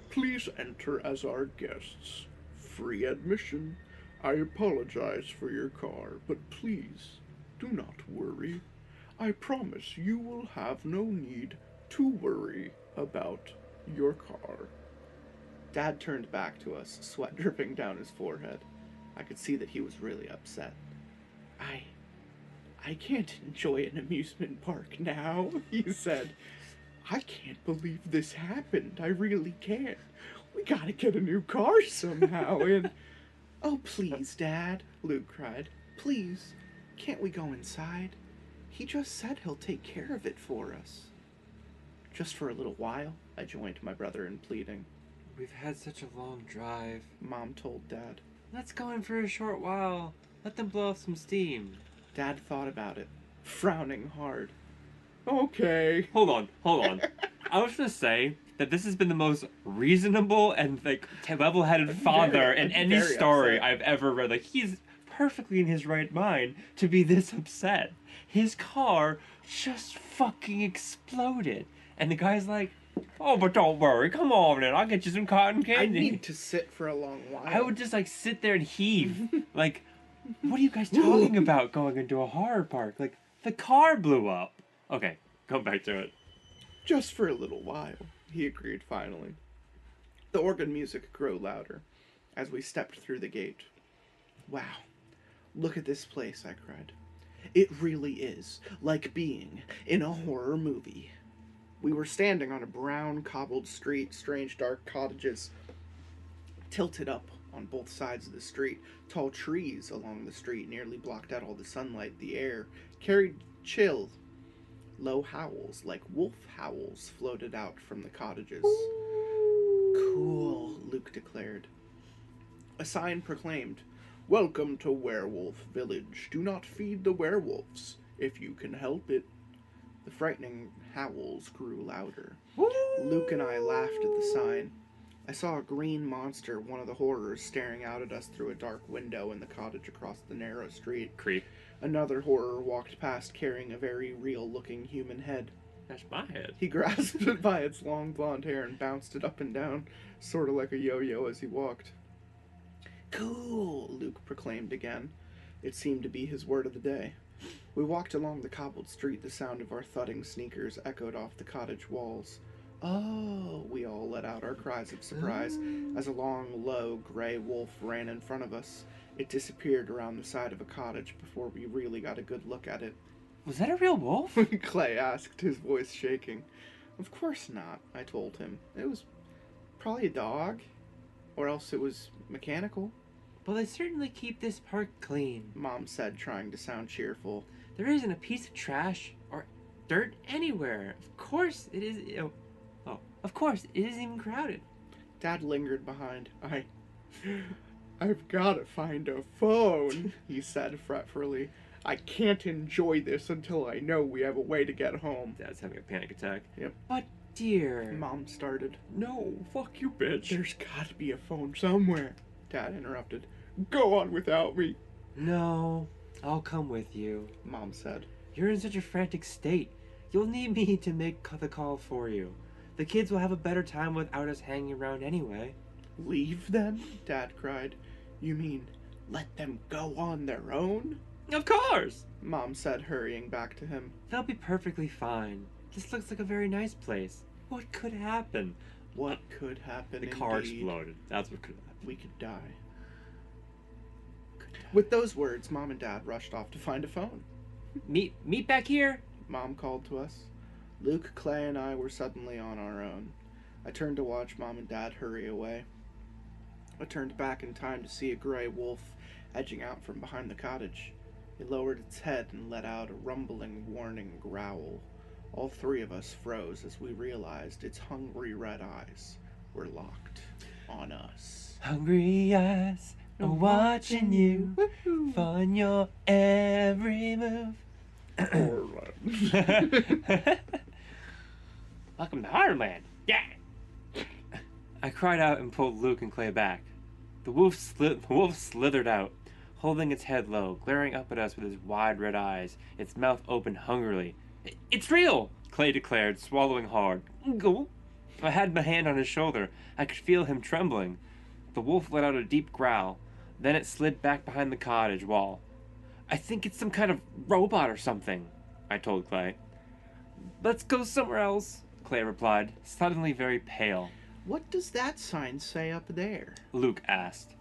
"Please enter as our guests. Free admission. I apologize for your car, but please Do not worry. I promise you will have no need to worry about your car. Dad turned back to us, sweat dripping down his forehead. I could see that he was really upset. I can't enjoy an amusement park now, he said. I can't believe this happened. I really can't. We gotta get a new car somehow, and... Oh, please, Dad, Luke cried. Please, can't we go inside? He just said he'll take care of it for us. Just for a little while, I joined my brother in pleading. We've had such a long drive, Mom told Dad. Let's go in for a short while. Let them blow off some steam. Dad thought about it, frowning hard. Okay. Hold on. I was gonna say that this has been the most reasonable and level-headed father in any story upset. I've ever read. Like, he's perfectly in his right mind to be this upset. His car just fucking exploded, and the guy's like, "Oh, but don't worry. Come on, man. I'll get you some cotton candy." I need to sit for a long while. I would just sit there and heave. Like, what are you guys talking about going into a horror park? Like, the car blew up. Okay, go back to it. Just for a little while, he agreed finally. The organ music grew louder as we stepped through the gate. Wow, look at this place, I cried. It really is like being in a horror movie. We were standing on a brown cobbled street, strange dark cottages tilted up on both sides of the street. Tall trees along the street nearly blocked out all the sunlight. The air carried chill. Low howls, like wolf howls, floated out from the cottages. Cool, Luke declared. A sign proclaimed, "Welcome to Werewolf Village. Do not feed the werewolves, if you can help it." The frightening howls grew louder. Luke and I laughed at the sign. I saw a green monster, one of the horrors, staring out at us through a dark window in the cottage across the narrow street. Creep. Another horror walked past carrying a very real-looking human head. That's my head. He grasped it by its long blonde hair and bounced it up and down, sort of like a yo-yo as he walked. Cool, Luke proclaimed again. It seemed to be his word of the day. We walked along the cobbled street. The sound of our thudding sneakers echoed off the cottage walls. Oh, we all let out our cries of surprise as a long, low, gray wolf ran in front of us. It disappeared around the side of a cottage before we really got a good look at it. Was that a real wolf? Clay asked, his voice shaking. Of course not, I told him. It was probably a dog, or else it was mechanical. Well, they certainly keep this park clean, Mom said, trying to sound cheerful. There isn't a piece of trash or dirt anywhere. Of course it is... of course, it isn't even crowded. Dad lingered behind. I've gotta find a phone, he said fretfully. I can't enjoy this until I know we have a way to get home. Dad's having a panic attack. Yep. But, dear... Mom started. No, fuck you, bitch. There's gotta be a phone somewhere, Dad interrupted. Go on without me. No, I'll come with you, Mom said. You're in such a frantic state. You'll need me to make the call for you. The kids will have a better time without us hanging around anyway. Leave them? Dad cried. You mean, let them go on their own? Of course! Mom said, hurrying back to him. They'll be perfectly fine. This looks like a very nice place. What could happen? What could happen? The car indeed. exploded. That's what could happen. We could die. With those words, Mom and Dad rushed off to find a phone. Meet back here, Mom called to us. Luke, Clay, and I were suddenly on our own. I turned to watch Mom and Dad hurry away. I turned back in time to see a gray wolf edging out from behind the cottage. It lowered its head and let out a rumbling, warning growl. All three of us froze as we realized its hungry red eyes were locked on us. Hungry eyes are watching you, following your every move. Welcome to Horrorland. Yeah. I cried out and pulled Luke and Clay back. The wolf slithered out, holding its head low, glaring up at us with its wide red eyes, its mouth open hungrily. It's real, Clay declared, swallowing hard. Go. I had my hand on his shoulder. I could feel him trembling. The wolf let out a deep growl. Then it slid back behind the cottage wall. I think it's some kind of robot or something, I told Clay. Let's go somewhere else, Clay replied, suddenly very pale. What does that sign say up there? Luke asked.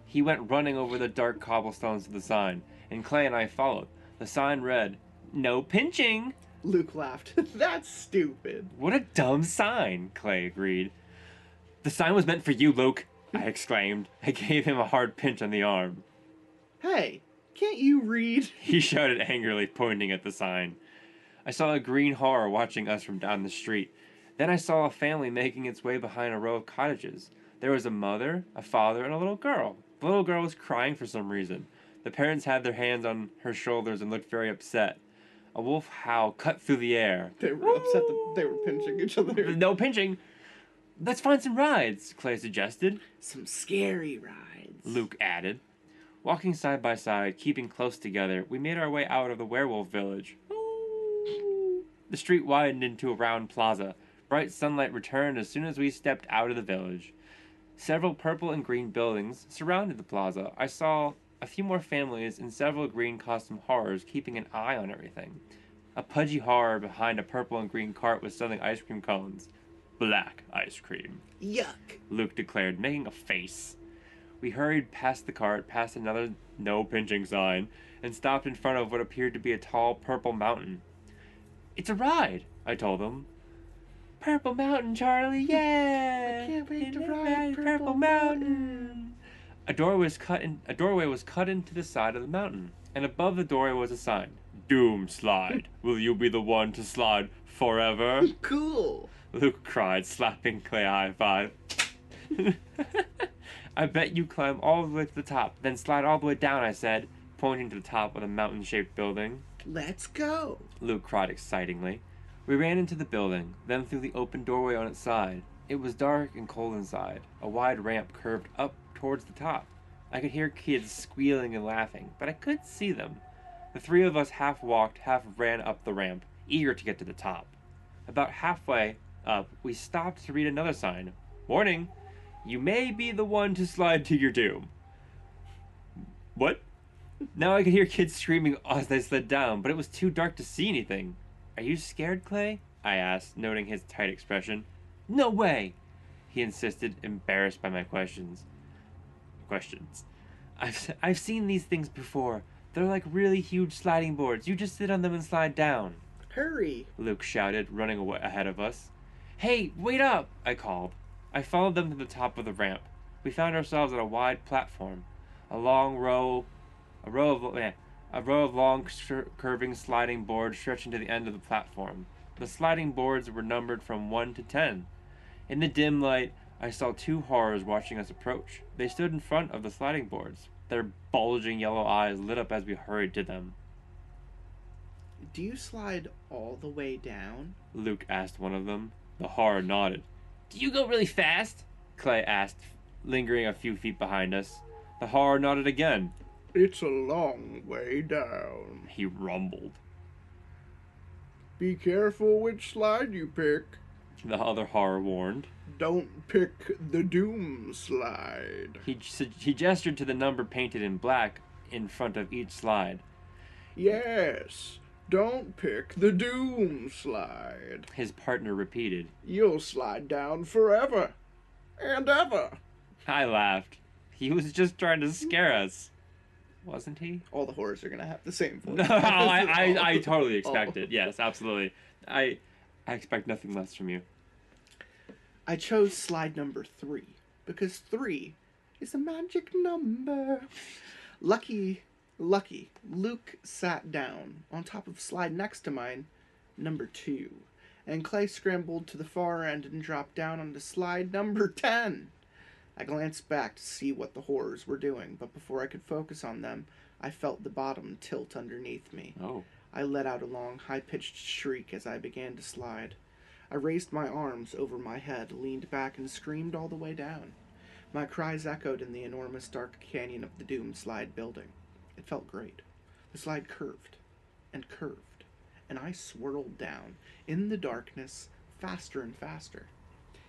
He went running over the dark cobblestones to the sign, and Clay and I followed. The sign read, "No pinching." Luke laughed. That's stupid. What a dumb sign, Clay agreed. The sign was meant for you, Luke, I exclaimed. I gave him a hard pinch on the arm. Hey, can't you read? He shouted angrily, pointing at the sign. I saw a green horror watching us from down the street. Then I saw a family making its way behind a row of cottages. There was a mother, a father, and a little girl. The little girl was crying for some reason. The parents had their hands on her shoulders and looked very upset. A wolf howl cut through the air. They were upset that they were pinching each other. No pinching. Let's find some rides, Clay suggested. Some scary rides, Luke added. Walking side by side, keeping close together, we made our way out of the werewolf village. The street widened into a round plaza. Bright sunlight returned as soon as we stepped out of the village. Several purple and green buildings surrounded the plaza. I saw a few more families and several green costume horrors keeping an eye on everything. A pudgy horror behind a purple and green cart was selling ice cream cones. Black ice cream, Yuck. Luke declared, making a face. We hurried past the cart, past another no pinching sign, and stopped in front of what appeared to be a tall purple mountain. It's a ride, I told them. Purple Mountain, Charlie, yeah! I can't wait to ride Purple Mountain. A doorway was cut into the side of the mountain, and above the doorway was a sign. Doom slide. Will you be the one to slide forever? Cool. Luke cried, slapping Clay a high five. I bet you climb all the way to the top, then slide all the way down, I said, pointing to the top of the mountain-shaped building. Let's go, Luke cried excitingly. We ran into the building, then through the open doorway on its side. It was dark and cold inside. A wide ramp curved up towards the top. I could hear kids squealing and laughing, but I couldn't see them. The three of us half walked, half ran up the ramp, eager to get to the top. About halfway up, we stopped to read another sign. Warning! You may be the one to slide to your doom. What? Now I could hear kids screaming as they slid down, but it was too dark to see anything. Are you scared, Clay? I asked, noting his tight expression. No way! He insisted, embarrassed by my questions. I've seen these things before. They're like really huge sliding boards. You just sit on them and slide down. Hurry, Luke shouted, running away ahead of us. Hey, wait up! I called. I followed them to the top of the ramp. We found ourselves at a wide platform. A row of long, curving sliding boards stretching to the end of the platform. The sliding boards were numbered from 1 to 10. In the dim light, I saw two horrors watching us approach. They stood in front of the sliding boards. Their bulging yellow eyes lit up as we hurried to them. Do you slide all the way down? Luke asked one of them. The horror nodded. Do you go really fast? Clay asked, lingering a few feet behind us. The horror nodded again. It's a long way down, he rumbled. Be careful which slide you pick. The other horror warned. Don't pick the doom slide. He gestured to the number painted in black in front of each slide. Yes, don't pick the doom slide. His partner repeated. You'll slide down forever and ever. I laughed. He was just trying to scare us. Wasn't he? All the horrors are gonna have the same voice. No, I totally expect it. Yes, absolutely. I expect nothing less from you. I chose slide number 3 because 3 is a magic number. Lucky, Luke sat down on top of slide next to mine, number 2, and Clay scrambled to the far end and dropped down onto slide number 10. I glanced back to see what the horrors were doing, but before I could focus on them, I felt the bottom tilt underneath me. Oh. I let out a long, high-pitched shriek as I began to slide. I raised my arms over my head, leaned back, and screamed all the way down. My cries echoed in the enormous dark canyon of the Doom Slide building. It felt great. The slide curved, and I swirled down, in the darkness, faster and faster.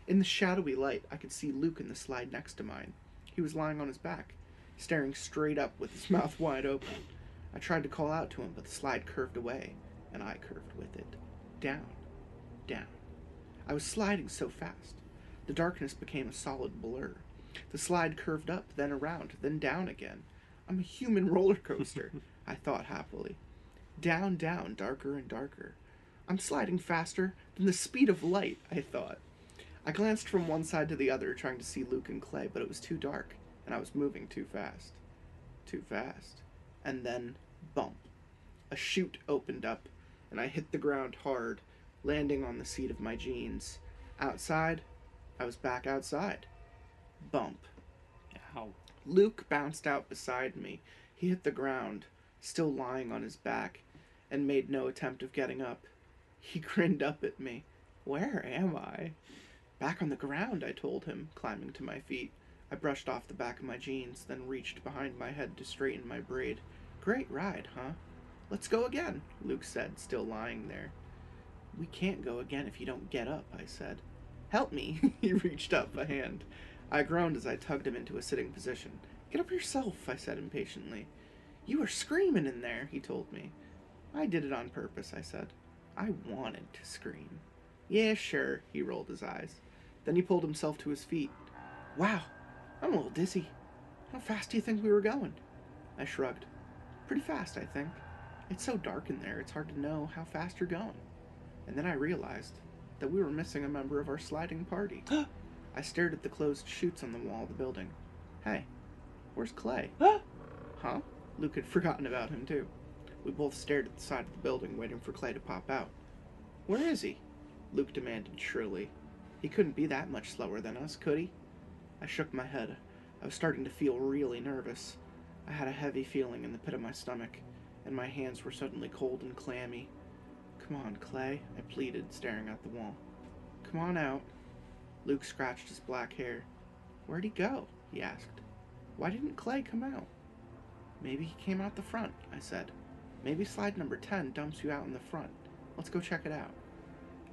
In the shadowy light, I could see Luke in the slide next to mine. He was lying on his back, staring straight up with his mouth wide open. I tried to call out to him, but the slide curved away, and I curved with it. Down, down. I was sliding so fast. The darkness became a solid blur. The slide curved up, then around, then down again. I'm a human roller coaster, I thought happily. Down, down, darker and darker. I'm sliding faster than the speed of light, I thought. I glanced from one side to the other, trying to see Luke and Clay, but it was too dark, and I was moving too fast. Too fast. And then, bump. A chute opened up, and I hit the ground hard, landing on the seat of my jeans. Outside, I was back outside. Bump. Ow. Luke bounced out beside me. He hit the ground, still lying on his back, and made no attempt of getting up. He grinned up at me. Where am I? Back on the ground, I told him, climbing to my feet. I brushed off the back of my jeans, then reached behind my head to straighten my braid. Great ride, huh? Let's go again, Luke said, still lying there. We can't go again if you don't get up, I said. Help me. He reached up a hand. I groaned as I tugged him into a sitting position. Get up yourself, I said impatiently. You were screaming in there, he told me. I did it on purpose, I said. I wanted to scream. Yeah, sure, he rolled his eyes. Then he pulled himself to his feet. Wow, I'm a little dizzy. How fast do you think we were going? I shrugged. Pretty fast, I think. It's so dark in there, it's hard to know how fast you're going. And then I realized that we were missing a member of our sliding party. I stared at the closed chutes on the wall of the building. Hey, where's Clay? Huh? Luke had forgotten about him, too. We both stared at the side of the building, waiting for Clay to pop out. Where is he? Luke demanded shrilly. He couldn't be that much slower than us, could he? I shook my head. I was starting to feel really nervous. I had a heavy feeling in the pit of my stomach, and my hands were suddenly cold and clammy. Come on, Clay, I pleaded, staring at the wall. Come on out. Luke scratched his black hair. Where'd he go? He asked. Why didn't Clay come out? Maybe he came out the front, I said. Maybe slide number 10 dumps you out in the front. Let's go check it out.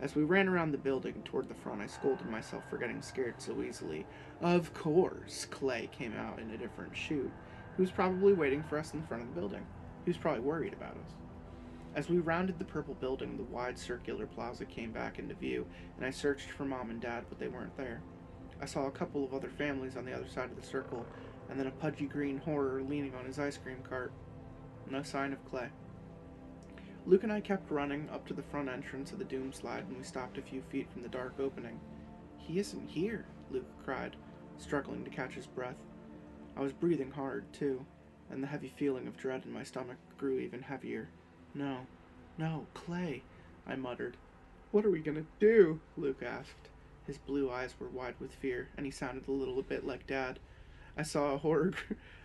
As we ran around the building toward the front, I scolded myself for getting scared so easily. Of course, Clay came out in a different chute. He was probably waiting for us in the front of the building. He was probably worried about us. As we rounded the purple building, the wide circular plaza came back into view, and I searched for Mom and Dad, but they weren't there. I saw a couple of other families on the other side of the circle, and then a pudgy green horror leaning on his ice cream cart. No sign of Clay. Luke and I kept running up to the front entrance of the doom slide, and we stopped a few feet from the dark opening. He isn't here, Luke cried, struggling to catch his breath. I was breathing hard, too, and the heavy feeling of dread in my stomach grew even heavier. No, Clay, I muttered. What are we gonna do? Luke asked. His blue eyes were wide with fear, and he sounded a little bit like Dad. I saw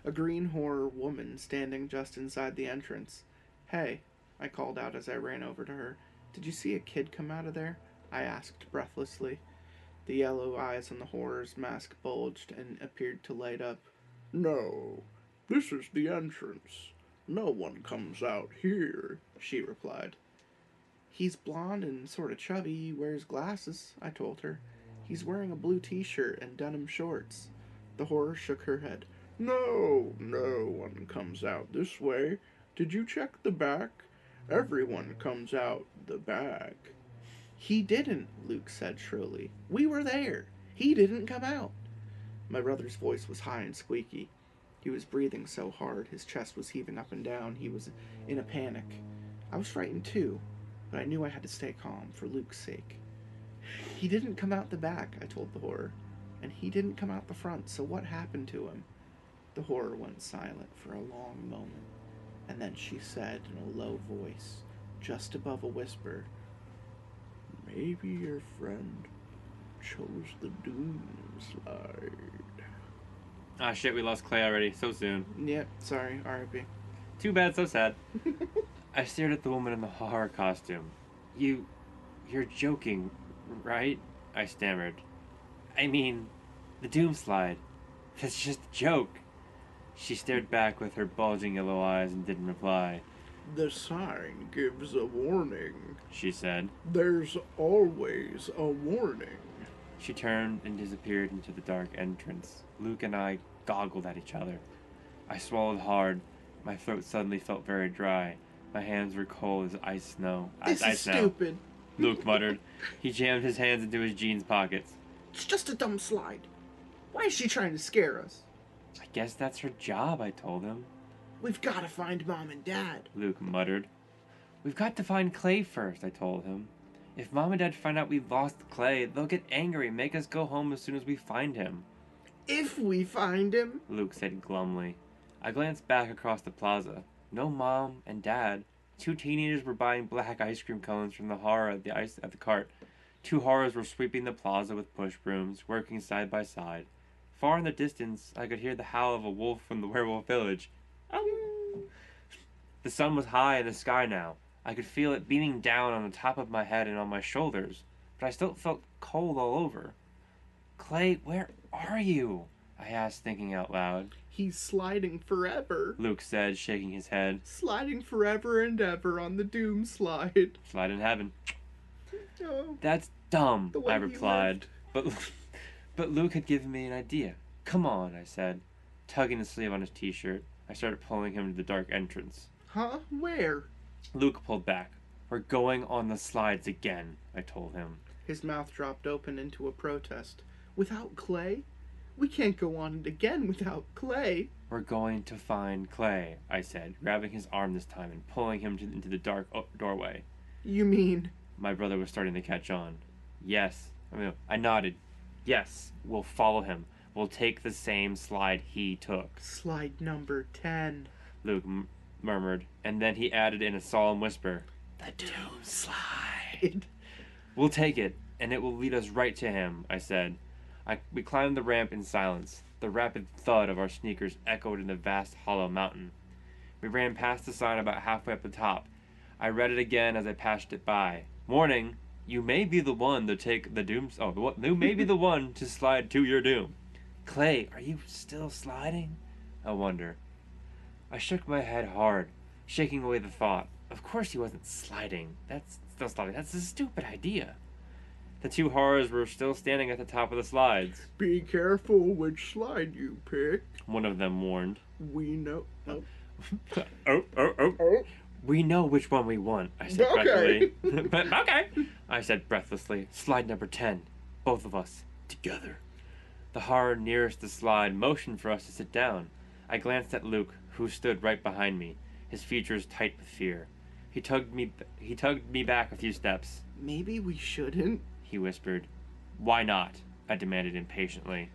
a green horror woman standing just inside the entrance. Hey, I called out as I ran over to her. Did you see a kid come out of there? I asked breathlessly. The yellow eyes on the horror's mask bulged and appeared to light up. No, this is the entrance. No one comes out here, she replied. He's blonde and sort of chubby, wears glasses, I told her. He's wearing a blue t-shirt and denim shorts. The horror shook her head. No one comes out this way. Did you check the back? Everyone comes out the back. He didn't, Luke said shrilly. We were there. He didn't come out. My brother's voice was high and squeaky. He was breathing so hard, his chest was heaving up and down. He was in a panic. I was frightened too, but I knew I had to stay calm for Luke's sake. He didn't come out the back, I told the horror, and he didn't come out the front, so what happened to him? The horror went silent for a long moment, and then she said in a low voice, just above a whisper, Maybe your friend chose the doom slide. Ah, shit, we lost Clay already. So soon. Yep, sorry, R.I.P. Too bad, so sad. I stared at the woman in the horror costume. You're joking, right? I stammered. I mean, the doom slide. That's just a joke. She stared back with her bulging yellow eyes and didn't reply. The sign gives a warning, she said. There's always a warning. She turned and disappeared into the dark entrance. Luke and I goggled at each other. I swallowed hard My throat suddenly felt very dry. My hands were cold as ice snow. This is stupid. Luke muttered. He jammed his hands into his jeans pockets. It's just a dumb slide. Why is she trying to scare us? I guess that's her job, I told him. We've got to find Mom and Dad. Luke muttered. We've got to find Clay first, I told him. If Mom and Dad find out we've lost Clay, they'll get angry and make us go home as soon as we find him. If we find him, Luke said glumly. I glanced back across the plaza. No Mom and Dad. 2 teenagers were buying black ice cream cones from the horror at the cart. 2 horrors were sweeping the plaza with push brooms, working side by side. Far in the distance, I could hear the howl of a wolf from the werewolf village. The sun was high in the sky now. I could feel it beaming down on the top of my head and on my shoulders, but I still felt cold all over. Clay, where are you? I asked, thinking out loud. He's sliding forever, Luke said, shaking his head. Sliding forever and ever on the doom slide. Slide in heaven. Oh, That's dumb, the way I he replied. But Luke had given me an idea. Come on, I said. Tugging the sleeve on his t-shirt, I started pulling him to the dark entrance. Huh? Where? Luke pulled back. We're going on the slides again, I told him. His mouth dropped open into a protest. Without Clay? We can't go on it again without Clay. We're going to find Clay, I said, grabbing his arm this time and pulling him into the dark doorway. You mean? My brother was starting to catch on. Yes. I nodded. Yes, we'll follow him. We'll take the same slide he took. Slide number 10. Luke murmured, and then he added in a solemn whisper, The Doom Slide. We'll take it, and it will lead us right to him, I said. We climbed the ramp in silence. The rapid thud of our sneakers echoed in the vast hollow mountain. We ran past the sign about halfway up the top. I read it again as I passed it by. Warning, you may be the one to take the doom... you may be the one to slide to your doom. Clay, are you still sliding? I wonder. I shook my head hard, shaking away the thought. Of course he wasn't sliding. That's still sliding. That's a stupid idea. The 2 horrors were still standing at the top of the slides. Be careful which slide you pick. One of them warned. We know... We know which one we want, I said Okay. breathlessly. But okay, I said breathlessly. Slide number 10. Both of us. Together. The horror nearest the slide motioned for us to sit down. I glanced at Luke, who stood right behind me, his features tight with fear. He tugged me back a few steps. Maybe we shouldn't, he whispered. Why not? I demanded impatiently.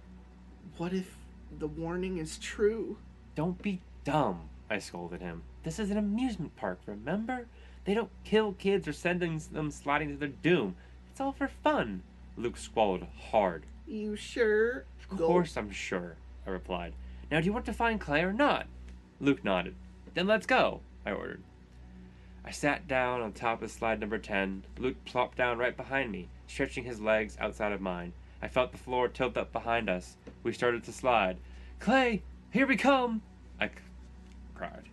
What if the warning is true? Don't be dumb, I scolded him. This is an amusement park, remember? They don't kill kids or send them sliding to their doom. It's all for fun. Luke swallowed hard. You sure? Of course I'm sure, I replied. Now do you want to find Clay or not? Luke nodded. Then let's go, I ordered. I sat down on top of slide number 10. Luke plopped down right behind me, stretching his legs outside of mine. I felt the floor tilt up behind us. We started to slide. Clay, here we come! I cried.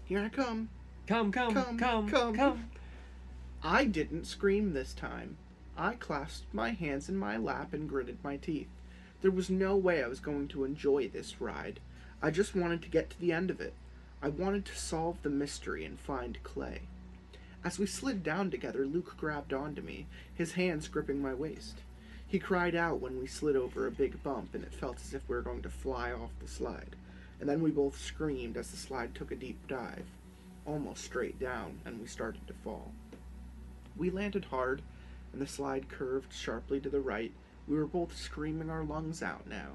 Here I come. Come. I didn't scream this time. I clasped my hands in my lap and gritted my teeth. There was no way I was going to enjoy this ride. I just wanted to get to the end of it. I wanted to solve the mystery and find Clay. As we slid down together, Luke grabbed onto me, his hands gripping my waist. He cried out when we slid over a big bump, and it felt as if we were going to fly off the slide. And then we both screamed as the slide took a deep dive, almost straight down, and we started to fall. We landed hard, and the slide curved sharply to the right. We were both screaming our lungs out now.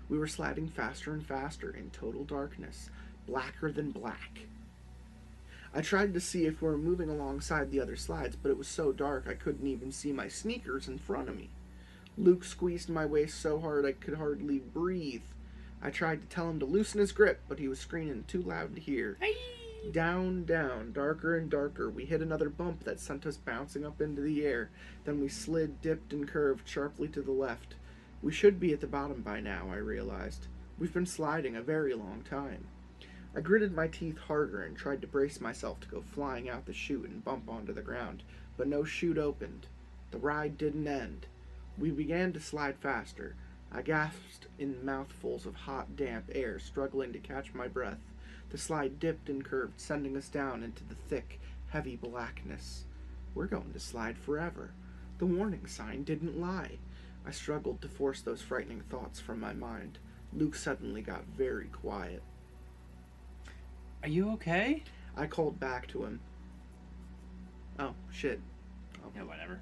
We were sliding faster and faster in total darkness, blacker than black. I tried to see if we were moving alongside the other slides, but it was so dark I couldn't even see my sneakers in front of me. Luke squeezed my waist so hard I could hardly breathe. I tried to tell him to loosen his grip, but he was screaming too loud to hear. Down, down, darker and darker. We hit another bump that sent us bouncing up into the air. Then we slid, dipped, and curved sharply to the left. We should be at the bottom by now, I realized. We've been sliding a very long time. I gritted my teeth harder and tried to brace myself to go flying out the chute and bump onto the ground, but no chute opened. The ride didn't end. We began to slide faster. I gasped in mouthfuls of hot, damp air, struggling to catch my breath. The slide dipped and curved, sending us down into the thick, heavy blackness. We're going to slide forever. The warning sign didn't lie. I struggled to force those frightening thoughts from my mind. Luke suddenly got very quiet. Are you okay? I called back to him. Oh, shit. Oh. Yeah, whatever.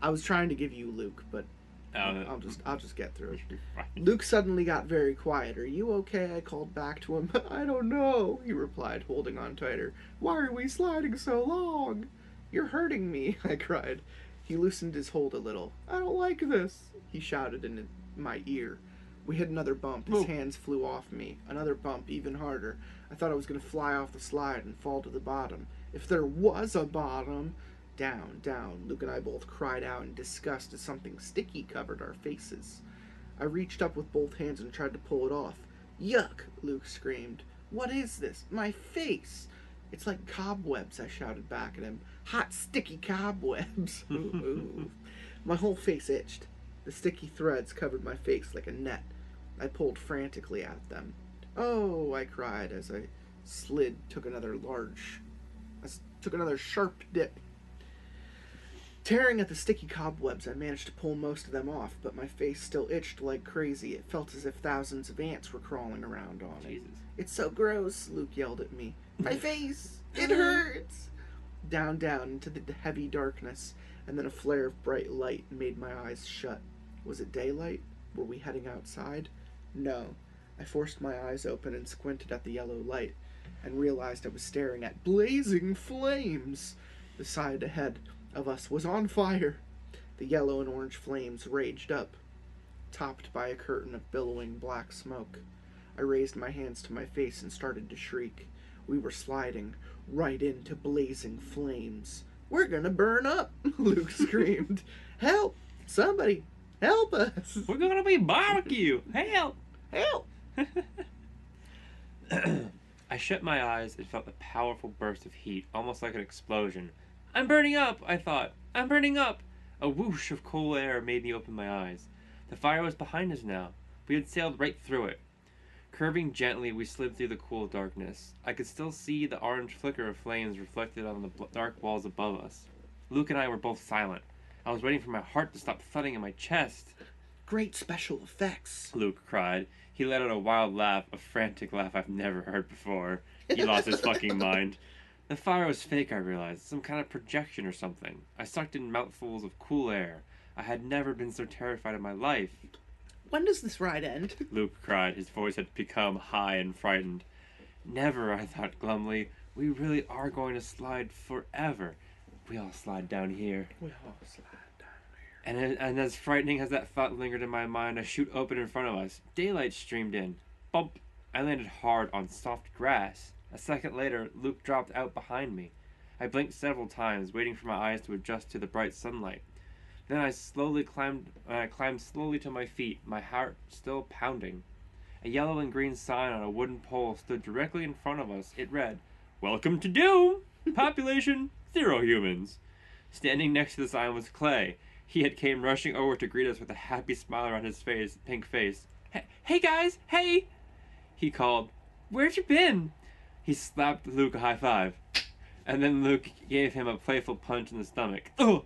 I was trying to give you Luke, but Oh, I'll just get through it. Right. Luke suddenly got very quiet. Are you okay? I called back to him. I don't know, he replied, holding on tighter. Why are we sliding so long? You're hurting me, I cried. He loosened his hold a little. I don't like this, he shouted in my ear. We hit another bump. His hands flew off me. Another bump, even harder. I thought I was going to fly off the slide and fall to the bottom. If there was a bottom... Down, down. Luke and I both cried out in disgust as something sticky covered our faces. I reached up with both hands and tried to pull it off. Yuck, Luke screamed. What is this? My face! It's like cobwebs, I shouted back at him. Hot, sticky cobwebs. Ooh. My whole face itched. The sticky threads covered my face like a net. I pulled frantically at them. Oh, I cried as I took another sharp dip. Tearing at the sticky cobwebs, I managed to pull most of them off, but my face still itched like crazy. It felt as if thousands of ants were crawling around on it. Jesus. It's so gross, Luke yelled at me. My face! It hurts! Down, down into the heavy darkness, and then a flare of bright light made my eyes shut. Was it daylight? Were we heading outside? No. I forced my eyes open and squinted at the yellow light, and realized I was staring at blazing flames. The side ahead of us was on fire. The yellow and orange flames raged up, topped by a curtain of billowing black smoke. I raised my hands to my face and started to shriek. We were sliding right into blazing flames. We're gonna burn up, Luke screamed. Help! Somebody, help us! We're gonna be barbecue! Help! Help! I shut my eyes and felt a powerful burst of heat, almost like an explosion. I'm burning up, I thought. I'm burning up. A whoosh of cool air made me open my eyes. The fire was behind us now. We had sailed right through it. Curving gently, we slid through the cool darkness. I could still see the orange flicker of flames reflected on the dark walls above us. Luke and I were both silent. I was waiting for my heart to stop thudding in my chest. Great special effects, Luke cried. He let out a wild laugh, a frantic laugh I've never heard before. He lost his fucking mind. The fire was fake, I realized. Some kind of projection or something. I sucked in mouthfuls of cool air. I had never been so terrified in my life. When does this ride end? Luke cried. His voice had become high and frightened. Never, I thought glumly. We really are going to slide forever. We all slide down here. We all slide down here. And as frightening as that thought lingered in my mind, a chute opened in front of us. Daylight streamed in. Bump! I landed hard on soft grass. A second later, Luke dropped out behind me. I blinked several times, waiting for my eyes to adjust to the bright sunlight. Then I climbed slowly to my feet, my heart still pounding. A yellow and green sign on a wooden pole stood directly in front of us. It read, "Welcome to Doom! Population 0 humans." Standing next to the sign was Clay. He had came rushing over to greet us with a happy smile on his pink face. Hey guys, hey! He called. Where'd you been? He slapped Luke a high five. And then Luke gave him a playful punch in the stomach. Ugh!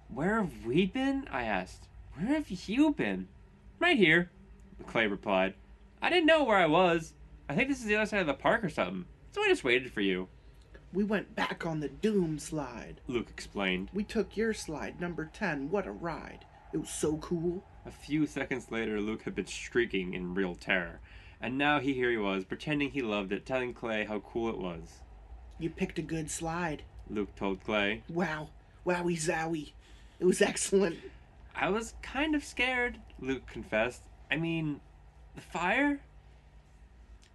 Where have we been? I asked. Where have you been? Right here, Clay replied. I didn't know where I was. I think this is the other side of the park or something. So I just waited for you. We went back on the Doom slide, Luke explained. We took your slide, number 10. What a ride. It was so cool. A few seconds later, Luke had been shrieking in real terror. And now here he was, pretending he loved it, telling Clay how cool it was. You picked a good slide, Luke told Clay. Wow. Wowie zowie. It was excellent. I was kind of scared, Luke confessed. I mean, the fire?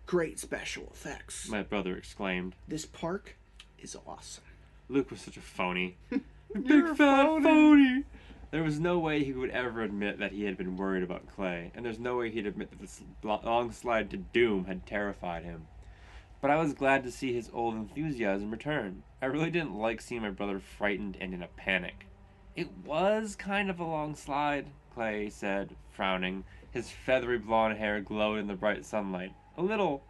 Great special effects, My brother exclaimed. This park is awesome. Luke was such a phony. You're Big fat phony! There was no way he would ever admit that he had been worried about Clay, and there's no way he'd admit that this long slide to doom had terrified him. But I was glad to see his old enthusiasm return. I really didn't like seeing my brother frightened and in a panic. It was kind of a long slide, Clay said, frowning. His feathery blonde hair glowed in the bright sunlight. A little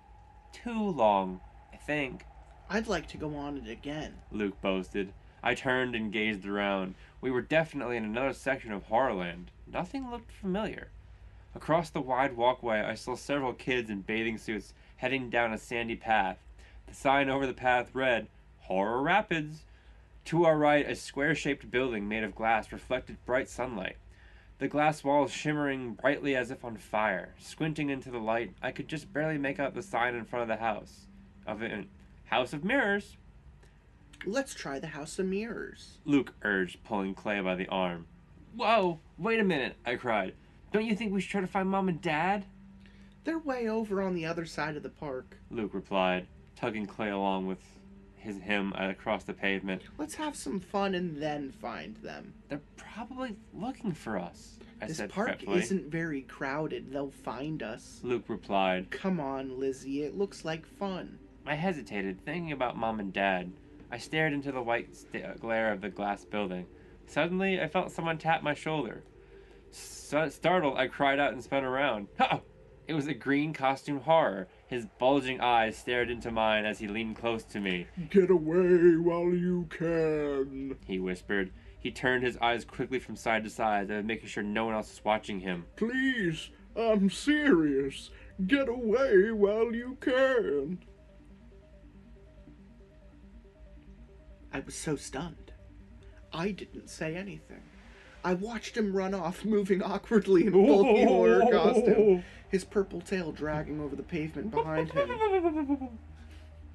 Too long, I think. I'd like to go on it again, Luke boasted. I turned and gazed around. We were definitely in another section of Horrorland. Nothing looked familiar. Across the wide walkway, I saw several kids in bathing suits heading down a sandy path. The sign over the path read, Horror Rapids. To our right, a square-shaped building made of glass reflected bright sunlight. The glass walls shimmering brightly as if on fire. Squinting into the light, I could just barely make out the sign in front of the house. House of Mirrors. Let's try the House of Mirrors, Luke urged, pulling Clay by the arm. Whoa, wait a minute, I cried. Don't you think we should try to find Mom and Dad? They're way over on the other side of the park, Luke replied, tugging Clay along with him across the pavement. Let's have some fun and then find them. They're probably looking for us, I said This park fretfully. isn't very crowded. They'll find us. Luke replied. Come on, Lizzie. It looks like fun. I hesitated, thinking about Mom and Dad. I stared into the white glare of the glass building. Suddenly, I felt someone tap my shoulder. Startled, I cried out and spun around. Ha! It was a green costume horror. His bulging eyes stared into mine as he leaned close to me. Get away while you can, he whispered. He turned his eyes quickly from side to side, making sure no one else was watching him. Please, I'm serious. Get away while you can. I was so stunned. I didn't say anything. I watched him run off, moving awkwardly in a bulky horror costume, his purple tail dragging over the pavement behind him.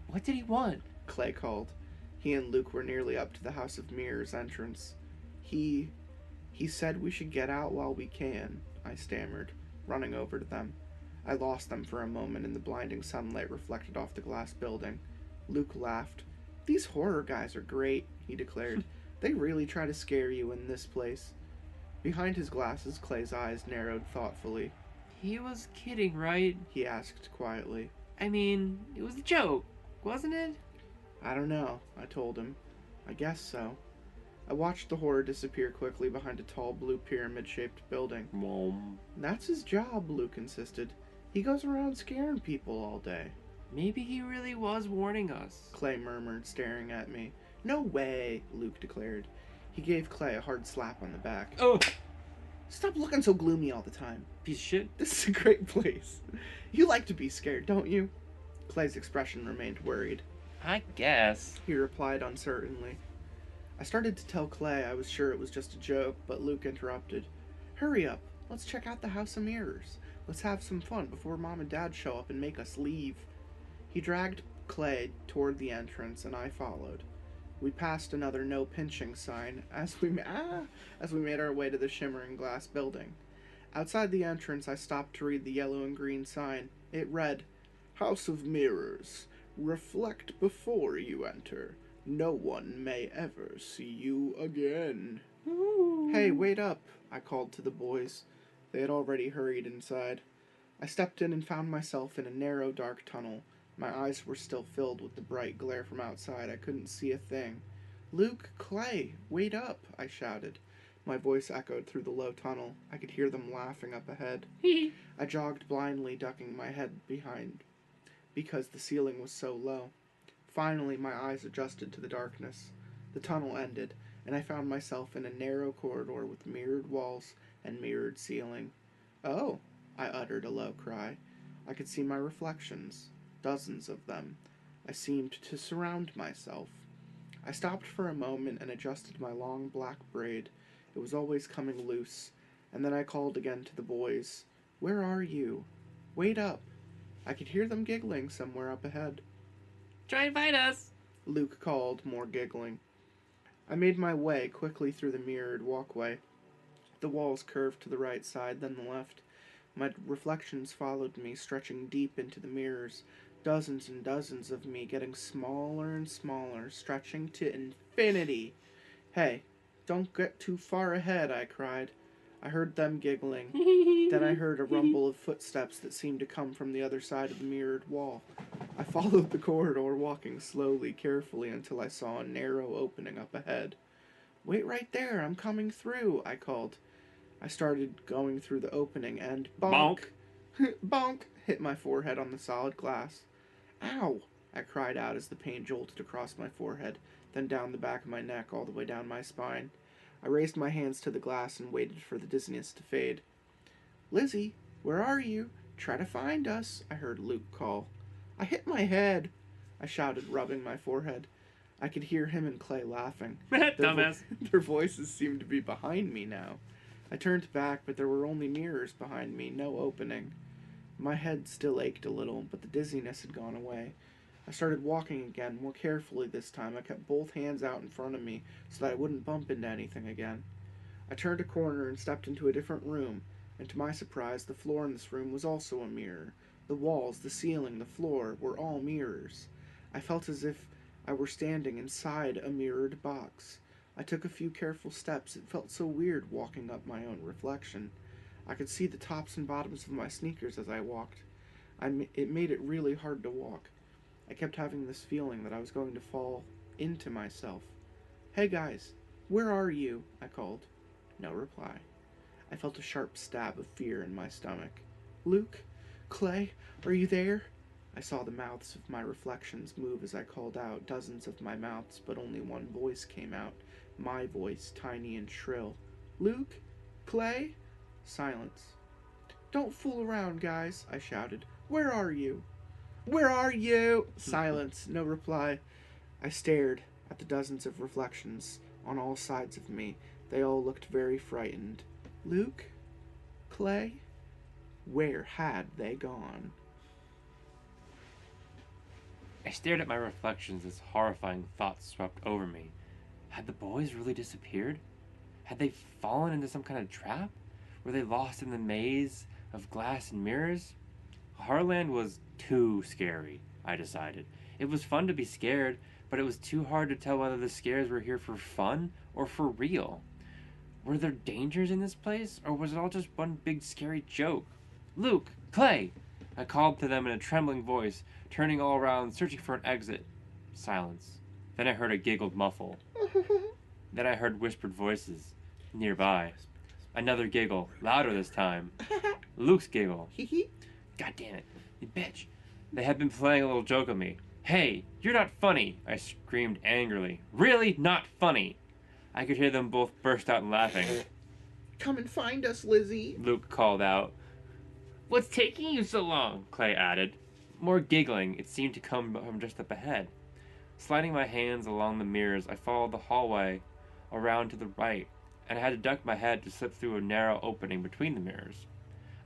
What did he want? Clay called. He and Luke were nearly up to the House of Mirrors entrance. He said we should get out while we can, I stammered, running over to them. I lost them for a moment in the blinding sunlight reflected off the glass building. Luke laughed. These horror guys are great, he declared. They really try to scare you in this place. Behind his glasses, Clay's eyes narrowed thoughtfully. He was kidding, right? He asked quietly. I mean, it was a joke, wasn't it? I don't know, I told him. I guess so. I watched the horror disappear quickly behind a tall blue pyramid-shaped building. Mom. That's his job, Luke insisted. He goes around scaring people all day. Maybe he really was warning us, Clay murmured, staring at me. No way, Luke declared. He gave Clay a hard slap on the back. Oh! Stop looking so gloomy all the time. Piece of shit. This is a great place. You like to be scared, don't you? Clay's expression remained worried. I guess, He replied uncertainly. I started to tell Clay I was sure it was just a joke, but Luke interrupted. Hurry up. Let's check out the House of Mirrors. Let's have some fun before Mom and Dad show up and make us leave. He dragged Clay toward the entrance, and I followed. We passed another no pinching sign as we made our way to the shimmering glass building. Outside the entrance, I stopped to read the yellow and green sign. It read, House of Mirrors. Reflect before you enter. No one may ever see you again. Ooh. Hey, wait up, I called to the boys. They had already hurried inside. I stepped in and found myself in a narrow, dark tunnel. My eyes were still filled with the bright glare from outside. I couldn't see a thing. Luke, Clay, wait up, I shouted. My voice echoed through the low tunnel. I could hear them laughing up ahead. I jogged blindly, ducking my head behind because the ceiling was so low. Finally, my eyes adjusted to the darkness. The tunnel ended, and I found myself in a narrow corridor with mirrored walls and mirrored ceiling. Oh, I uttered a low cry. I could see my reflections. Dozens of them. I seemed to surround myself. I stopped for a moment and adjusted my long black braid. It was always coming loose. And then I called again to the boys. Where are you? Wait up. I could hear them giggling somewhere up ahead. Try and find us, Luke called, more giggling. I made my way quickly through the mirrored walkway. The walls curved to the right side, then the left. My reflections followed me, stretching deep into the mirrors. Dozens and dozens of me, getting smaller and smaller, stretching to infinity. Hey, don't get too far ahead, I cried. I heard them giggling. Then I heard a rumble of footsteps that seemed to come from the other side of the mirrored wall. I followed the corridor, walking slowly, carefully, until I saw a narrow opening up ahead. Wait right there, I'm coming through, I called. I started going through the opening and bonk! Bonk! Hit my forehead on the solid glass. Ow! I cried out as the pain jolted across my forehead, then down the back of my neck all the way down my spine. I raised my hands to the glass and waited for the dizziness to fade. Lizzie, where are you? Try to find us, I heard Luke call. I hit my head, I shouted, rubbing my forehead. I could hear him and Clay laughing. Dumbass. Their voices seemed to be behind me now. I turned back, but there were only mirrors behind me, no opening. My head still ached a little, but the dizziness had gone away. I started walking again, more carefully this time. I kept both hands out in front of me so that I wouldn't bump into anything again. I turned a corner and stepped into a different room, and to my surprise, the floor in this room was also a mirror. The walls, the ceiling, the floor were all mirrors. I felt as if I were standing inside a mirrored box. I took a few careful steps. It felt so weird walking up my own reflection. I could see the tops and bottoms of my sneakers as I walked. It made it really hard to walk. I kept having this feeling that I was going to fall into myself. Hey guys, where are you? I called. No reply. I felt a sharp stab of fear in my stomach. Luke? Clay? Are you there? I saw the mouths of my reflections move as I called out, dozens of my mouths, but only one voice came out. My voice, tiny and shrill. Luke? Clay? Silence. Don't fool around, guys, I shouted. Where are you? Where are you? Silence. No reply. I stared at the dozens of reflections on all sides of me. They all looked very frightened. Luke? Clay? Where had they gone? I stared at my reflections as horrifying thoughts swept over me. Had the boys really disappeared? Had they fallen into some kind of trap? Were they lost in the maze of glass and mirrors? Horrorland was too scary, I decided. It was fun to be scared, but it was too hard to tell whether the scares were here for fun or for real. Were there dangers in this place, or was it all just one big scary joke? Luke! Clay! I called to them in a trembling voice, turning all around, searching for an exit. Silence. Then I heard a giggled muffle. Then I heard whispered voices. Nearby. Another giggle, louder this time. Luke's giggle. God damn it, you bitch. They had been playing a little joke on me. Hey, you're not funny, I screamed angrily. Really not funny. I could hear them both burst out laughing. Come and find us, Lizzie, Luke called out. What's taking you so long? Clay added. More giggling. It seemed to come from just up ahead. Sliding my hands along the mirrors, I followed the hallway around to the right, and I had to duck my head to slip through a narrow opening between the mirrors.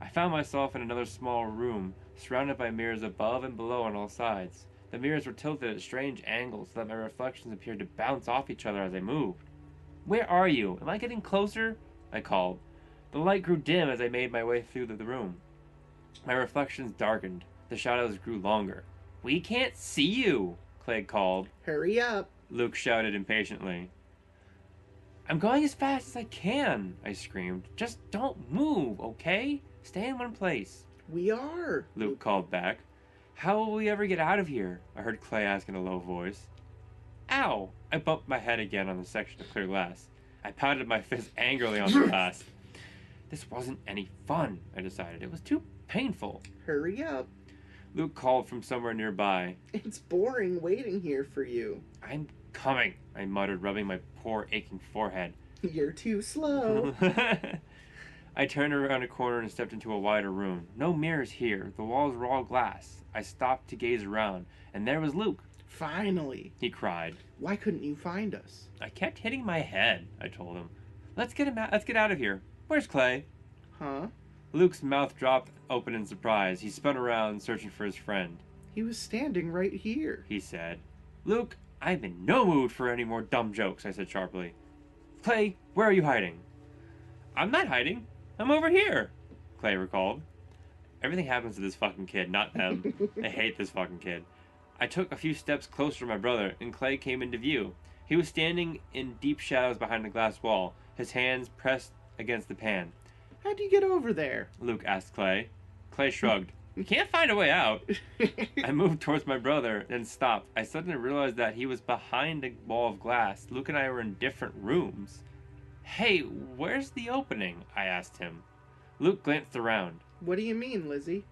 I found myself in another small room, surrounded by mirrors above and below on all sides. The mirrors were tilted at strange angles so that my reflections appeared to bounce off each other as I moved. Where are you? Am I getting closer? I called. The light grew dim as I made my way through the room. My reflections darkened. The shadows grew longer. We can't see you, Clay called. Hurry up, Luke shouted impatiently. I'm going as fast as I can, I screamed. Just don't move, okay? Stay in one place. We are, Luke called back. How will we ever get out of here? I heard Clay ask in a low voice. Ow! I bumped my head again on the section of clear glass. I pounded my fist angrily on the glass. This wasn't any fun, I decided. It was too painful. Hurry up. Luke called from somewhere nearby. It's boring waiting here for you. I'm coming, I muttered, rubbing my poor aching forehead. You're too slow. I turned around a corner and stepped into a wider room. No mirrors here. The walls were all glass. I stopped to gaze around, and there was Luke. Finally, He cried. Why couldn't you find us? I kept hitting my head, I told him. Let's get out of here. Where's Clay? Huh? Luke's mouth dropped open in surprise. He spun around, searching for his friend. He was standing right here. He said. Luke, I'm in no mood for any more dumb jokes, I said sharply. Clay, where are you hiding? I'm not hiding. I'm over here, Clay recalled. Everything happens to this fucking kid, not them. I hate this fucking kid. I took a few steps closer to my brother, and Clay came into view. He was standing in deep shadows behind a glass wall, his hands pressed against the pan. How'd you get over there? Luke asked Clay. Clay shrugged. You can't find a way out. I moved towards my brother, then stopped. I suddenly realized that he was behind a wall of glass. Luke and I were in different rooms. Hey, where's the opening? I asked him. Luke glanced around. What do you mean, Lizzie?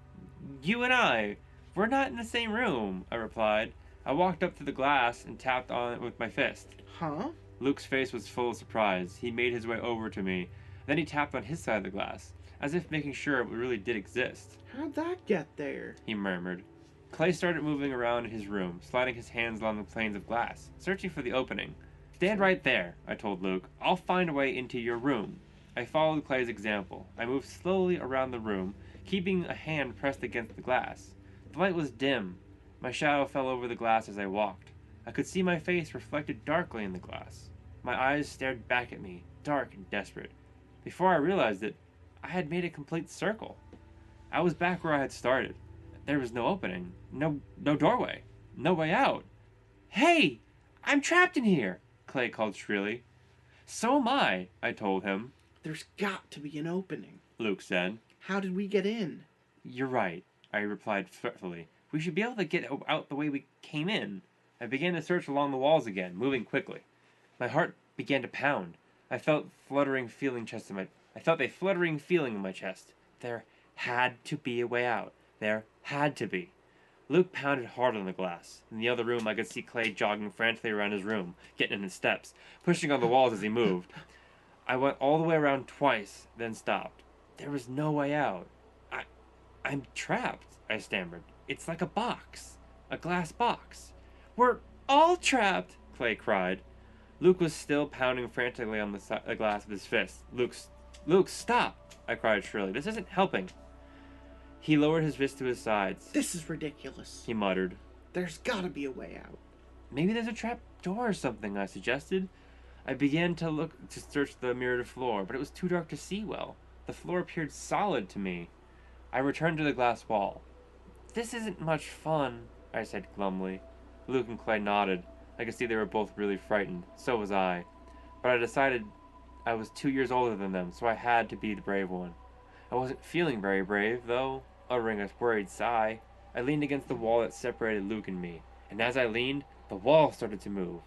You and I, We're not in the same room, I replied. I walked up to the glass and tapped on it with my fist. Huh? Luke's face was full of surprise. He made his way over to me. Then he tapped on his side of the glass, as if making sure it really did exist. How'd that get there? He murmured. Clay started moving around in his room, sliding his hands along the planes of glass, searching for the opening. Stand right there, I told Luke. I'll find a way into your room. I followed Clay's example. I moved slowly around the room, keeping a hand pressed against the glass. The light was dim. My shadow fell over the glass as I walked. I could see my face reflected darkly in the glass. My eyes stared back at me, dark and desperate. Before I realized it, I had made a complete circle. I was back where I had started. There was no opening, no doorway, no way out. Hey! I'm trapped in here! Clay called shrilly. So am I told him. There's got to be an opening, Luke said. How did we get in? You're right, I replied fretfully. We should be able to get out the way we came in. I began to search along the walls again, moving quickly. My heart began to pound. I felt a fluttering feeling in my chest. There had to be a way out. There had to be. Luke pounded hard on the glass. In the other room, I could see Clay jogging frantically around his room, getting in his steps, pushing on the walls as he moved. I went all the way around twice, then stopped. There was no way out. I'm trapped, I stammered. It's like a box. A glass box. We're all trapped, Clay cried. Luke was still pounding frantically on the glass with his fist. Luke, stop! I cried shrilly. This isn't helping. He lowered his fist to his sides. This is ridiculous, he muttered. There's gotta be a way out. Maybe there's a trap door or something, I suggested. I began to search the mirrored floor, but it was too dark to see well. The floor appeared solid to me. I returned to the glass wall. This isn't much fun, I said glumly. Luke and Clay nodded. I could see they were both really frightened. So was I. But I decided I was 2 years older than them, so I had to be the brave one. I wasn't feeling very brave, though, uttering a worried sigh. I leaned against the wall that separated Luke and me, and as I leaned, the wall started to move.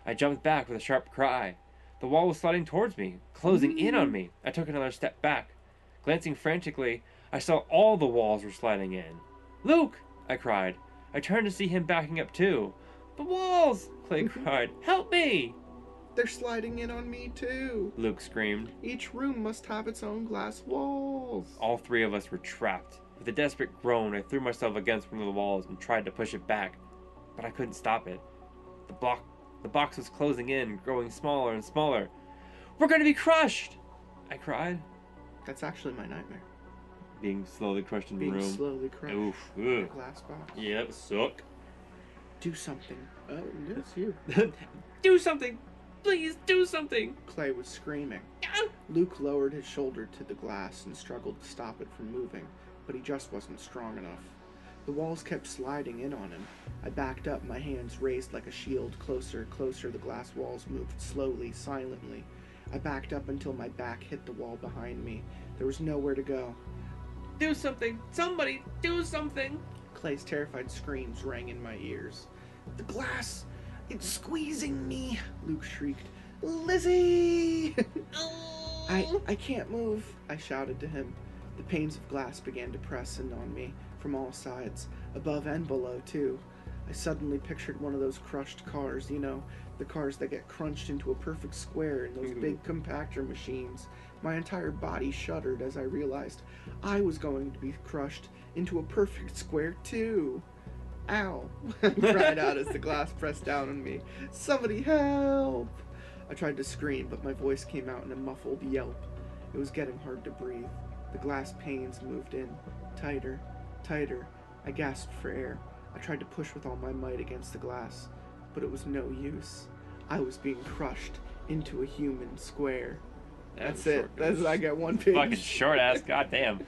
I jumped back with a sharp cry. The wall was sliding towards me, closing in on me. I took another step back. Glancing frantically, I saw all the walls were sliding in. Luke! I cried. I turned to see him backing up too. The walls! Clay cried. Help me! They're sliding in on me too, Luke screamed. Each room must have its own glass walls. All three of us were trapped. With a desperate groan, I threw myself against one of the walls and tried to push it back, but I couldn't stop it. The box was closing in, growing smaller and smaller. We're going to be crushed! I cried. That's actually my nightmare. Being slowly crushed in the room. Being slowly crushed. Oof. In a glass box. Yeah, that would suck. Do something. Oh, it's you. Do something! Please do something! Clay was screaming. Luke lowered his shoulder to the glass and struggled to stop it from moving, but he just wasn't strong enough. The walls kept sliding in on him. I backed up, my hands raised like a shield. Closer, closer, the glass walls moved slowly, silently. I backed up until my back hit the wall behind me. There was nowhere to go. Do something! Somebody, do something! Clay's terrified screams rang in my ears. The glass! It's squeezing me! Luke shrieked. Lizzie! I can't move, I shouted to him. The panes of glass began to press in on me from all sides, above and below, too. I suddenly pictured one of those crushed cars, you know, the cars that get crunched into a perfect square in those big compactor machines. My entire body shuddered as I realized I was going to be crushed into a perfect square, too. Ow! I cried out as the glass pressed down on me. Somebody help! I tried to scream, but my voice came out in a muffled yelp. It was getting hard to breathe. The glass panes moved in, tighter, tighter. I gasped for air. I tried to push with all my might against the glass, but it was no use. I was being crushed into a human square. That's it. I got one page. Fucking short ass, goddamn.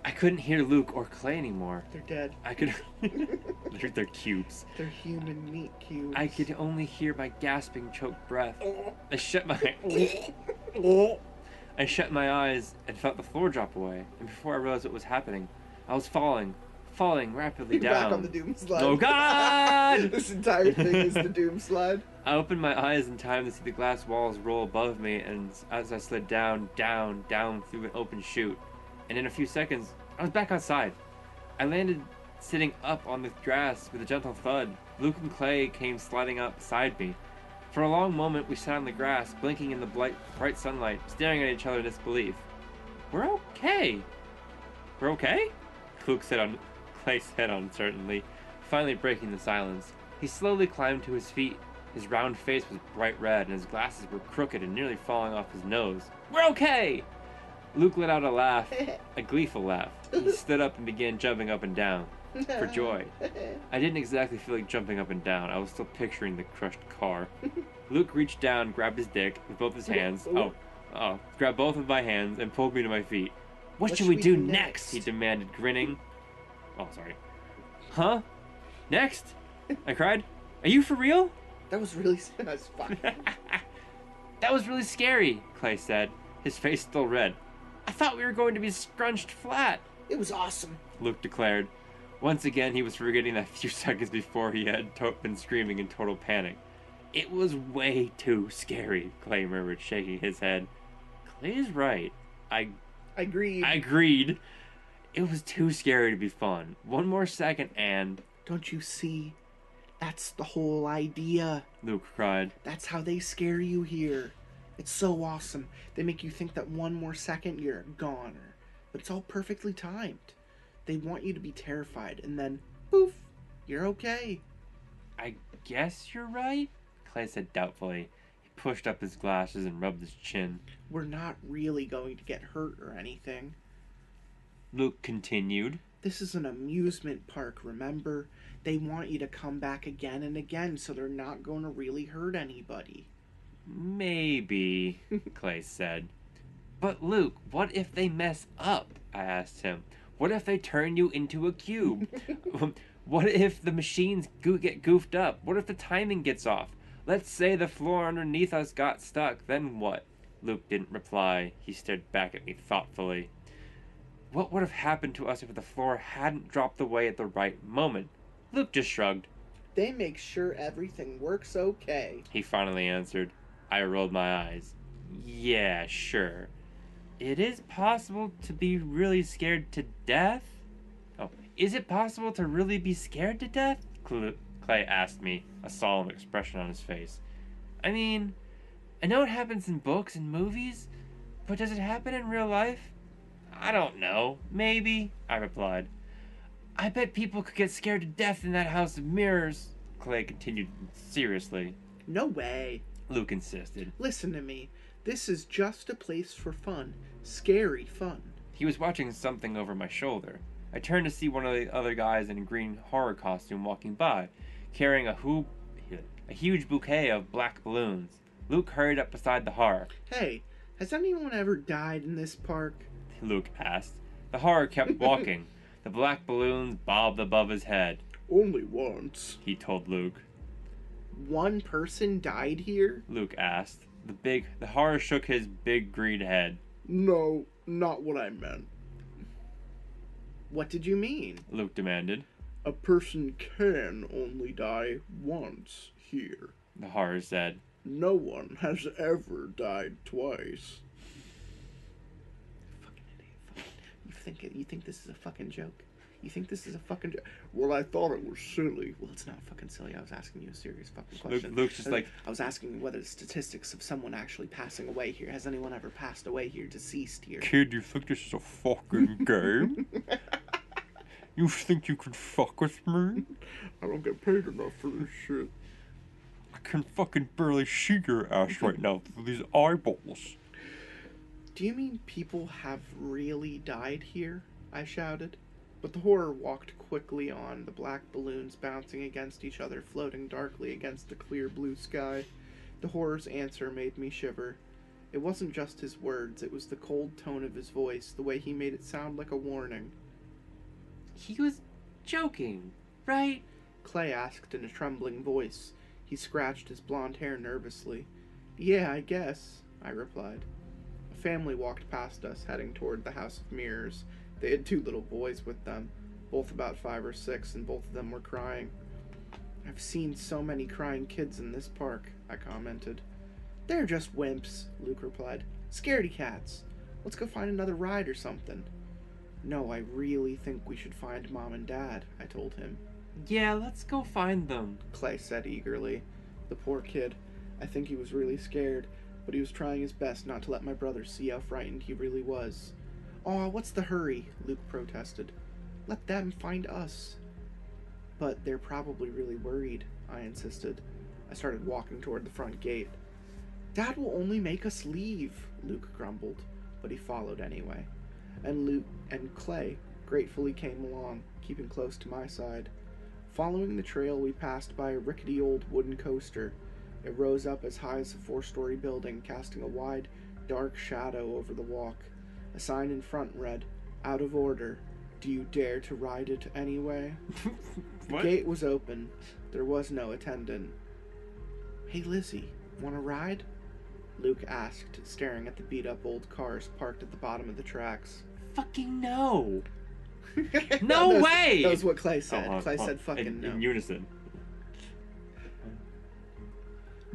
I couldn't hear Luke or Clay anymore. They're dead. I could. They're cubes. They're human meat cubes. I could only hear my gasping, choked breath. I shut my eyes and felt the floor drop away. And before I realized what was happening, I was falling rapidly You're down. back on the doom slide. Oh God! This entire thing is the doom slide. I opened my eyes in time to see the glass walls roll above me, and as I slid down through an open chute. And in a few seconds, I was back outside. I landed sitting up on the grass with a gentle thud. Luke and Clay came sliding up beside me. For a long moment, we sat on the grass, blinking in the bright sunlight, staring at each other in disbelief. We're okay. We're okay? Clay said uncertainly, finally breaking the silence. He slowly climbed to his feet. His round face was bright red, and his glasses were crooked and nearly falling off his nose. We're okay! Luke let out a laugh, a gleeful laugh. He stood up and began jumping up and down, for joy. I didn't exactly feel like jumping up and down. I was still picturing the crushed car. Luke reached down, grabbed his dick with both his hands. Grabbed both of my hands and pulled me to my feet. What should we do next? He demanded, grinning. Oh, sorry. Huh? Next? I cried. Are you for real? That was really that's fine. That was really scary, Clay said, his face still red. I thought we were going to be scrunched flat. It was awesome, Luke declared. Once again, he was forgetting that few seconds before he had been screaming in total panic. It was way too scary, Clay murmured, shaking his head. Clay is right. I agreed. It was too scary to be fun. One more second and... Don't you see? That's the whole idea, Luke cried. That's how they scare you here. It's so awesome. They make you think that one more second you're a goner. But it's all perfectly timed. They want you to be terrified, and then, poof, you're okay. I guess you're right, Clay said doubtfully. He pushed up his glasses and rubbed his chin. We're not really going to get hurt or anything. Luke continued. This is an amusement park, remember? They want you to come back again and again, so they're not going to really hurt anybody. Maybe, Clay said. But Luke, what if they mess up? I asked him. What if they turn you into a cube? What if the machines get goofed up? What if the timing gets off? Let's say the floor underneath us got stuck, then what? Luke didn't reply. He stared back at me thoughtfully. What would have happened to us if the floor hadn't dropped away at the right moment? Luke just shrugged. They make sure everything works okay, he finally answered. I rolled my eyes. Yeah, sure. It is possible to be really scared to death? Oh, is it possible to really be scared to death? Clay asked me, a solemn expression on his face. I mean, I know it happens in books and movies, but does it happen in real life? I don't know. Maybe, I replied. I bet people could get scared to death in that house of mirrors, Clay continued seriously. No way, Luke insisted. Listen to me. This is just a place for fun. Scary fun. He was watching something over my shoulder. I turned to see one of the other guys in a green horror costume walking by, carrying a huge bouquet of black balloons. Luke hurried up beside the horror. Hey, has anyone ever died in this park? Luke asked. The horror kept walking. The black balloons bobbed above his head. Only once, he told Luke. One person died here? Luke asked. The horror shook his big green head. No, not what I meant. What did you mean? Luke demanded. A person can only die once here, the horror said. No one has ever died twice. Fucking idiot. You think this is a fucking joke? You think this is a fucking joke? Well, I thought it was silly. Well, it's not fucking silly. I was asking you a serious fucking question. Luke's just like... I was asking whether the statistics of someone actually passing away here. Has anyone ever passed away here, deceased here? Kid, you think this is a fucking game? You think you can fuck with me? I don't get paid enough for this shit. I can fucking barely see your ass right now through these eyeballs. Do you mean people have really died here? I shouted. But the horror walked quickly on, the black balloons bouncing against each other, floating darkly against the clear blue sky. The horror's answer made me shiver. It wasn't just his words, it was the cold tone of his voice, the way he made it sound like a warning. He was joking, right? Clay asked in a trembling voice. He scratched his blonde hair nervously. Yeah, I guess, I replied. A family walked past us, heading toward the House of Mirrors. They had 2 little boys with them, both about 5 or 6, and both of them were crying. I've seen so many crying kids in this park, I commented. They're just wimps, Luke replied. Scaredy cats. Let's go find another ride or something. No, I really think we should find Mom and Dad, I told him. Yeah, let's go find them, Clay said eagerly. The poor kid. I think he was really scared, but he was trying his best not to let my brother see how frightened he really was. Aw, what's the hurry? Luke protested. Let them find us. But they're probably really worried, I insisted. I started walking toward the front gate. Dad will only make us leave, Luke grumbled, but he followed anyway. And Luke and Clay gratefully came along, keeping close to my side. Following the trail, we passed by a rickety old wooden coaster. It rose up as high as a 4-story building, casting a wide, dark shadow over the walk. A sign in front read, "Out of order. Do you dare to ride it anyway?" The gate was open. There was no attendant. Hey, Lizzie, want to ride? Luke asked, staring at the beat-up old cars parked at the bottom of the tracks. Fucking no. No way! That was what Clay said. Clay said fucking no. In unison.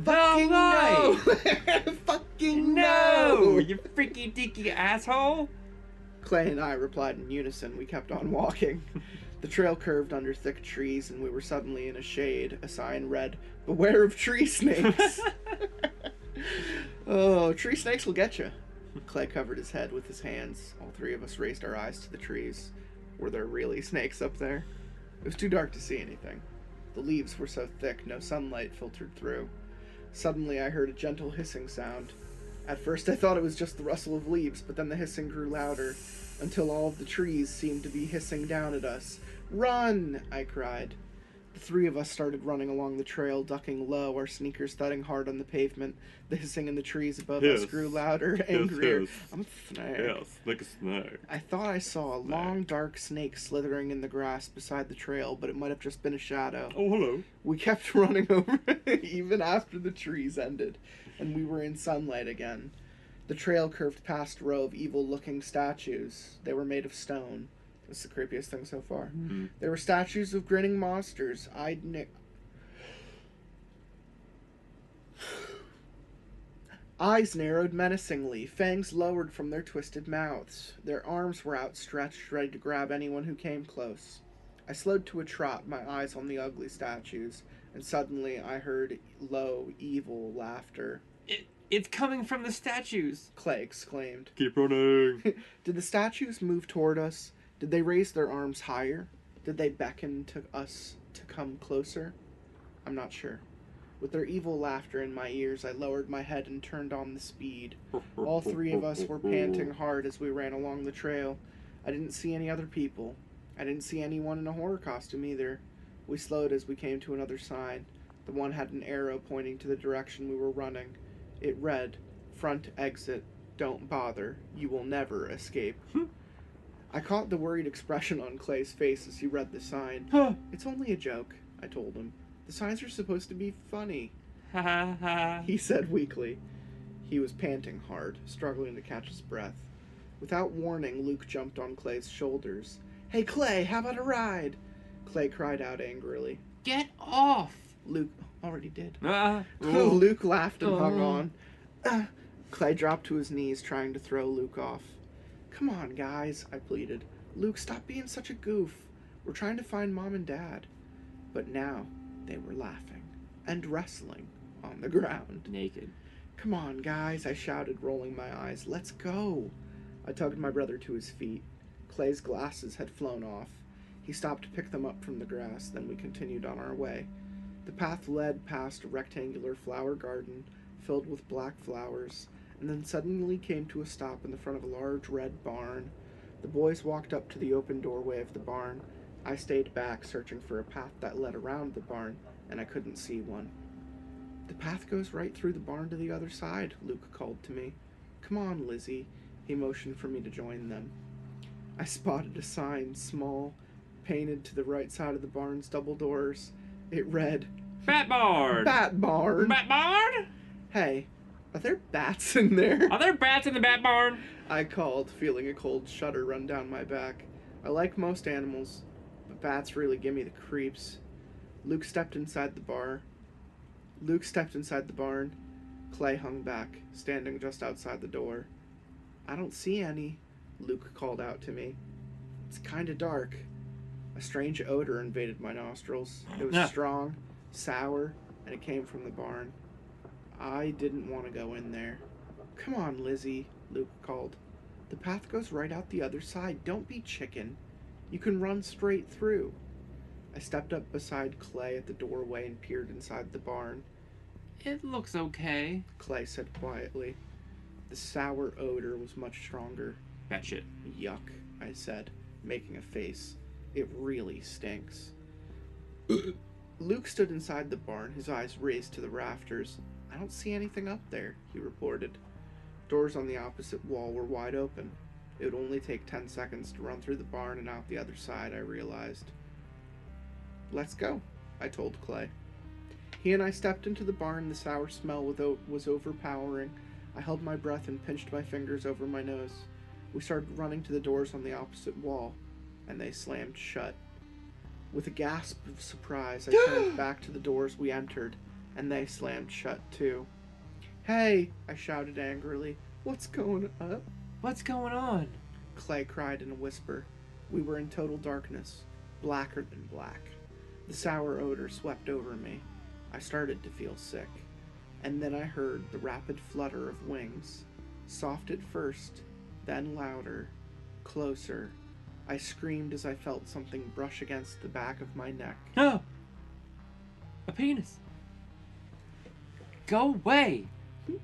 Fucking no! Fucking no! You freaky deaky asshole! Clay and I replied in unison. We kept on walking. The trail curved under thick trees, and we were suddenly in a shade. A sign read, "Beware of tree snakes." Oh, tree snakes will get you. Clay covered his head with his hands. All three of us raised our eyes to the trees. Were there really snakes up there? It was too dark to see anything. The leaves were so thick, no sunlight filtered through. Suddenly, I heard a gentle hissing sound. At first, I thought it was just the rustle of leaves, but then the hissing grew louder, until all of the trees seemed to be hissing down at us. "Run!" I cried. The three of us started running along the trail, ducking low, our sneakers thudding hard on the pavement. The hissing in the trees above us grew louder, angrier. I'm a snake. Yes, like a snake. I thought I saw a long, dark snake slithering in the grass beside the trail, but it might have just been a shadow. Oh, hello. We kept running over it, even after the trees ended, and we were in sunlight again. The trail curved past a row of evil-looking statues. They were made of stone. It's the creepiest thing so far. Mm-hmm. They were statues of grinning monsters. Eyes narrowed menacingly, fangs lowered from their twisted mouths. Their arms were outstretched, ready to grab anyone who came close. I slowed to a trot, my eyes on the ugly statues, and suddenly I heard low, evil laughter. It's coming from the statues! Clay exclaimed. Keep running! Did the statues move toward us? Did they raise their arms higher? Did they beckon to us to come closer? I'm not sure. With their evil laughter in my ears, I lowered my head and turned on the speed. All three of us were panting hard as we ran along the trail. I didn't see any other people. I didn't see anyone in a horror costume either. We slowed as we came to another sign. The one had an arrow pointing to the direction we were running. It read, "Front exit. Don't bother. You will never escape." I caught the worried expression on Clay's face as he read the sign. It's only a joke, I told him. The signs are supposed to be funny. Ha ha ha. He said weakly. He was panting hard, struggling to catch his breath. Without warning, Luke jumped on Clay's shoulders. "Hey, Clay, how about a ride?" Clay cried out angrily. Get off! Luke already did. Oh. Luke laughed and hung on. Clay dropped to his knees, trying to throw Luke off. "Come on, guys," I pleaded. "Luke, stop being such a goof. We're trying to find Mom and Dad." But now they were laughing and wrestling on the ground. Naked. "Come on, guys," I shouted, rolling my eyes. "Let's go." I tugged my brother to his feet. Clay's glasses had flown off. He stopped to pick them up from the grass, then we continued on our way. The path led past a rectangular flower garden filled with black flowers, and then suddenly came to a stop in the front of a large red barn. The boys walked up to the open doorway of the barn. I stayed back, searching for a path that led around the barn, and I couldn't see one. "The path goes right through the barn to the other side," Luke called to me. "Come on, Lizzie." He motioned for me to join them. I spotted a sign, small, painted to the right side of the barn's double doors. It read, Bat barn! "Bat barn." Bat barn? "Hey, are there bats in there?" Are there bats in the bat barn? I called, feeling a cold shudder run down my back. I like most animals, but bats really give me the creeps. Luke stepped inside the barn. Clay hung back, standing just outside the door. "I don't see any," Luke called out to me. It's kind of dark. A strange odor invaded my nostrils. It was strong, sour, and it came from the barn. I didn't want to go in there. Come on, Lizzie, Luke called. The path goes right out the other side. Don't be chicken. You can run straight through. I stepped up beside Clay at the doorway and peered inside the barn. It looks okay, Clay said quietly. The sour odor was much stronger. That shit. Yuck, I said, making a face. It really stinks. Luke stood inside the barn, his eyes raised to the rafters. I don't see anything up there, he reported. Doors on the opposite wall were wide open. It would only take 10 seconds to run through the barn and out the other side, I realized. Let's go, I told Clay. He and I stepped into the barn. The sour smell was overpowering. I held my breath and pinched my fingers over my nose. We started running to the doors on the opposite wall, and they slammed shut. With a gasp of surprise, I turned back to the doors we entered, and they slammed shut too. Hey, I shouted angrily. What's going up? What's going on? Clay cried in a whisper. We were in total darkness, blacker than black. The sour odor swept over me. I started to feel sick. And then I heard the rapid flutter of wings. Soft at first, then louder, closer. I screamed as I felt something brush against the back of my neck. No! A penis! Go away!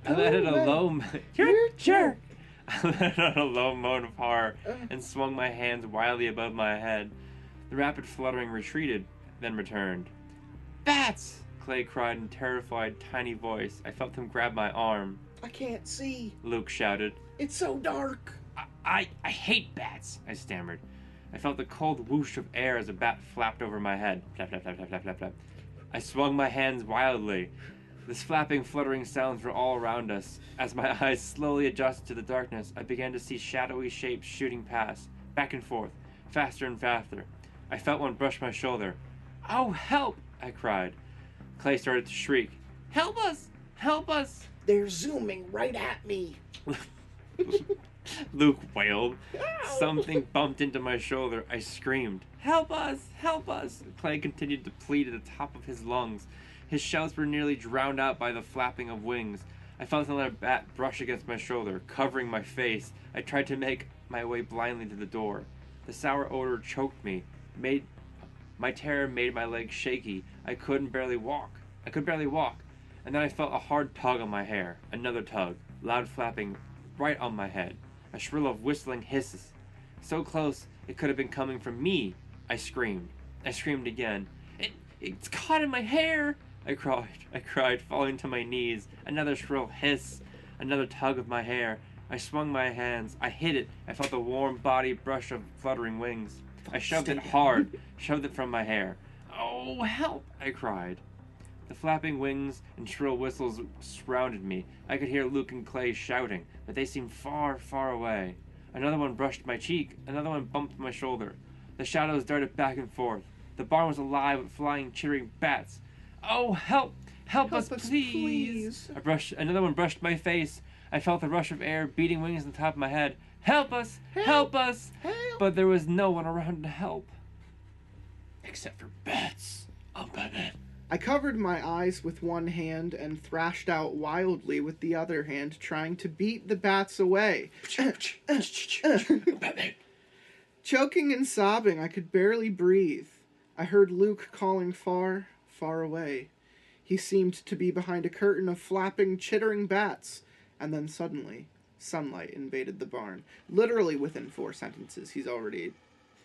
I let out a low... You're a jerk! I let out a low moan of horror and swung my hands wildly above my head. The rapid fluttering retreated, then returned. Bats! Clay cried in a terrified, tiny voice. I felt him grab my arm. I can't see. Luke shouted. It's so dark. I hate bats, I stammered. I felt the cold whoosh of air as a bat flapped over my head. Flap, flap, flap, flap, flap, flap, flap. I swung my hands wildly. The flapping, fluttering sounds were all around us. As my eyes slowly adjusted to the darkness, I began to see shadowy shapes shooting past, back and forth, faster and faster. I felt one brush my shoulder. Oh, help! I cried. Clay started to shriek. Help us! Help us! They're zooming right at me. Luke wailed. Something bumped into my shoulder. I screamed. Help us! Help us! Clay continued to plead at the top of his lungs. His shouts were nearly drowned out by the flapping of wings. I felt another bat brush against my shoulder, covering my face. I tried to make my way blindly to the door. The sour odor choked me. My terror made my legs shaky. I could barely walk. And then I felt a hard tug on my hair. Another tug, loud flapping right on my head. A shrill of whistling hisses. So close, it could have been coming from me. I screamed. I screamed again. It's caught in my hair! I cried, falling to my knees. Another shrill hiss. Another tug of my hair. I swung my hands. I hit it. I felt the warm body brush of fluttering wings. I shoved it hard, shoved it from my hair. Oh, help! I cried. The flapping wings and shrill whistles surrounded me. I could hear Luke and Clay shouting, but they seemed far, far away. Another one brushed my cheek. Another one bumped my shoulder. The shadows darted back and forth. The barn was alive with flying, chittering bats. Oh, help! Help us, please! Another one brushed my face. I felt the rush of air, beating wings on top of my head. Help us! Help us! Help. But there was no one around to help. Except for bats. Oh, Batman. I covered my eyes with one hand and thrashed out wildly with the other hand, trying to beat the bats away. Choking and sobbing, I could barely breathe. I heard Luke calling far, far away. He seemed to be behind a curtain of flapping, chittering bats. And then suddenly, sunlight invaded the barn. Literally within 4 sentences, he's already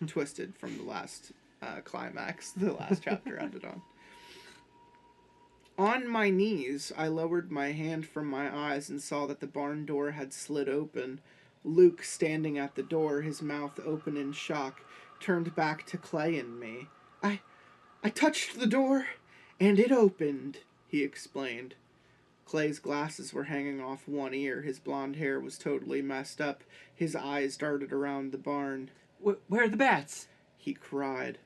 twisted from the last climax the last chapter ended on. On my knees, I lowered my hand from my eyes and saw that the barn door had slid open. Luke, standing at the door, his mouth open in shock, turned back to Clay and me. I touched the door, and it opened, he explained. Clay's glasses were hanging off one ear. His blonde hair was totally messed up. His eyes darted around the barn. Where are the bats? He cried.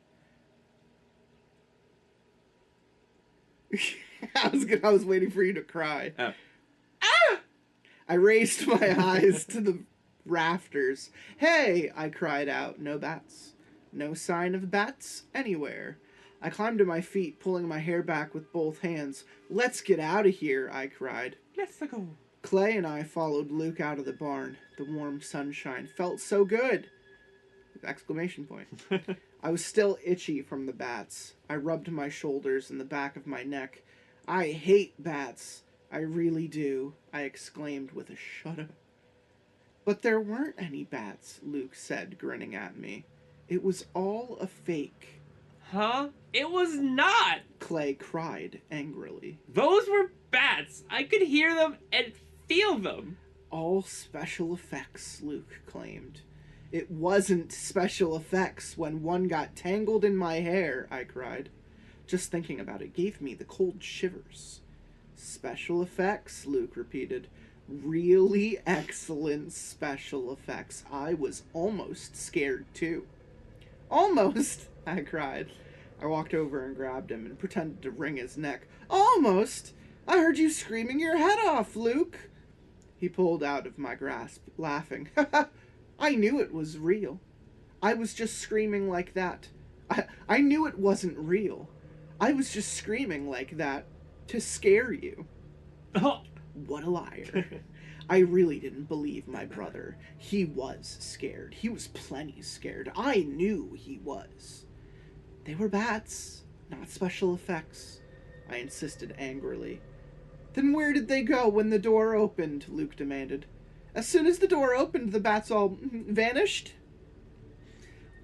I was waiting for you to cry. Oh. Ah! I raised my eyes to the rafters. Hey! I cried out. No bats. No sign of bats anywhere. I climbed to my feet, pulling my hair back with both hands. Let's get out of here, I cried. Let's go. Clay and I followed Luke out of the barn. The warm sunshine felt so good! Exclamation point. I was still itchy from the bats. I rubbed my shoulders and the back of my neck. I hate bats. I really do, I exclaimed with a shudder. But there weren't any bats, Luke said, grinning at me. It was all a fake. Huh? It was not! Clay cried angrily. Those were bats! I could hear them and feel them! All special effects, Luke claimed. It wasn't special effects when one got tangled in my hair, I cried. Just thinking about it gave me the cold shivers. Special effects, Luke repeated. Really excellent special effects. I was almost scared too. Almost, I cried. I walked over and grabbed him and pretended to wring his neck. Almost! I heard you screaming your head off, Luke! He pulled out of my grasp, laughing. I knew it was real. I was just screaming like that. I knew it wasn't real. I was just screaming like that to scare you. Oh. What a liar. I really didn't believe my brother. He was scared. He was plenty scared. I knew he was. They were bats, not special effects, I insisted angrily. Then where did they go when the door opened? Luke demanded. As soon as the door opened, the bats all vanished?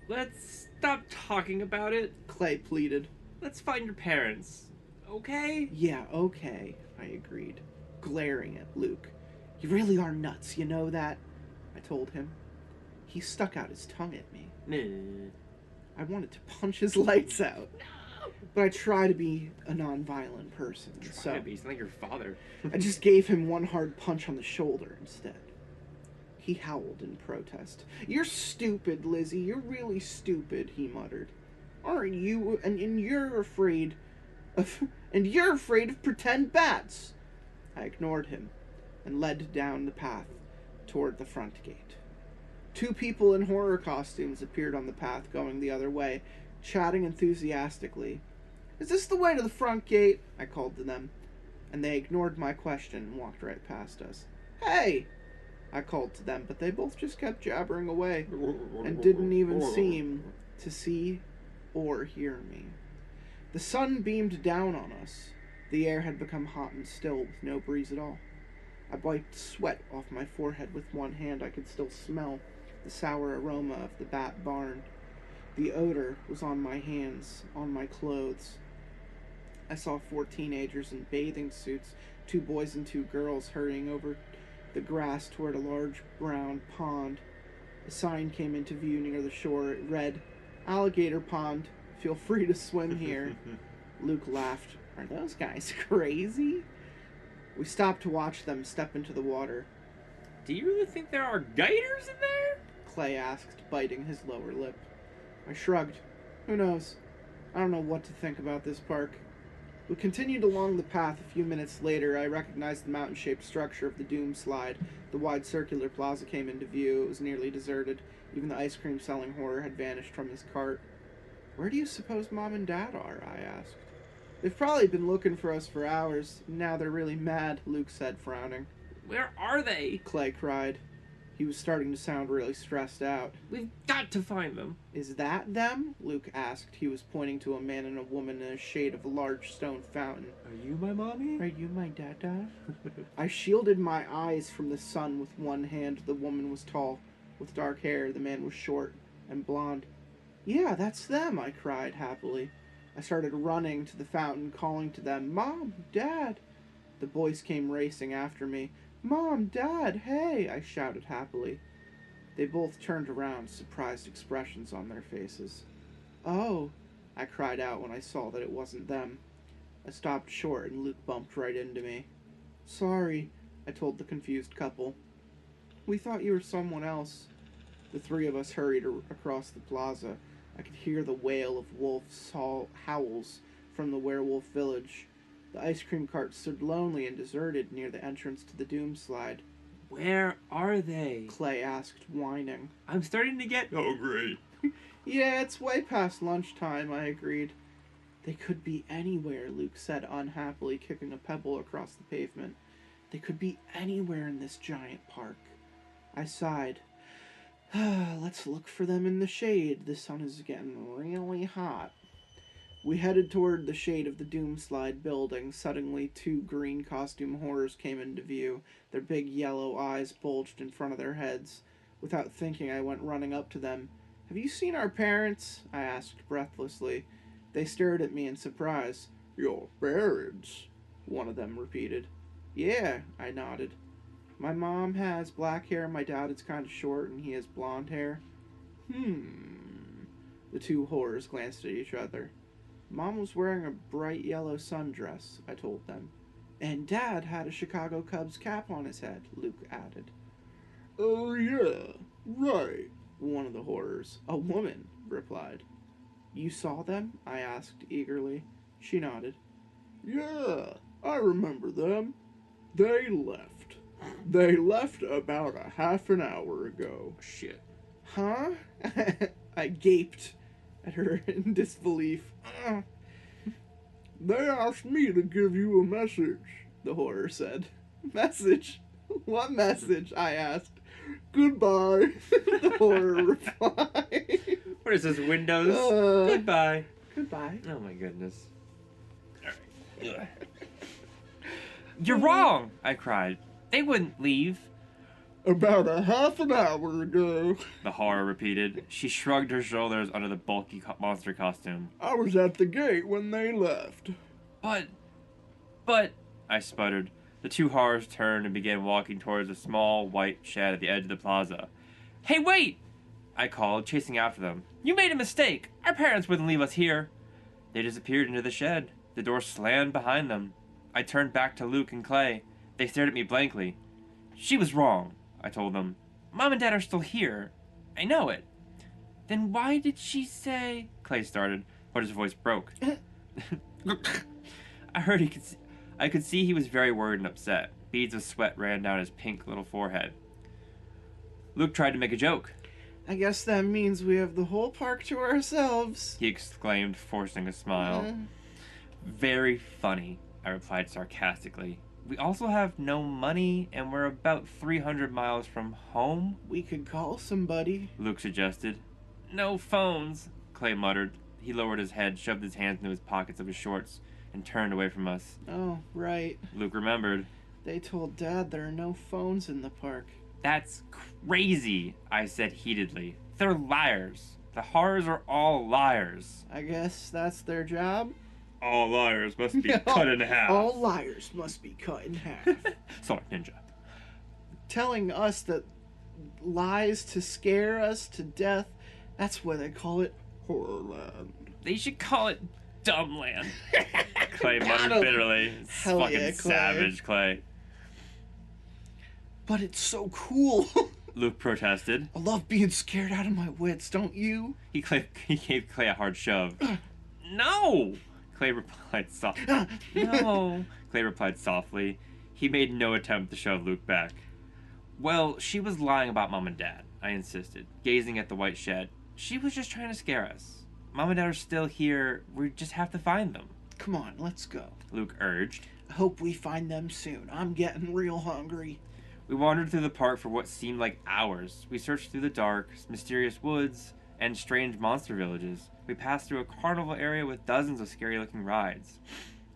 Let's stop talking about it. Clay pleaded. Let's find your parents, okay? Yeah, okay, I agreed, glaring at Luke. You really are nuts, you know that? I told him. He stuck out his tongue at me. I wanted to punch his lights out. But I try to be a non-violent person, so... He's like your father. I just gave him one hard punch on the shoulder instead. He howled in protest. You're stupid, Lizzie. You're really stupid, he muttered. Aren't you? And you're afraid of... And you're afraid of pretend bats. I ignored him and led down the path toward the front gate. Two people in horror costumes appeared on the path going the other way, chatting enthusiastically. Is this the way to the front gate? I called to them, and they ignored my question and walked right past us. Hey! I called to them, but they both just kept jabbering away and didn't even seem to see or hear me. The sun beamed down on us. The air had become hot and still with no breeze at all. I wiped sweat off my forehead with one hand. I could still smell the sour aroma of the bat barn. The odor was on my hands, on my clothes. I saw 4 teenagers in bathing suits, 2 boys and 2 girls hurrying over the grass toward a large brown pond. A sign came into view near the shore. It read, "Alligator Pond. Feel free to swim here." Luke laughed. Are those guys crazy? We stopped to watch them step into the water. Do you really think there are gators in there? Clay asked, biting his lower lip. I shrugged. Who knows? I don't know what to think about this park. We continued along the path. A few minutes later, I recognized the mountain-shaped structure of the Doom Slide. The wide circular plaza came into view. It was nearly deserted. Even the ice cream selling horror had vanished from his cart. Where do you suppose Mom and Dad are? I asked. They've probably been looking for us for hours. Now they're really mad, Luke said, frowning. Where are they? Clay cried. He was starting to sound really stressed out. We've got to find them. Is that them? Luke asked. He was pointing to a man and a woman in a shade of a large stone fountain. Are you my mommy? Are you my dada? I shielded my eyes from the sun with one hand. The woman was tall, with dark hair. The man was short and blonde. Yeah, that's them, I cried happily. I started running to the fountain, calling to them, Mom, Dad. The boys came racing after me. Mom, Dad, hey, I shouted happily. They both turned around, surprised expressions on their faces. Oh, I cried out when I saw that it wasn't them. I stopped short and Luke bumped right into me. Sorry, I told the confused couple. We thought you were someone else. The 3 of us hurried across the plaza. I could hear the wail of wolves' howls from the werewolf village. The ice cream cart stood lonely and deserted near the entrance to the Doom Slide. Where are they? Clay asked, whining. I'm starting to get hungry. Yeah, it's way past lunchtime, I agreed. They could be anywhere, Luke said unhappily, kicking a pebble across the pavement. They could be anywhere in this giant park. I sighed. Let's look for them in the shade. The sun is getting really hot. We headed toward the shade of the Doomslide building. Suddenly, 2 green costume horrors came into view. Their big yellow eyes bulged in front of their heads. Without thinking, I went running up to them. Have you seen our parents? I asked breathlessly. They stared at me in surprise. Your parents? One of them repeated. Yeah, I nodded. My mom has black hair, my dad is kind of short, and he has blonde hair. The 2 horrors glanced at each other. Mom was wearing a bright yellow sundress, I told them. And Dad had a Chicago Cubs cap on his head, Luke added. Oh yeah, right, one of the horrors. A woman, replied. You saw them? I asked eagerly. She nodded. Yeah, I remember them. They left. They left about a half an hour ago. Shit. Huh? I gaped at her in disbelief. They asked me to give you a message, the horror said. Message? What message? I asked. Goodbye, the horror replied. What is this, Windows? Goodbye. Goodbye. Oh my goodness. Alright. You're wrong, I cried. They wouldn't leave. About a half an hour ago. The horror repeated. She shrugged her shoulders under the bulky monster costume. I was at the gate when they left. But, I sputtered. The 2 horrors turned and began walking towards a small white shed at the edge of the plaza. Hey, wait! I called, chasing after them. You made a mistake. Our parents wouldn't leave us here. They disappeared into the shed. The door slammed behind them. I turned back to Luke and Clay. They stared at me blankly. She was wrong, I told them. Mom and Dad are still here. I know it. Then why did she say... Clay started, but his voice broke. I could see he was very worried and upset. Beads of sweat ran down his pink little forehead. Luke tried to make a joke. I guess that means we have the whole park to ourselves, he exclaimed, forcing a smile. Very funny, I replied sarcastically. We also have no money, and we're about 300 miles from home. We could call somebody, Luke suggested. No phones, Clay muttered. He lowered his head, shoved his hands into his pockets of his shorts, and turned away from us. Oh, right. Luke remembered. They told Dad there are no phones in the park. That's crazy, I said heatedly. They're liars. The horrors are all liars. I guess that's their job? All liars must be cut in half. All liars must be cut in half. Sorry, Ninja. Telling us that lies to scare us to death, that's why they call it Horrorland. They should call it Dumbland. Clay muttered bitterly. Hell fucking yeah, Clay. savage, Clay. But it's so cool. Luke protested. I love being scared out of my wits, don't you? He gave Clay a hard shove. No! Clay replied softly. No, Clay replied softly. He made no attempt to shove Luke back. Well, she was lying about Mom and Dad, I insisted, gazing at the white shed. She was just trying to scare us. Mom and Dad are still here. We just have to find them. Come on, let's go, Luke urged. I hope we find them soon. I'm getting real hungry. We wandered through the park for what seemed like hours. We searched through the dark, mysterious woods, and strange monster villages. We passed through a carnival area with dozens of scary-looking rides.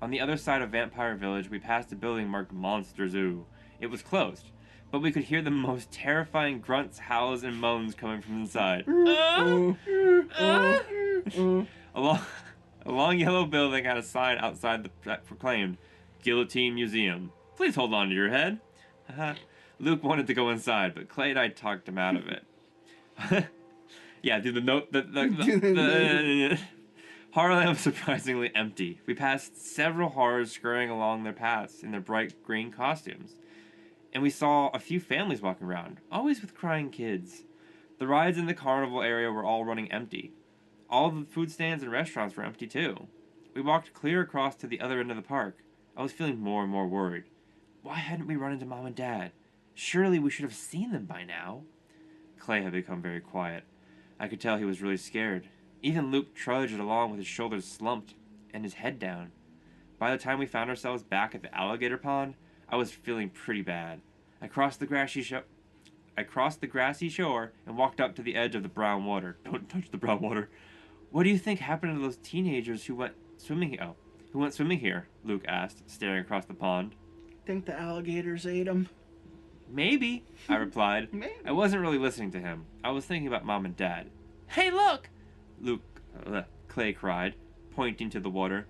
On the other side of Vampire Village, we passed a building marked Monster Zoo. It was closed, but we could hear the most terrifying grunts, howls, and moans coming from inside. A long yellow building had a sign outside that proclaimed, Guillotine Museum. Please hold on to your head. Luke wanted to go inside, but Clay and I talked him out of it. Yeah, dude, Horrorland was surprisingly empty. We passed several horrors scurrying along their paths in their bright green costumes. And we saw a few families walking around, always with crying kids. The rides in the carnival area were all running empty. All the food stands and restaurants were empty too. We walked clear across to the other end of the park. I was feeling more and more worried. Why hadn't we run into Mom and Dad? Surely we should have seen them by now. Clay had become very quiet. I could tell he was really scared. Even Luke trudged along with his shoulders slumped and his head down. By the time we found ourselves back at the alligator pond, I was feeling pretty bad. I crossed the grassy shore and walked up to the edge of the brown water. Don't touch the brown water. What do you think happened to those teenagers who went swimming here? Who went swimming here? Luke asked, staring across the pond. Think the alligators ate them? Maybe, I replied. Maybe. I wasn't really listening to him. I was thinking about Mom and Dad. Hey, look! Clay cried, pointing to the water.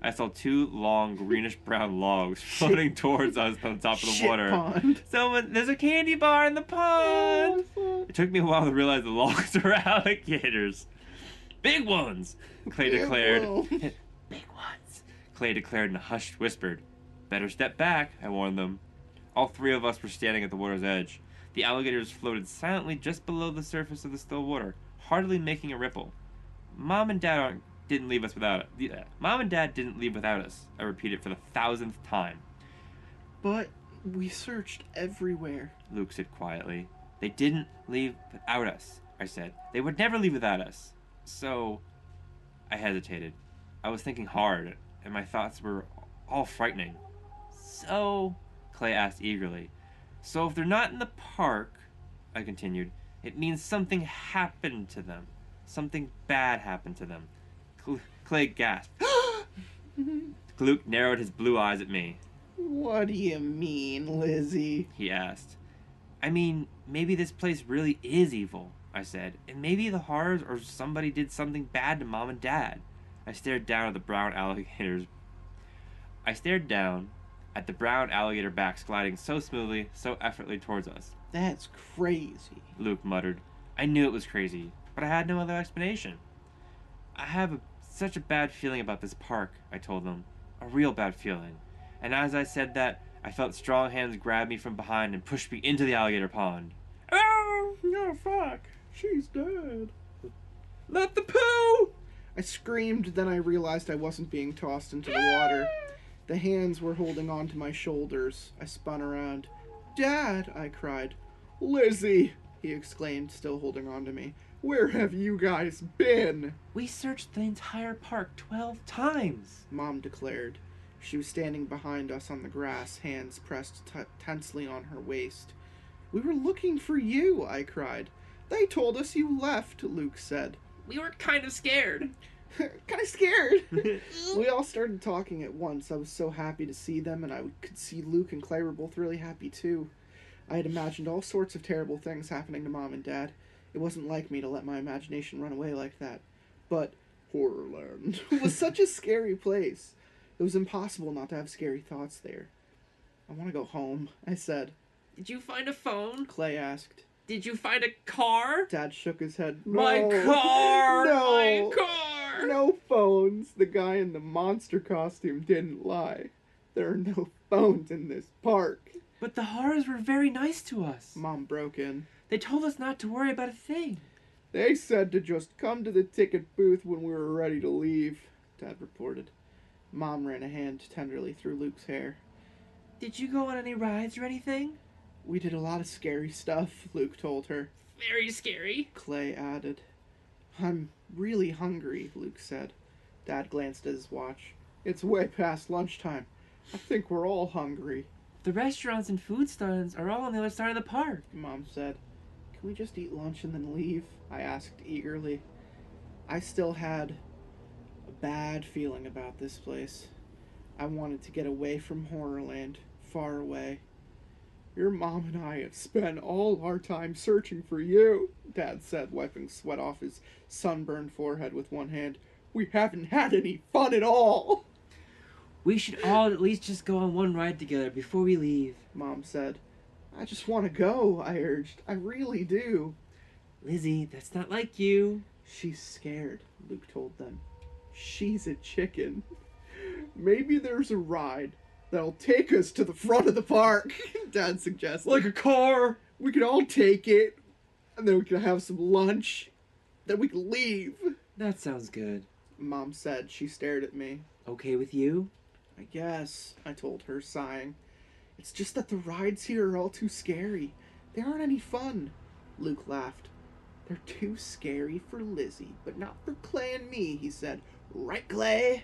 I saw 2 long greenish-brown logs floating towards us on top of the water. Pond. There's a candy bar in the pond! It took me a while to realize the logs were alligators. Big ones, Clay declared. Big ones, Clay declared in a hushed whisper. Better step back, I warned them. All 3 of us were standing at the water's edge. The alligators floated silently just below the surface of the still water, hardly making a ripple. Mom and Dad didn't leave without us. I repeated for the 1000th time. But we searched everywhere, Luke said quietly. They didn't leave without us, I said. They would never leave without us. So, I hesitated. I was thinking hard, and my thoughts were all frightening. So, Clay asked eagerly. So if they're not in the park, I continued, it means something happened to them. Something bad happened to them. Clay gasped. Luke narrowed his blue eyes at me. What do you mean, Lizzie? He asked. I mean, maybe this place really is evil, I said. And maybe the horrors or somebody did something bad to Mom and Dad. I stared down at the brown alligator backs gliding so smoothly, so effortlessly towards us. That's crazy, Luke muttered. I knew it was crazy, but I had no other explanation. I have such a bad feeling about this park, I told them. A real bad feeling. And as I said that, I felt strong hands grab me from behind and push me into the alligator pond. Oh, fuck. She's dead. Let the poo! I screamed, then I realized I wasn't being tossed into the water. The hands were holding onto my shoulders. I spun around. Dad, I cried. Lizzie, he exclaimed, still holding on to me. Where have you guys been? We searched the entire park 12 times, Mom declared. She was standing behind us on the grass, hands pressed tensely on her waist. We were looking for you, I cried. They told us you left, Luke said. We were kind of scared. Kind of scared. We all started talking at once. I was so happy to see them, and I could see Luke and Clay were both really happy too. I had imagined all sorts of terrible things happening to Mom and Dad. It wasn't like me to let my imagination run away like that. But Horrorland was such a scary place. It was impossible not to have scary thoughts there. I want to go home, I said. Did you find a phone? Clay asked. Did you find a car? Dad shook his head. My No. car! No. My car! No phones. The guy in the monster costume didn't lie. There are no phones in this park. But the horrors were very nice to us. Mom broke in. They told us not to worry about a thing. They said to just come to the ticket booth when we were ready to leave, Dad reported. Mom ran a hand tenderly through Luke's hair. Did you go on any rides or anything? We did a lot of scary stuff, Luke told her. Very scary, Clay added. I'm really hungry, Luke said. Dad glanced at his watch. It's way past lunchtime. I think we're all hungry. The restaurants and food stands are all on the other side of the park, Mom said. Can we just eat lunch and then leave? I asked eagerly. I still had a bad feeling about this place. I wanted to get away from Horrorland, far away. Your mom and I have spent all our time searching for you, Dad said, wiping sweat off his sunburned forehead with one hand. We haven't had any fun at all. We should all at least just go on one ride together before we leave, Mom said. I just want to go, I urged. I really do. Lizzie, that's not like you. She's scared, Luke told them. She's a chicken. Maybe there's a ride that'll take us to the front of the park, Dad suggested. Like a car. We could all take it, and then we could have some lunch. Then we could leave. That sounds good, Mom said. She stared at me. Okay with you? I guess, I told her, sighing. It's just that the rides here are all too scary. They aren't any fun. Luke laughed. They're too scary for Lizzie, but not for Clay and me, he said. Right, Clay?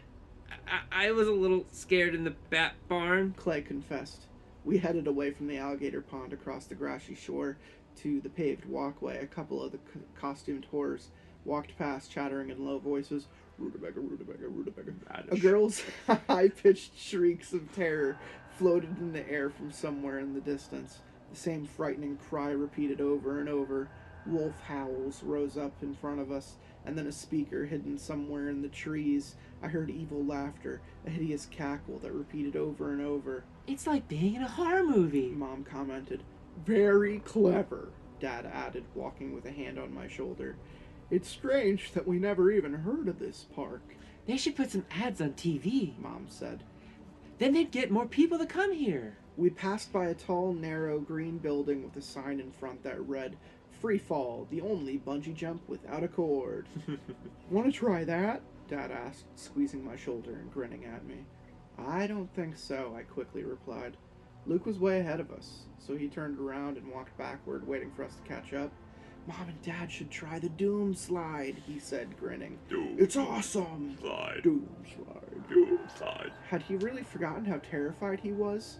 I was a little scared in the bat barn, Clay confessed. We headed away from the alligator pond across the grassy shore to the paved walkway. A couple of the costumed horrors walked past, chattering in low voices. Rutabaga, rutabaga, rutabaga. A girl's high-pitched shrieks of terror floated in the air from somewhere in the distance. The same frightening cry repeated over and over. Wolf howls rose up in front of us, and then a speaker hidden somewhere in the trees. I heard evil laughter, a hideous cackle that repeated over and over. It's like being in a horror movie, Mom commented. Very clever, Dad added, walking with a hand on my shoulder. It's strange that we never even heard of this park. They should put some ads on TV, Mom said. Then they'd get more people to come here. We passed by a tall, narrow, green building with a sign in front that read, Free Fall, the only bungee jump without a cord. Want to try that? Dad asked, squeezing my shoulder and grinning at me. I don't think so, I quickly replied. Luke was way ahead of us, so he turned around and walked backward, waiting for us to catch up. Mom and Dad should try the Doom Slide, he said, grinning. Doom. It's awesome! Slide. Doom Slide. Doom slide. Had he really forgotten how terrified he was?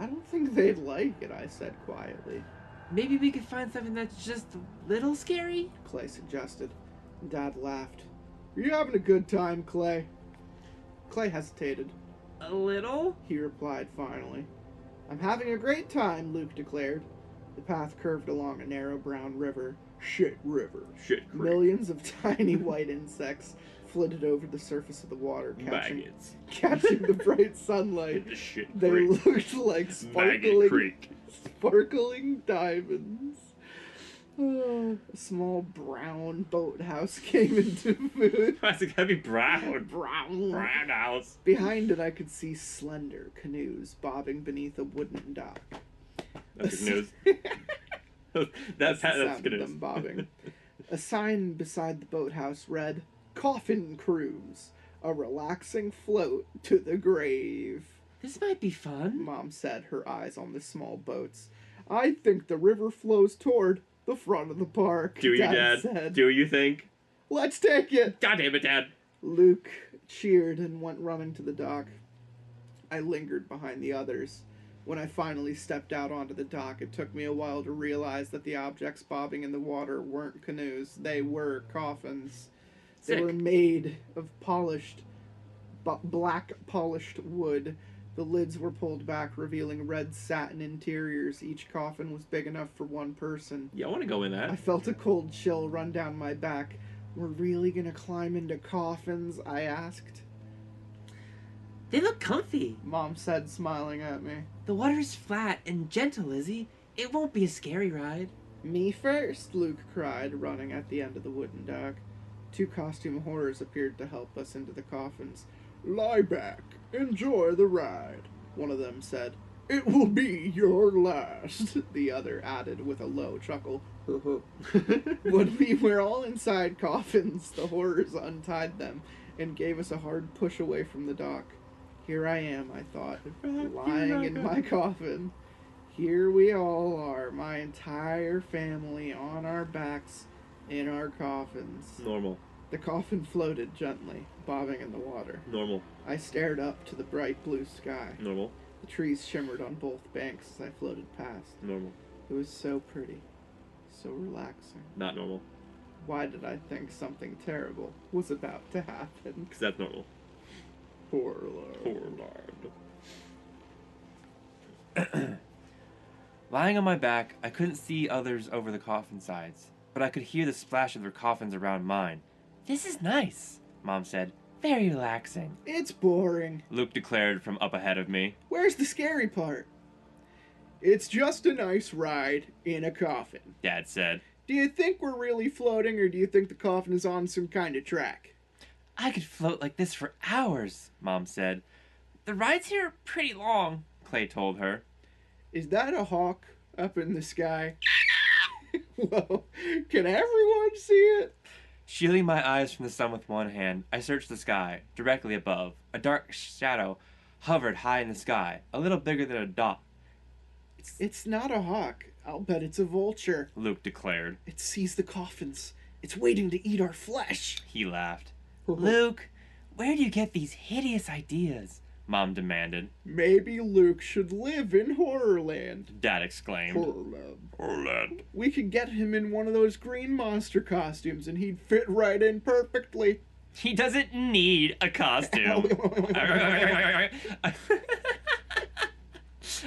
I don't think they'd like it, I said quietly. Maybe we could find something that's just a little scary? Clay suggested. Dad laughed. Are you having a good time, Clay? Clay hesitated. A little? He replied finally. I'm having a great time, Luke declared. The path curved along a narrow brown river. Shit river. Shit creek. Millions of tiny white insects flitted over the surface of the water, Maggots. catching the bright sunlight. The shit They creek. looked like Maggot creek. sparkling diamonds. A small brown boathouse came into view. Why's it gotta be brown? Brown. Brown house. Behind it, I could see slender canoes bobbing beneath a wooden dock. That's good news. That's sound good of news. them bobbing. A sign beside the boathouse read, Coffin Cruise, a relaxing float to the grave. This might be fun. Mom said, her eyes on the small boats. I think the river flows toward the front of the park. Do you, Dad? Said. Do you think? Let's take it! God damn it, Dad! Luke cheered and went running to the dock. I lingered behind the others. When I finally stepped out onto the dock, it took me a while to realize that the objects bobbing in the water weren't canoes. They were coffins. Sick. They were made of polished, black polished wood. The lids were pulled back, revealing red satin interiors. Each coffin was big enough for one person. Yeah, I want to go in that. I felt a cold chill run down my back. We're really gonna climb into coffins? I asked. They look comfy. Mom said, smiling at me. The water's flat and gentle, Lizzie. It won't be a scary ride. Me first, Luke cried, running at the end of the wooden dock. Two costume horrors appeared to help us into the coffins. Lie back. Enjoy the ride, one of them said. It will be your last, the other added with a low chuckle. When we were all inside coffins, the horrors untied them and gave us a hard push away from the dock. Here I am, I thought, lying in my coffin. Here we all are, my entire family on our backs in our coffins. Normal. The coffin floated gently, bobbing in the water. Normal. I stared up to the bright blue sky. Normal. The trees shimmered on both banks as I floated past. Normal. It was so pretty, so relaxing. Not normal. Why did I think something terrible was about to happen? Because that's normal. Horrorland. Horrorland. Lying on my back, I couldn't see others over the coffin sides, but I could hear the splash of their coffins around mine. This is nice, Mom said. Very relaxing. It's boring. Luke declared from up ahead of me. Where's the scary part? It's just a nice ride in a coffin. Dad said. Do you think we're really floating, or do you think the coffin is on some kind of track? I could float like this for hours, Mom said. The rides here are pretty long, Clay told her. Is that a hawk up in the sky? Whoa, can everyone see it? Shielding my eyes from the sun with one hand, I searched the sky, directly above. A dark shadow hovered high in the sky, a little bigger than a dot. It's not a hawk. I'll bet it's a vulture. Luke declared. It sees the coffins. It's waiting to eat our flesh. He laughed. Luke, where do you get these hideous ideas? Mom demanded. Maybe Luke should live in Horrorland. Dad exclaimed. Horrorland. We could get him in one of those green monster costumes and he'd fit right in perfectly. He doesn't need a costume.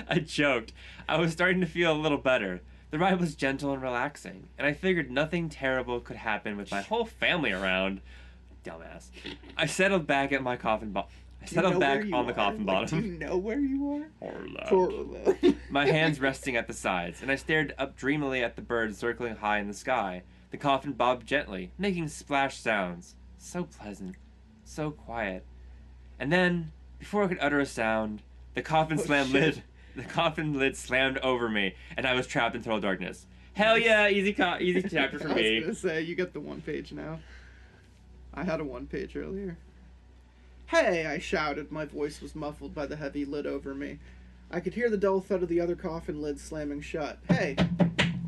I joked. I was starting to feel a little better. The ride was gentle and relaxing, and I figured nothing terrible could happen with my whole family around. Dumbass. I settled back at my coffin bottom. I settled back on the coffin bottom. Do you know where you are? Horrorland. My hands resting at the sides, and I stared up dreamily at the birds circling high in the sky. The coffin bobbed gently, making splash sounds. So pleasant. So quiet. And then, before I could utter a sound, the coffin The coffin lid slammed over me, and I was trapped in total darkness. Hell yeah, easy chapter for me. I was gonna say, you get the one page now. I had a one page earlier. Hey, I shouted. My voice was muffled by the heavy lid over me. I could hear the dull thud of the other coffin lid slamming shut. Hey,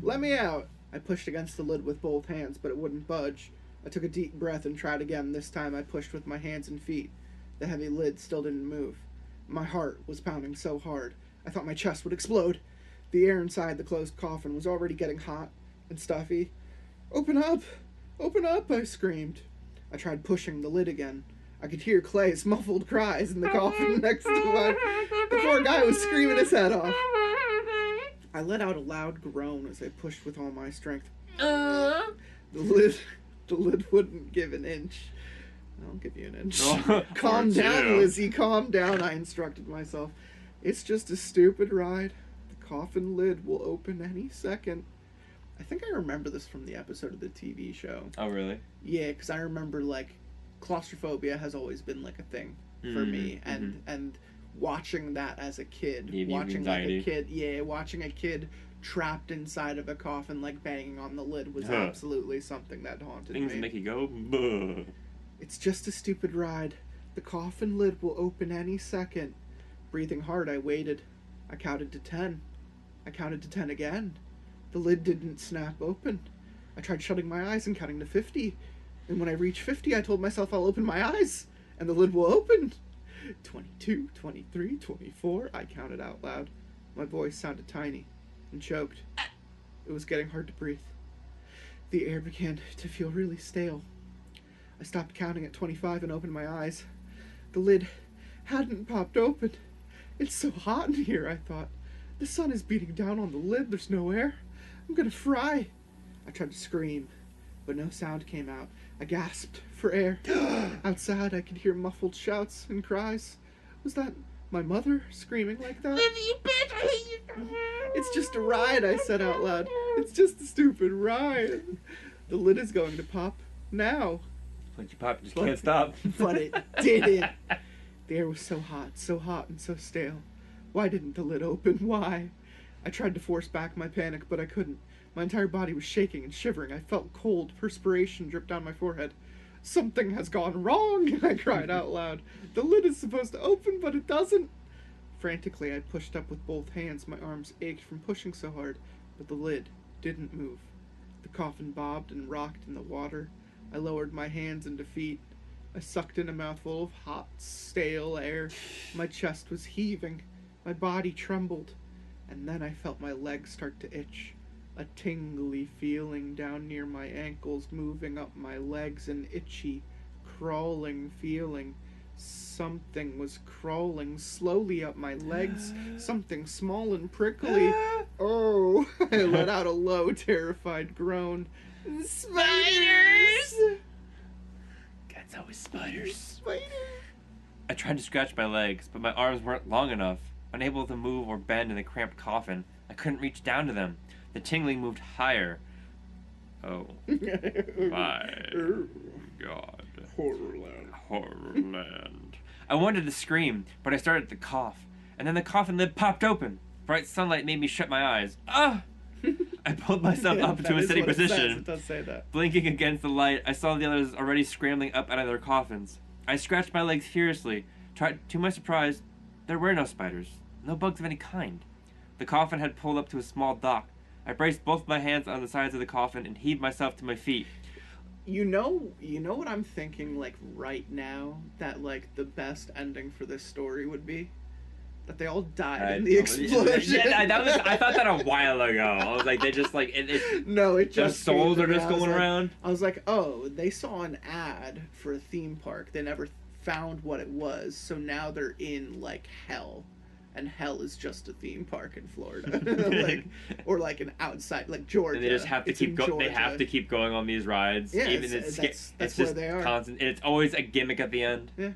let me out. I pushed against the lid with both hands, but it wouldn't budge. I took a deep breath and tried again. This time I pushed with my hands and feet. The heavy lid still didn't move. My heart was pounding so hard. I thought my chest would explode. The air inside the closed coffin was already getting hot and stuffy. Open up! Open up! I screamed. I tried pushing the lid again. I could hear Clay's muffled cries in the coffin next to mine. The poor guy was screaming his head off. I let out a loud groan as I pushed with all my strength. The lid wouldn't give an inch. I'll give you an inch. Calm down, Lizzie, calm down, I instructed myself. It's just a stupid ride. The coffin lid will open any second. I think I remember this from the episode of the TV show. Oh, really? Yeah, because I remember, like, claustrophobia has always been, like, a thing for me. And watching that as a kid. Watching a kid trapped inside of a coffin, like, banging on the lid was absolutely something that haunted me. Things that make you go, buh. It's just a stupid ride. The coffin lid will open any second. Breathing hard, I waited. I counted to 10. I counted to 10 again. The lid didn't snap open. I tried shutting my eyes and counting to 50. And when I reached 50, I told myself I'll open my eyes, and the lid will open. 22, 23, 24, I counted out loud. My voice sounded tiny and choked. It was getting hard to breathe. The air began to feel really stale. I stopped counting at 25 and opened my eyes. The lid hadn't popped open. It's so hot in here, I thought. The sun is beating down on the lid. There's no air. I'm gonna fry. I tried to scream, but no sound came out. I gasped for air. Outside, I could hear muffled shouts and cries. Was that my mother screaming like that? It's just a ride, I said out loud. It's just a stupid ride. The lid is going to pop now. Once you pop, you just can't stop. But it didn't. The air was so hot and so stale. Why didn't the lid open? Why? I tried to force back my panic, but I couldn't. My entire body was shaking and shivering. I felt cold. Perspiration dripped down my forehead. Something has gone wrong, I cried out loud. The lid is supposed to open, but it doesn't. Frantically, I pushed up with both hands. My arms ached from pushing so hard, but the lid didn't move. The coffin bobbed and rocked in the water. I lowered my hands and feet. I sucked in a mouthful of hot, stale air. My chest was heaving. My body trembled. And then I felt my legs start to itch. A tingly feeling down near my ankles, moving up my legs, an itchy, crawling feeling. Something was crawling slowly up my legs, something small and prickly. Oh, I let out a low, terrified groan. Spiders! That's always spiders. Spiders! I tried to scratch my legs, but my arms weren't long enough. Unable to move or bend in the cramped coffin, I couldn't reach down to them. The tingling moved higher. Oh. My God. Horrorland. I wanted to scream, but I started to cough. And then the coffin lid popped open. Bright sunlight made me shut my eyes. Ah! I pulled myself up into a sitting position. It does say that. Blinking against the light, I saw the others already scrambling up out of their coffins. I scratched my legs furiously. To my surprise, there were no spiders. No bugs of any kind. The coffin had pulled up to a small dock. I braced both my hands on the sides of the coffin and heaved myself to my feet. You know what I'm thinking, like, right now, that, like, the best ending for this story would be? That they all died in the explosion. Yeah, I thought that a while ago. I was like, they just, like... No, it their just... souls are just going around? I was like, oh, they saw an ad for a theme park. They never found what it was, so now they're in, like, hell. And hell is just a theme park in Florida, like, or like an outside, like Georgia. And they just have to keep going. They have to keep going on these rides. Yeah, even that's it's where just they are. Constant, and it's always a gimmick at the end. Yeah.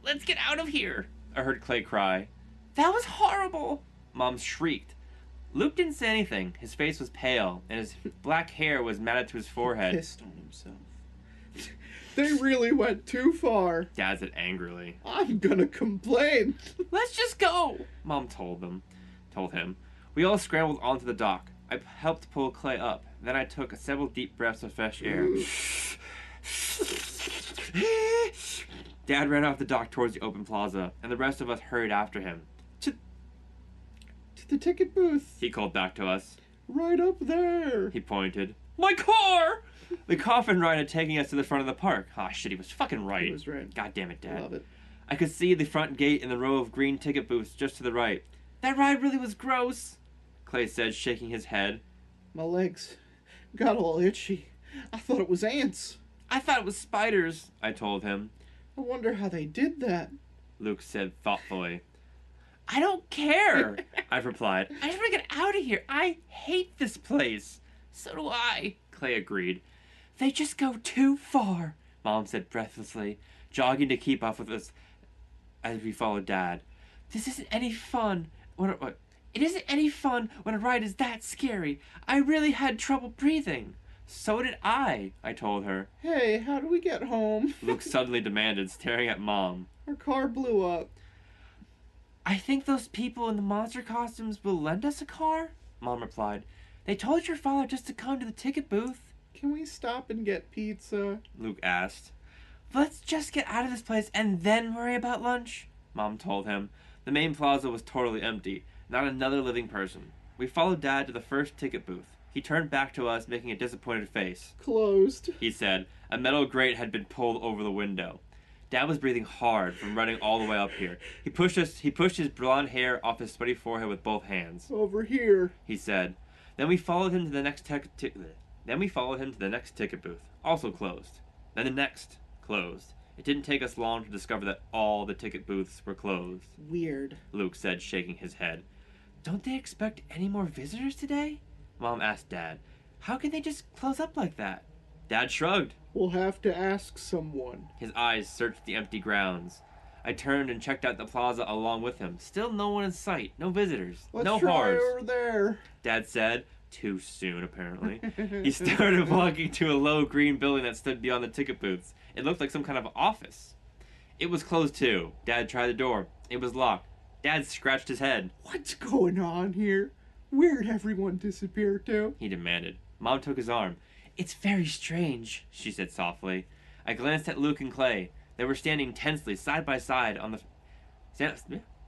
Let's get out of here! I heard Clay cry. That was horrible! Mom shrieked. Luke didn't say anything. His face was pale, and his black hair was matted to his forehead. He pissed on himself. They really went too far. Dad said angrily. I'm gonna complain. Let's just go, Mom told him. We all scrambled onto the dock. I helped pull Clay up. Then I took several deep breaths of fresh air. Dad ran off the dock towards the open plaza, and the rest of us hurried after him. To the ticket booth. He called back to us. Right up there. He pointed. My car! The coffin ride had taken us to the front of the park. Ah, shit, he was fucking right. He was right. God damn it, Dad. I love it. I could see the front gate and the row of green ticket booths just to the right. That ride really was gross, Clay said, shaking his head. My legs got all itchy. I thought it was ants. I thought it was spiders, I told him. I wonder how they did that, Luke said thoughtfully. I don't care, I replied. I just want to get out of here. I hate this place. So do I, Clay agreed. They just go too far, Mom said breathlessly, jogging to keep up with us as we followed Dad. This isn't any fun. It isn't any fun when a ride is that scary. I really had trouble breathing. So did I told her. Hey, how do we get home? Luke suddenly demanded, staring at Mom. Our car blew up. I think those people in the monster costumes will lend us a car, Mom replied. They told your father just to come to the ticket booth. Can we stop and get pizza? Luke asked. Let's just get out of this place and then worry about lunch, Mom told him. The main plaza was totally empty, not another living person. We followed Dad to the first ticket booth. He turned back to us, making a disappointed face. Closed, he said. A metal grate had been pulled over the window. Dad was breathing hard from running all the way up here. He pushed his blonde hair off his sweaty forehead with both hands. Over here, he said. Then we followed him to the next ticket booth, also closed. Then the next, closed. It didn't take us long to discover that all the ticket booths were closed. Weird, Luke said, shaking his head. Don't they expect any more visitors today? Mom asked Dad. How can they just close up like that? Dad shrugged. We'll have to ask someone. His eyes searched the empty grounds. I turned and checked out the plaza along with him. Still no one in sight. No visitors. Let's try over there, Dad said. Too soon, apparently. He started walking to a low green building that stood beyond the ticket booths. It looked like some kind of office. It was closed too. Dad tried the door. It was locked. Dad scratched his head. What's going on here? Where'd everyone disappear to? He demanded. Mom took his arm. It's very strange, she said softly. I glanced at Luke and Clay. They were standing tensely side by side on the...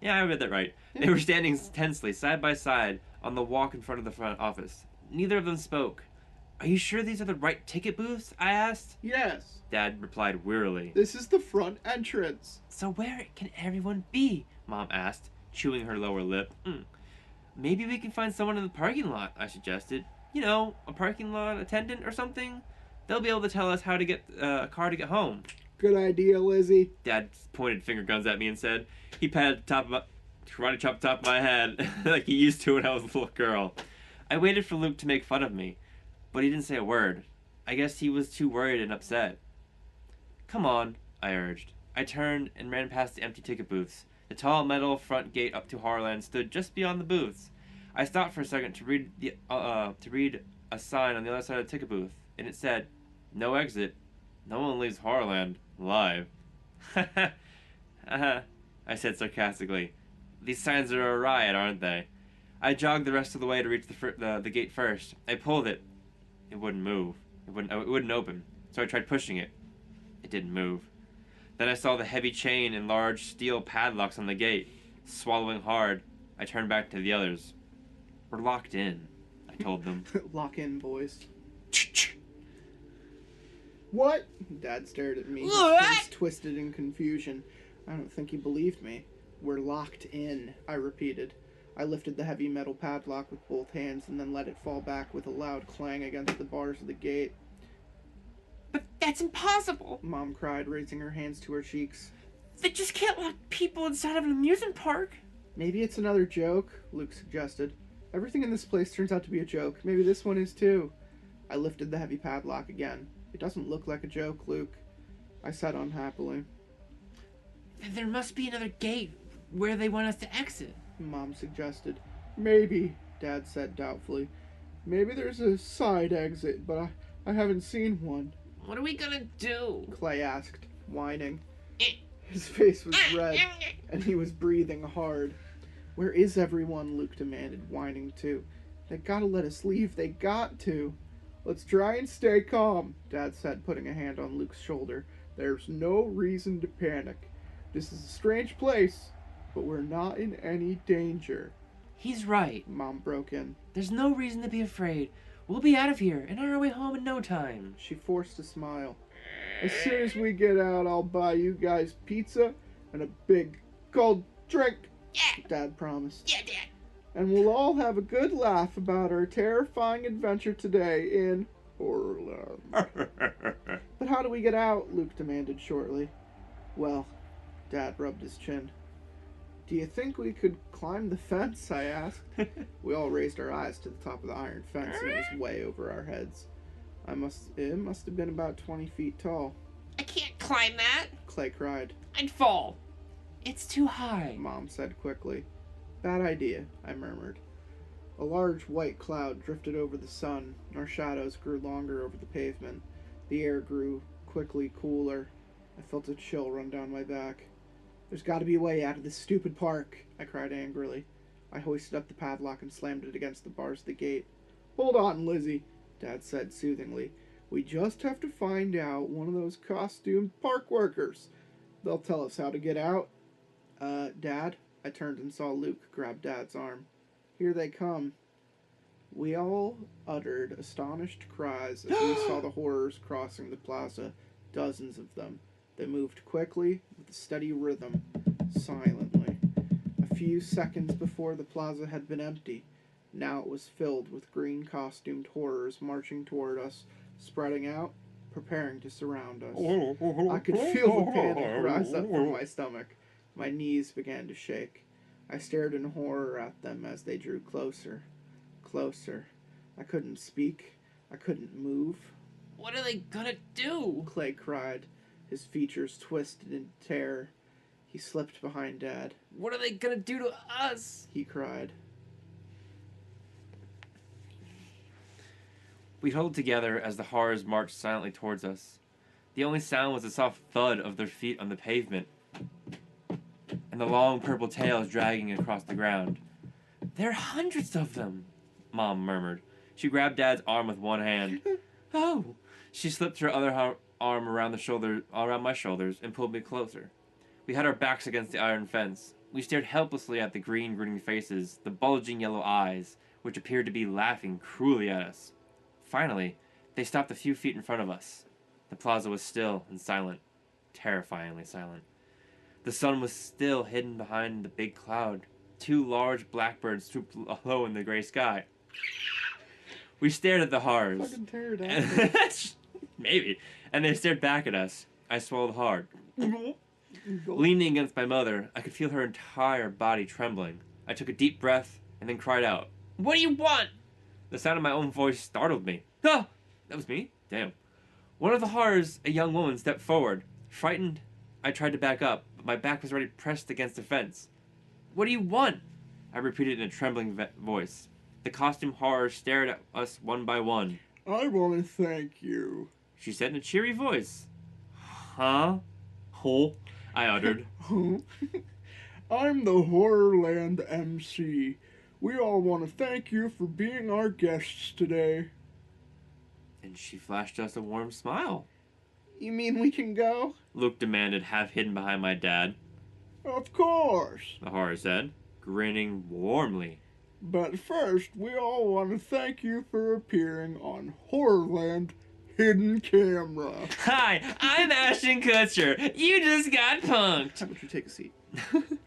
Yeah, I read that right. They were standing tensely side by side on the walk in front of the front office. Neither of them spoke. Are you sure these are the right ticket booths? I asked. Yes. Dad replied wearily. This is the front entrance. So where can everyone be? Mom asked, chewing her lower lip. Maybe we can find someone in the parking lot, I suggested. You know, a parking lot attendant or something. They'll be able to tell us how to get a car to get home. Good idea, Lizzie. Dad pointed finger guns at me and said, he patted karate chop top of my head like he used to when I was a little girl. I waited for Luke to make fun of me, but he didn't say a word. I guess he was too worried and upset. Come on, I urged. I turned and ran past the empty ticket booths. The tall metal front gate up to Horrorland stood just beyond the booths. I stopped for a second to read a sign on the other side of the ticket booth, and it said, "No exit. No one leaves Horrorland alive." I said sarcastically. These signs are a riot, aren't they? I jogged the rest of the way to reach the gate first. I pulled it. It wouldn't move. It wouldn't open. So I tried pushing it. It didn't move. Then I saw the heavy chain and large steel padlocks on the gate. Swallowing hard, I turned back to the others. We're locked in, I told them. Lock in, boys. What? Dad stared at me, his face twisted in confusion. I don't think he believed me. We're locked in, I repeated. I lifted the heavy metal padlock with both hands and then let it fall back with a loud clang against the bars of the gate. But that's impossible! Mom cried, raising her hands to her cheeks. They just can't lock people inside of an amusement park. Maybe it's another joke, Luke suggested. Everything in this place turns out to be a joke. Maybe this one is too. I lifted the heavy padlock again. It doesn't look like a joke, Luke, I said unhappily. There must be another gate where they want us to exit, Mom suggested. Maybe, Dad said doubtfully. Maybe there's a side exit, but I haven't seen one. What are we gonna do? Clay asked, whining. His face was red, and he was breathing hard. Where is everyone? Luke demanded, whining too. They gotta let us leave. They got to. Let's try and stay calm, Dad said, putting a hand on Luke's shoulder. There's no reason to panic. This is a strange place, but we're not in any danger. He's right, Mom broke in. There's no reason to be afraid. We'll be out of here and on our way home in no time. She forced a smile. As soon as we get out, I'll buy you guys pizza and a big cold drink, Dad promised. Yeah, Dad. And we'll all have a good laugh about our terrifying adventure today in Horrorland. But how do we get out? Luke demanded shortly. Well, Dad rubbed his chin. Do you think we could climb the fence? I asked. We all raised our eyes to the top of the iron fence, and it was way over our heads. It must have been about 20 feet tall. I can't climb that, Clay cried. I'd fall. It's too high, Mom said quickly. Bad idea, I murmured. A large white cloud drifted over the sun. Our shadows grew longer over the pavement. The air grew quickly cooler. I felt a chill run down my back. There's got to be a way out of this stupid park, I cried angrily. I hoisted up the padlock and slammed it against the bars of the gate. Hold on, Lizzie, Dad said soothingly. We just have to find out one of those costumed park workers. They'll tell us how to get out. Dad? I turned and saw Luke grab Dad's arm. Here they come. We all uttered astonished cries as we saw the horrors crossing the plaza, dozens of them. They moved quickly, with a steady rhythm, silently. A few seconds before the plaza had been empty. Now it was filled with green costumed horrors marching toward us, spreading out, preparing to surround us. I could feel the panic rise up from my stomach. My knees began to shake. I stared in horror at them as they drew closer. Closer. I couldn't speak. I couldn't move. What are they gonna do? Clay cried, his features twisted in terror. He slipped behind Dad. What are they gonna do to us? He cried. We huddled together as the horrors marched silently towards us. The only sound was the soft thud of their feet on the pavement, and the long purple tails dragging across the ground. There are hundreds of them, Mom murmured. She grabbed Dad's arm with one hand. Oh! She slipped her other arm around my shoulders and pulled me closer. We had our backs against the iron fence. We stared helplessly at the green, grinning faces, the bulging yellow eyes, which appeared to be laughing cruelly at us. Finally, they stopped a few feet in front of us. The plaza was still and silent, terrifyingly silent. The sun was still hidden behind the big cloud. Two large blackbirds swooped low in the gray sky. We stared at the horrors. Fucking pterodactyl. Maybe. And they stared back at us. I swallowed hard. Leaning against my mother, I could feel her entire body trembling. I took a deep breath and then cried out, "What do you want?" The sound of my own voice startled me. Oh! That was me? Damn. One of the horrors, a young woman, stepped forward. Frightened, I tried to back up, but my back was already pressed against the fence. "What do you want?" I repeated in a trembling voice. The costume horror stared at us one by one. I want to thank you, she said in a cheery voice. Huh? Ho? I uttered. I'm the Horrorland MC. We all want to thank you for being our guests today. And she flashed us a warm smile. You mean we can go? Luke demanded, half hidden behind my dad. Of course, The horror said. grinning warmly. But first, we all want to thank you for appearing on Horrorland Hidden Camera. Hi, I'm Ashton Kutcher. You just got punked. How about you take a seat?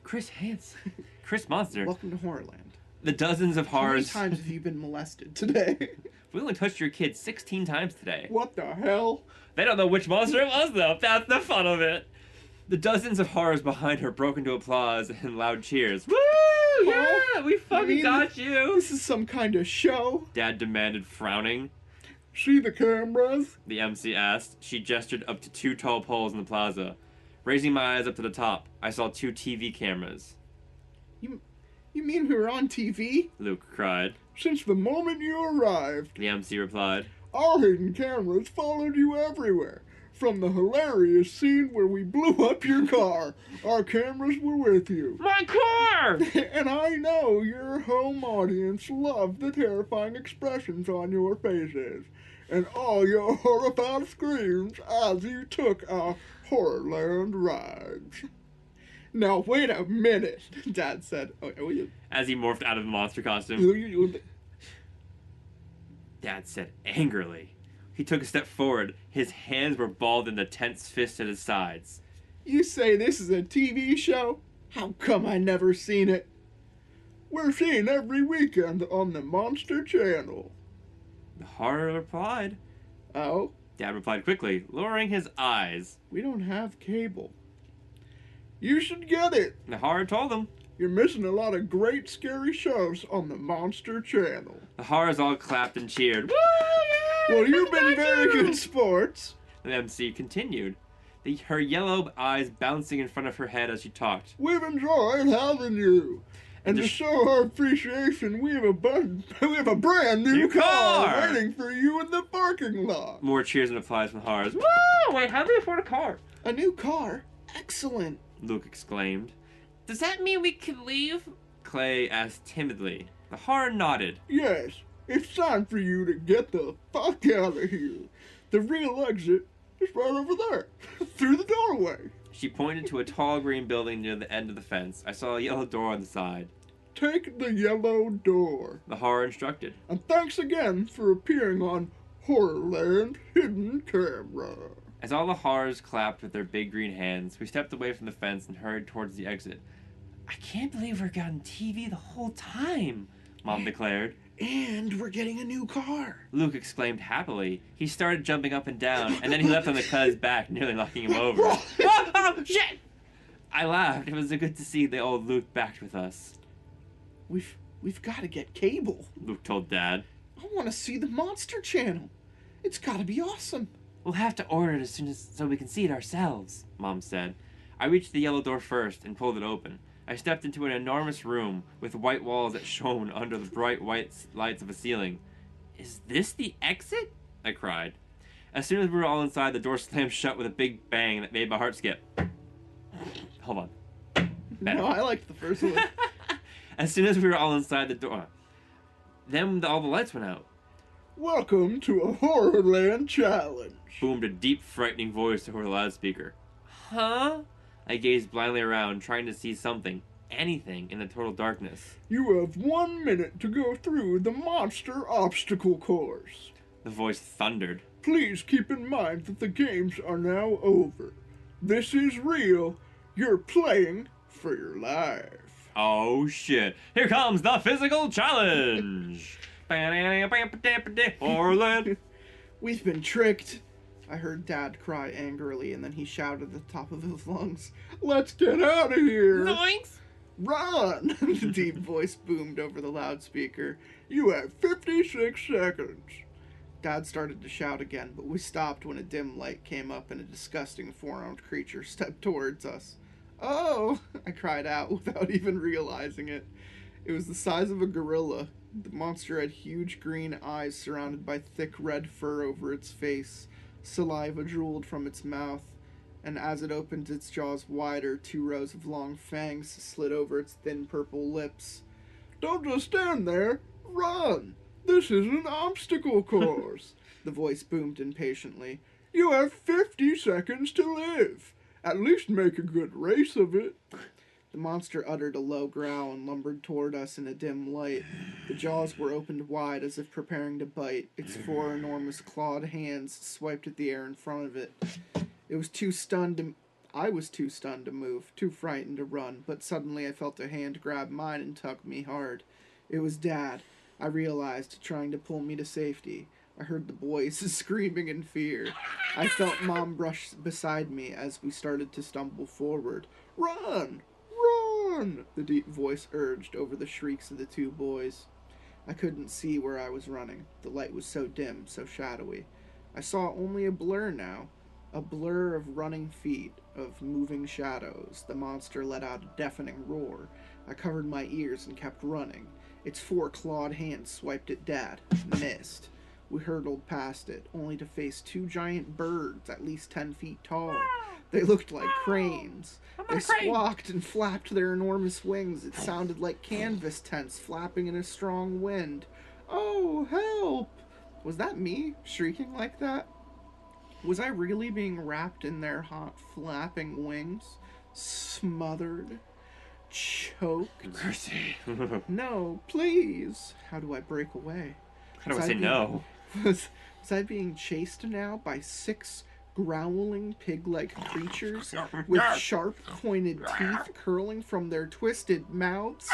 Chris Hansen. Chris Monster. Welcome to Horrorland. The dozens of horrors. How many times have you been molested today? We only touched your kid 16 times today. What the hell? They don't know which monster it was, though. That's the fun of it. The dozens of horrors behind her broke into applause and loud cheers. Woo! Yeah, we fucking got you. This is some kind of show? Dad demanded, frowning. See the cameras? The MC asked. She gestured up to 2 tall poles in the plaza. Raising my eyes up to the top, I saw 2 TV cameras. You mean we were on TV? Luke cried. Since the moment you arrived, The MC replied. our hidden cameras followed you everywhere. From the hilarious scene where we blew up your car, our cameras were with you. My car! And I know your home audience loved the terrifying expressions on your faces and all your horrified screams as you took our Horrorland rides. Now, wait a minute, Dad said. As he morphed out of the monster costume. Dad said angrily. He took a step forward. His hands were balled in the tense fist at his sides. You say this is a TV show? How come I never seen it? We're seen every weekend on the Monster Channel. The horror replied. Oh? Dad replied quickly, lowering his eyes. We don't have cable. You should get it. The horror told him. You're missing a lot of great scary shows on the Monster Channel. The horrors all clapped and cheered. Woo! Yeah! Well, you've been very good sports. The MC continued, her yellow eyes bouncing in front of her head as she talked. We've enjoyed having you. And to show our appreciation, we have a brand new car waiting for you in the parking lot. More cheers and applause from the horrors. Woo! Wait, how do we afford a car? A new car? Excellent. Luke exclaimed. Does that mean we can leave? Clay asked timidly. The horror nodded. Yes, it's time for you to get the fuck out of here. The real exit is right over there, through the doorway. She pointed to a tall green building near the end of the fence. I saw a yellow door on the side. Take the yellow door. The horror instructed. And thanks again for appearing on Horrorland Hidden Camera. As all the horrors clapped with their big green hands, we stepped away from the fence and hurried towards the exit. I can't believe we're on TV the whole time, Mom declared. And we're getting a new car. Luke exclaimed happily. He started jumping up and down, and then he leapt on the cuz's back, nearly knocking him over. Oh, shit! I laughed. It was good to see the old Luke back with us. We've got to get cable. Luke told Dad. I want to see the Monster Channel. It's got to be awesome. We'll have to order it as soon as so we can see it ourselves, Mom said. I reached the yellow door first and pulled it open. I stepped into an enormous room with white walls that shone under the bright white lights of a ceiling. Is this the exit? I cried. As soon as we were all inside, the door slammed shut with a big bang that made my heart skip. Hold on. Better. No, I liked the first one. As soon as we were all inside the door, then all the lights went out. Welcome to a Horrorland challenge. Boomed a deep, frightening voice over the loudspeaker. Huh? I gazed blindly around, trying to see something, anything, in the total darkness. You have 1 minute to go through the monster obstacle course. The voice thundered. Please keep in mind that the games are now over. This is real. You're playing for your life. Oh shit. Here comes the physical challenge. Horrorland. We've been tricked. I heard Dad cry angrily, and then he shouted at the top of his lungs, Let's get out of here! Zoinks! Run! The deep voice boomed over the loudspeaker. You have 56 seconds. Dad started to shout again, but we stopped when a dim light came up and a disgusting four-armed creature stepped towards us. Oh! I cried out without even realizing it. It was the size of a gorilla. The monster had huge green eyes surrounded by thick red fur over its face. Saliva drooled from its mouth, and as it opened its jaws wider, 2 rows of long fangs slid over its thin purple lips. Don't just stand there! Run! This is an obstacle course! The voice boomed impatiently. You have 50 seconds to live! At least make a good race of it. The monster uttered a low growl and lumbered toward us in a dim light. The jaws were opened wide as if preparing to bite. Its 4 enormous clawed hands swiped at the air in front of it. I was too stunned to move, too frightened to run, but suddenly I felt a hand grab mine and tug me hard. It was Dad, I realized, trying to pull me to safety. I heard the boys screaming in fear. I felt Mom brush beside me as we started to stumble forward. "Run! Run!" the deep voice urged over the shrieks of the 2 boys. I couldn't see where I was running. The light was so dim, so shadowy. I saw only a blur now. A blur of running feet, of moving shadows. The monster let out a deafening roar. I covered my ears and kept running. Its 4 clawed hands swiped at Dad. Missed. We hurtled past it, only to face 2 giant birds at least 10 feet tall. They looked like cranes. They squawked and flapped their enormous wings. It sounded like canvas tents flapping in a strong wind. "Oh, help!" Was that me, shrieking like that? Was I really being wrapped in their hot, flapping wings? Smothered? Choked? Mercy. No, please! How do I break away? How do I say no? Was I being chased now by 6 growling pig-like creatures with sharp, pointed teeth curling from their twisted mouths?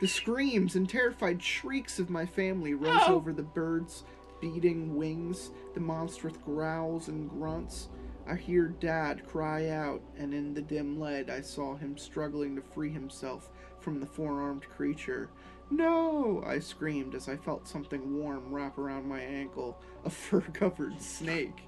The screams and terrified shrieks of my family rose over the birds' beating wings, the monstrous growls and grunts. I hear Dad cry out, and in the dim light I saw him struggling to free himself from the 4-armed creature. "No!" I screamed as I felt something warm wrap around my ankle, a fur-covered snake.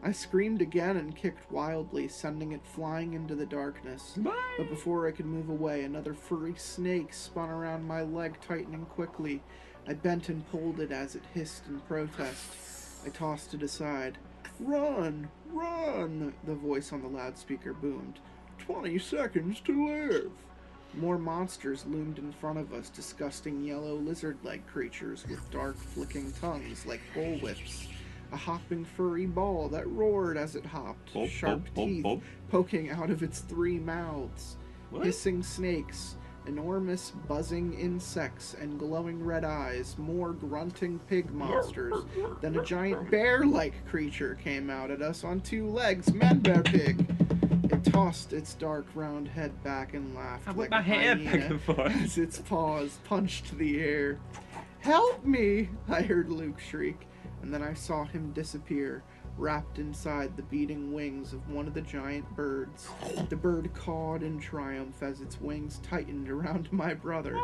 I screamed again and kicked wildly, sending it flying into the darkness. But before I could move away, another furry snake spun around my leg, tightening quickly. I bent and pulled it as it hissed in protest. I tossed it aside. "Run! Run!" the voice on the loudspeaker boomed. 20 seconds to live!" More monsters loomed in front of us, disgusting yellow lizard-like creatures with dark, flicking tongues like bullwhips. A hopping furry ball that roared as it hopped, sharp teeth poking out of its 3 mouths. Hissing snakes, enormous buzzing insects, and glowing red eyes. More grunting pig monsters. Then a giant bear-like creature came out at us on 2 legs. Man-bear pig! It tossed its dark round head back and laughed like a hyena as its paws punched the air. "Help me!" I heard Luke shriek, and then I saw him disappear, wrapped inside the beating wings of one of the giant birds. The bird cawed in triumph as its wings tightened around my brother.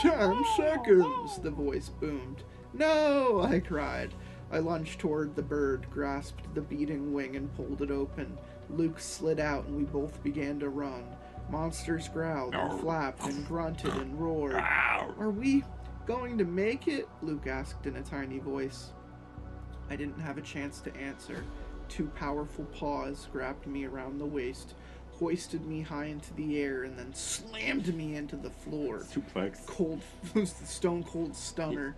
10 seconds, the voice boomed. "No!" I cried. I lunged toward the bird, grasped the beating wing, and pulled it open. Luke slid out, and we both began to run. Monsters growled and flapped and grunted and roared. "Are we going to make it?" Luke asked in a tiny voice. I didn't have a chance to answer. 2 powerful paws grabbed me around the waist, hoisted me high into the air, and then slammed me into the floor. Suplex. Cold, stone cold stunner.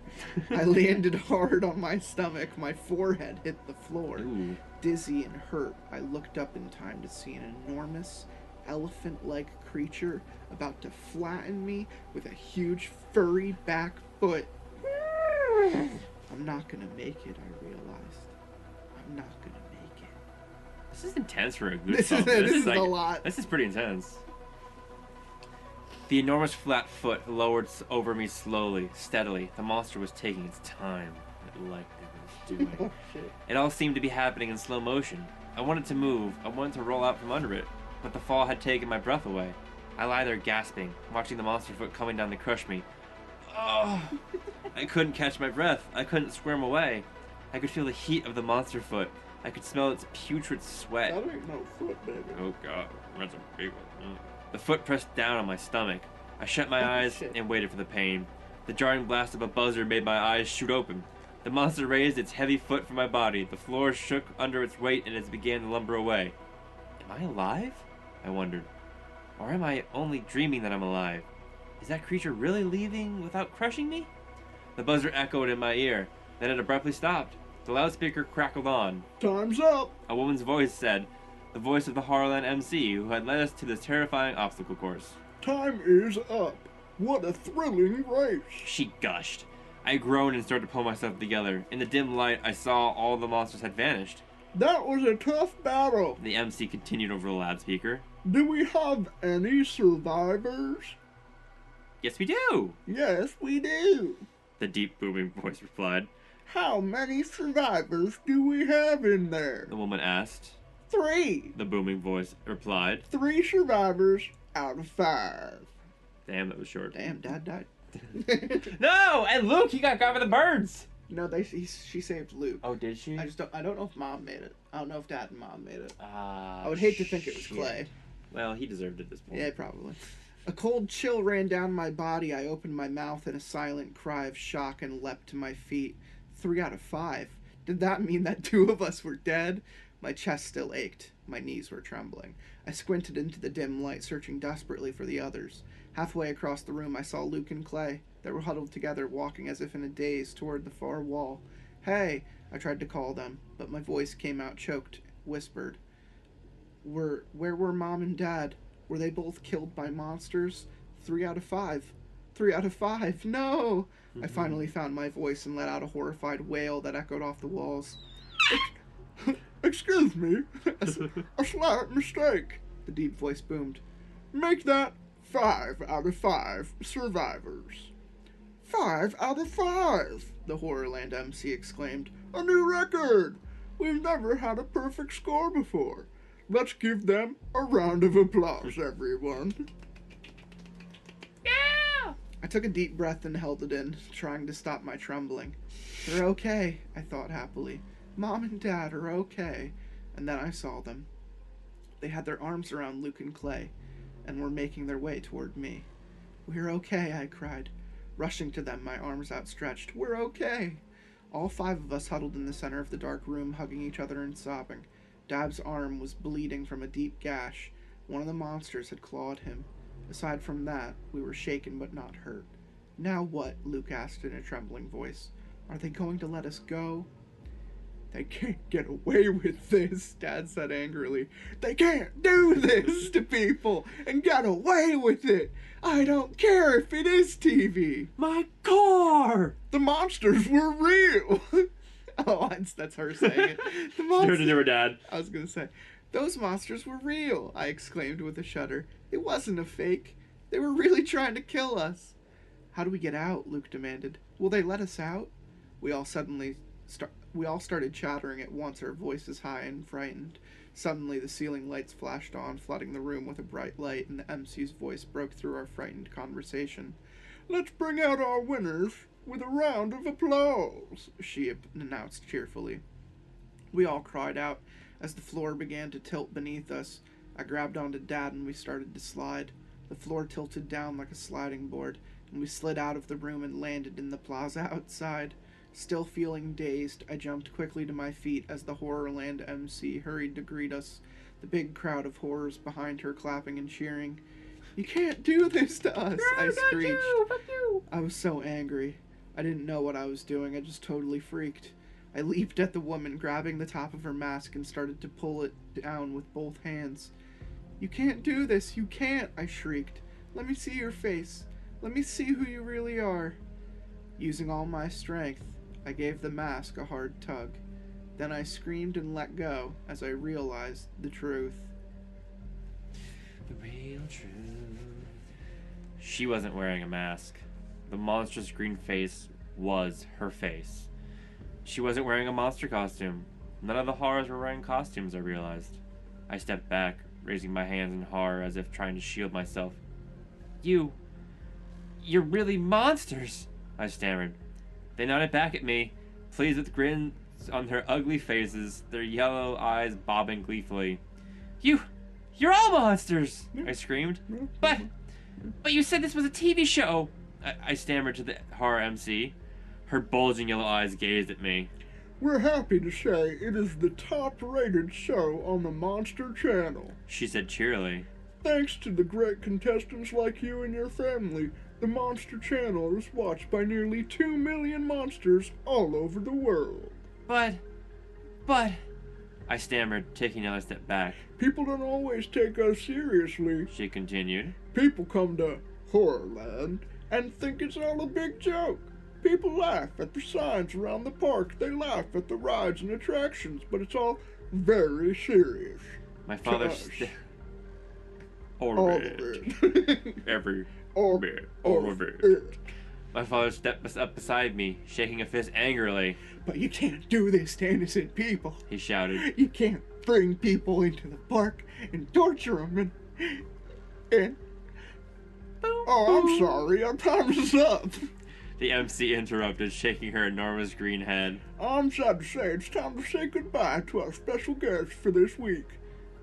I landed hard on my stomach. My forehead hit the floor. Ooh. Dizzy and hurt, I looked up in time to see an enormous, elephant-like creature about to flatten me with a huge, furry back foot. I'm not gonna make it, I realized. I'm not gonna make it. This is intense for a Goosebump. This is like, a lot. This is pretty intense. The enormous flat foot lowered over me slowly, steadily. The monster was taking its time. It liked it was doing. Oh, shit. It all seemed to be happening in slow motion. I wanted to move. I wanted to roll out from under it. But the fall had taken my breath away. I lay there gasping, watching the monster foot coming down to crush me. Oh! I couldn't catch my breath. I couldn't squirm away. I could feel the heat of the monster foot. I could smell its putrid sweat. That ain't no foot, baby. Oh god, that's a big one. The foot pressed down on my stomach. I shut my eyes and waited for the pain. The jarring blast of a buzzer made my eyes shoot open. The monster raised its heavy foot from my body. The floor shook under its weight and it began to lumber away. Am I alive? I wondered. Or am I only dreaming that I'm alive? Is that creature really leaving without crushing me? The buzzer echoed in my ear. Then it abruptly stopped. The loudspeaker crackled on. Time's up! A woman's voice said, the voice of the Horrorland MC who had led us to this terrifying obstacle course. Time is up. What a thrilling race. She gushed. I groaned and started to pull myself together. In the dim light, I saw all the monsters had vanished. That was a tough battle. The MC continued over the loudspeaker. Do we have any survivors? Yes, we do, Yes, we do. the deep booming voice replied. How many survivors do we have in there? The woman asked. 3. The booming voice replied. 3 survivors out of 5. Damn, that was short. Damn, Dad died. No! And Luke, he got by the birds! No, she saved Luke. Oh, did she? I don't know if Mom made it. I don't know if Dad and Mom made it. I I would hate to think it was Clay. Well, he deserved it at this point. Yeah, probably. A cold chill ran down my body. I opened my mouth in a silent cry of shock and leapt to my feet. 3 out of 5. Did that mean that 2 of us were dead? My chest still ached. My knees were trembling. I squinted into the dim light, searching desperately for the others. Halfway across the room, I saw Luke and Clay. They were huddled together, walking as if in a daze toward the far wall. Hey! I tried to call them, but my voice came out choked, whispered. Where were Mom and Dad? Were they both killed by monsters? 3 out of 5. 3 out of 5. No! I finally found my voice and let out a horrified wail that echoed off the walls. Excuse me. A slight mistake. The deep voice boomed. Make that 5 out of 5 survivors. 5 out of 5. The Horrorland MC exclaimed. A new record. We've never had a perfect score before. Let's give them a round of applause, everyone. Yeah! I took a deep breath and held it in, trying to stop my trembling. They're okay, I thought happily. Mom and Dad are okay. And then I saw them. They had their arms around Luke and Clay, and were making their way toward me. We're okay, I cried, rushing to them, my arms outstretched. We're okay. All 5 of us huddled in the center of the dark room, hugging each other and sobbing. Dab's arm was bleeding from a deep gash. One of the monsters had clawed him. Aside from that, we were shaken but not hurt. Now what? Luke asked in a trembling voice. Are they going to let us go? They can't get away with this, Dad said angrily. They can't do this to people and get away with it. I don't care if it is TV. My car! The monsters were real. Oh, that's her saying it. The She heard it to her dad. I was going to say, those monsters were real, I exclaimed with a shudder. It wasn't a fake. They were really trying to kill us. How do we get out? Luke demanded. Will they let us out? We all started chattering at once, our voices high and frightened. Suddenly, the ceiling lights flashed on, flooding the room with a bright light, and the MC's voice broke through our frightened conversation. Let's bring out our winners with a round of applause, she announced cheerfully. We all cried out as the floor began to tilt beneath us. I grabbed onto Dad and we started to slide. The floor tilted down like a sliding board, and we slid out of the room and landed in the plaza outside. Still feeling dazed, I jumped quickly to my feet as the Horrorland MC hurried to greet us, the big crowd of horrors behind her clapping and cheering. You can't do this to us, I screeched. Fuck you! I was so angry. I didn't know what I was doing, I just totally freaked. I leaped at the woman, grabbing the top of her mask, and started to pull it down with both hands. You can't do this, you can't, I shrieked. Let me see your face. Let me see who you really are. Using all my strength, I gave the mask a hard tug. Then I screamed and let go as I realized the truth. The real truth. She wasn't wearing a mask. The monstrous green face was her face. She wasn't wearing a monster costume. None of the horrors were wearing costumes, I realized. I stepped back, raising my hands in horror as if trying to shield myself. You're really monsters, I stammered. They nodded back at me, pleased with grins on their ugly faces, their yellow eyes bobbing gleefully. You're all monsters! I screamed. But you said this was a TV show! I stammered to the horror MC. Her bulging yellow eyes gazed at me. We're happy to say it is the top-rated show on the Monster Channel. She said cheerily. Thanks to the great contestants like you and your family, the Monster Channel is watched by nearly 2 million monsters all over the world. But... I stammered, taking another step back. People don't always take us seriously. She continued. People come to Horrorland and think it's all a big joke. People laugh at the signs around the park. They laugh at the rides and attractions, but it's all very serious. My father All of it. Every All bit. of it. My father stepped up beside me, shaking a fist angrily. But you can't do this to innocent people. He shouted. You can't bring people into the park and torture them and... Oh, I'm sorry. Our time is up. The MC interrupted, shaking her enormous green head. I'm sad to say it's time to say goodbye to our special guest for this week.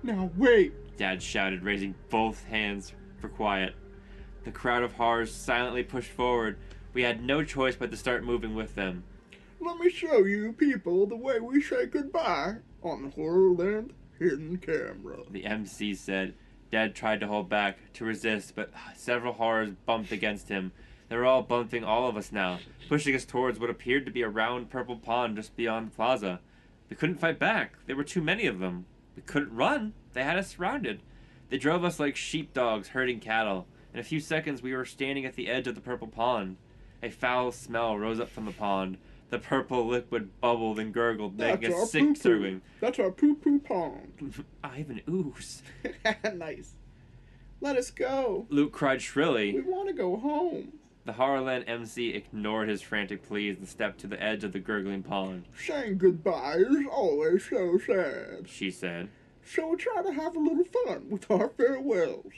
Now wait. Dad shouted, raising both hands for quiet. The crowd of horrors silently pushed forward. We had no choice but to start moving with them. Let me show you people the way we say goodbye on Horrorland Hidden Camera. The MC said. Dad tried to hold back, to resist, but several horrors bumped against him. They were all bumping all of us now, pushing us towards what appeared to be a round purple pond just beyond the plaza. We couldn't fight back. There were too many of them. We couldn't run. They had us surrounded. They drove us like sheepdogs herding cattle. In a few seconds, we were standing at the edge of the purple pond. A foul smell rose up from the pond. The purple liquid bubbled and gurgled, making a sick serving. That's our poo-poo pond. I have an ooze. Nice. Let us go. Luke cried shrilly. We want to go home. The Horrorland MC ignored his frantic pleas and stepped to the edge of the gurgling pond. Saying goodbye is always so sad, She said. So we try to have a little fun with our farewells.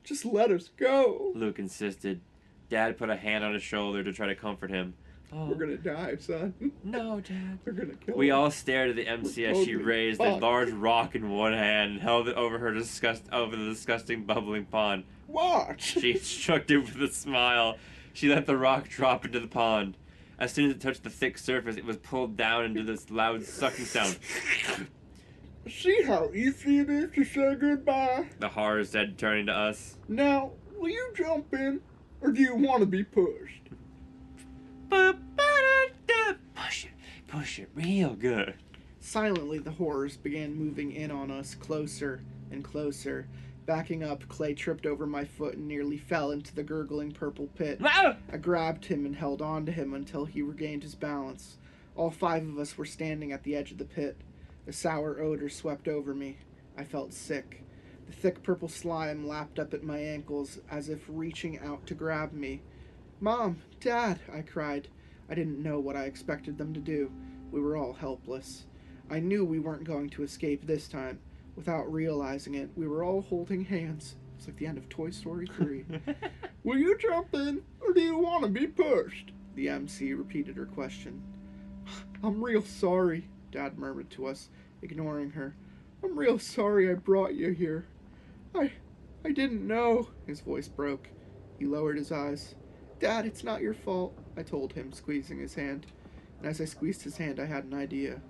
Just let us go. Luke insisted. Dad put a hand on his shoulder to try to comfort him. Oh, We're gonna die, son. no, Dad. They're gonna kill We us. all stared at the MC as she Holy raised a fuck. large rock in one hand and held it over her over the disgusting bubbling pond. Watch. She shrugged it with a smile. She let the rock drop into the pond. As soon as it touched the thick surface, it was pulled down into this loud sucking sound. See how easy it is to say goodbye? The horror said, turning to us. Now, will you jump in? Or do you want to be pushed? Push it real good. Silently, the horrors began moving in on us, closer and closer. Backing up, Clay tripped over my foot and nearly fell into the gurgling purple pit. Ah! I grabbed him and held on to him until he regained his balance. All 5 of us were standing at the edge of the pit. The sour odor swept over me. I felt sick. The thick purple slime lapped up at my ankles as if reaching out to grab me. "Mom! Dad!" I cried. I didn't know what I expected them to do. We were all helpless. I knew we weren't going to escape this time. Without realizing it, we were all holding hands. It's like the end of Toy Story 3. Will you jump in? Or do you want to be pushed? The MC repeated her question. "I'm real sorry," Dad murmured to us, ignoring her. "I'm real sorry I brought you here. I didn't know." His voice broke. He lowered his eyes. "Dad, it's not your fault," I told him, squeezing his hand. And as I squeezed his hand, I had an idea.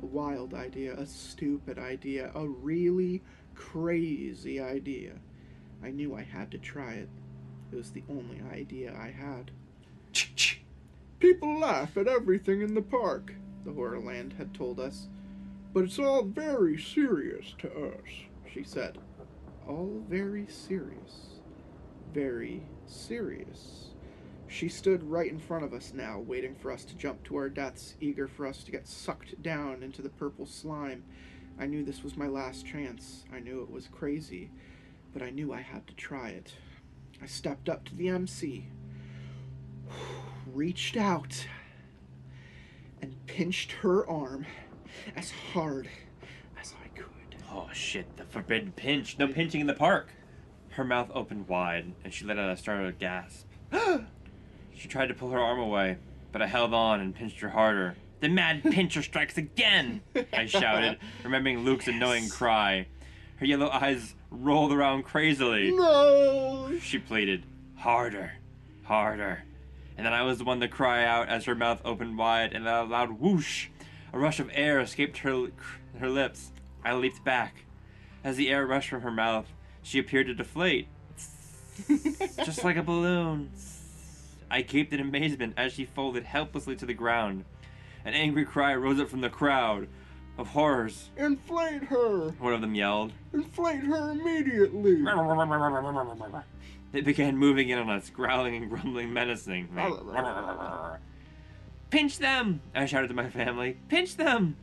A wild idea, a stupid idea, a really crazy idea. I knew I had to try it. It was the only idea I had. People laugh at everything in the park, the Horrorland had told us. But it's all very serious to us, She said. All very serious. Very serious. She stood right in front of us now, waiting for us to jump to our deaths, eager for us to get sucked down into the purple slime. I knew this was my last chance. I knew it was crazy, but I knew I had to try it. I stepped up to the MC, reached out, and pinched her arm as hard as I could. Oh shit, the forbidden pinch. No pinching in the park. Her mouth opened wide, and she let out a startled gasp. She tried to pull her arm away, but I held on and pinched her harder. "The mad pincher strikes again!" I shouted, remembering Luke's annoying cry. Her yellow eyes rolled around crazily. No! She pleaded, "Harder, harder." And then I was the one to cry out as her mouth opened wide, and a loud whoosh. A rush of air escaped her lips. I leaped back. As the air rushed from her mouth, she appeared to deflate. Just like a balloon. I gaped in amazement as she folded helplessly to the ground. An angry cry rose up from the crowd. of horrors. Inflate her! One of them yelled. Inflate her immediately! They began moving in on us, growling and grumbling menacing. Pinch them! I shouted to my family. Pinch them!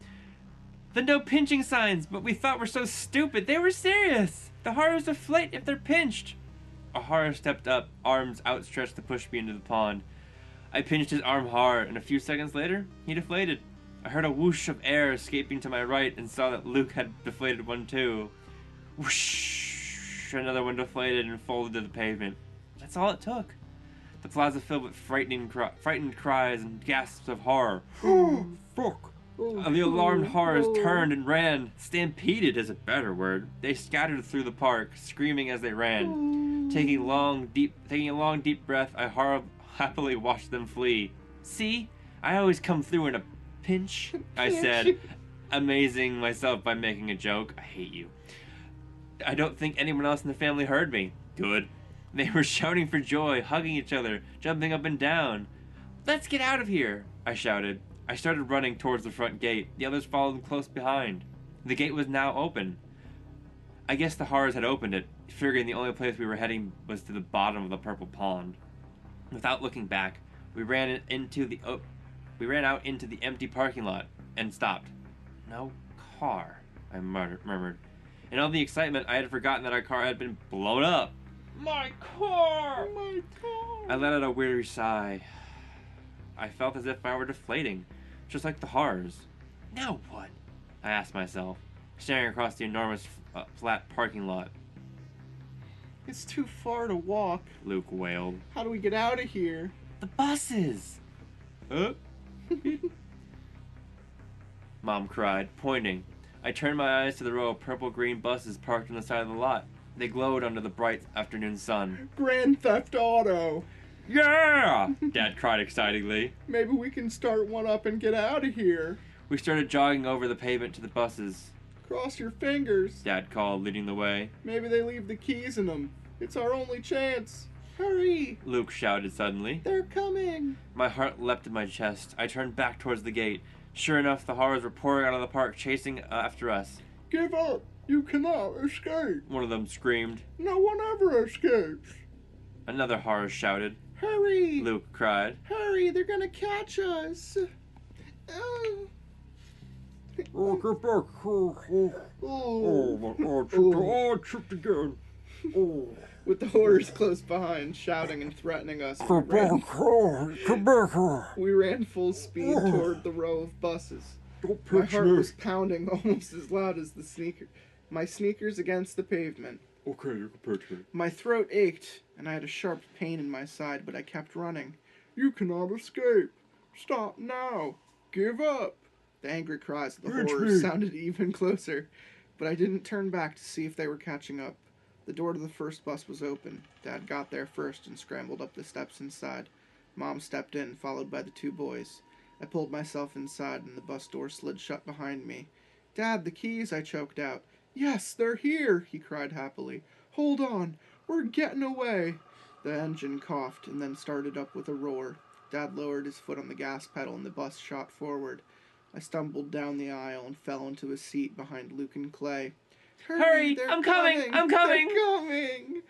The no pinching signs, but we thought were so stupid. They were serious. The horrors deflate if they're pinched. A horror stepped up, arms outstretched to push me into the pond. I pinched his arm hard, and a few seconds later, he deflated. I heard a whoosh of air escaping to my right and saw that Luke had deflated one too. Whoosh! Another one deflated and folded to the pavement. That's all it took. The plaza filled with frightened cries and gasps of horror. Fuck. The alarmed horrors turned and ran. Stampeded is a better word. They scattered through the park, screaming as they ran. Taking a long, deep breath, I happily watched them flee. See? I always come through in a pinch, I said, amazing myself by making a joke. I hate you. I don't think anyone else in the family heard me. Good. They were shouting for joy, hugging each other, jumping up and down. Let's get out of here, I shouted. I started running towards the front gate. The others followed close behind. The gate was now open. I guess the horrors had opened it, figuring the only place we were heading was to the bottom of the purple pond. Without looking back, we ran out into the empty parking lot and stopped. No car, I murmured. In all the excitement, I had forgotten that our car had been blown up. My car! My car! I let out a weary sigh. I felt as if I were deflating, just like the horrors. Now what? I asked myself, staring across the enormous flat parking lot. It's too far to walk. Luke wailed. How do we get out of here? The buses! Huh? Mom cried, pointing. I turned my eyes to the row of purple-green buses parked on the side of the lot. They glowed under the bright afternoon sun. Grand Theft Auto! Yeah! Dad cried excitedly. Maybe we can start one up and get out of here. We started jogging over the pavement to the buses. Cross your fingers. Dad called, leading the way. Maybe they leave the keys in them. It's our only chance. Hurry! Luke shouted suddenly. They're coming! My heart leapt in my chest. I turned back towards the gate. Sure enough, the horrors were pouring out of the park, chasing after us. Give up! You cannot escape! One of them screamed. No one ever escapes! Another horror shouted. Hurry! Luke cried. Hurry! They're gonna catch us! Oh, get back. Oh, my God. Oh, I tripped again. Oh. With the horrors close behind, shouting and threatening us, Come back. Come back. we ran full speed toward the row of buses. Don't My pinch heart me. was pounding almost as loud as my sneakers against the pavement. Okay, you can pinch me. My throat ached, and I had a sharp pain in my side, but I kept running. You cannot escape! Stop now! Give up! The angry cries of the Pinch horrors me. sounded even closer, but I didn't turn back to see if they were catching up. The door to the first bus was open. Dad got there first and scrambled up the steps inside. Mom stepped in, followed by the two boys. I pulled myself inside, and the bus door slid shut behind me. Dad, the keys, I choked out. Yes, they're here, he cried happily. Hold on, we're getting away. The engine coughed and then started up with a roar. Dad lowered his foot on the gas pedal and the bus shot forward. I stumbled down the aisle and fell into a seat behind Luke and Clay. Hurry! They're I'm coming! I'm coming! They're coming!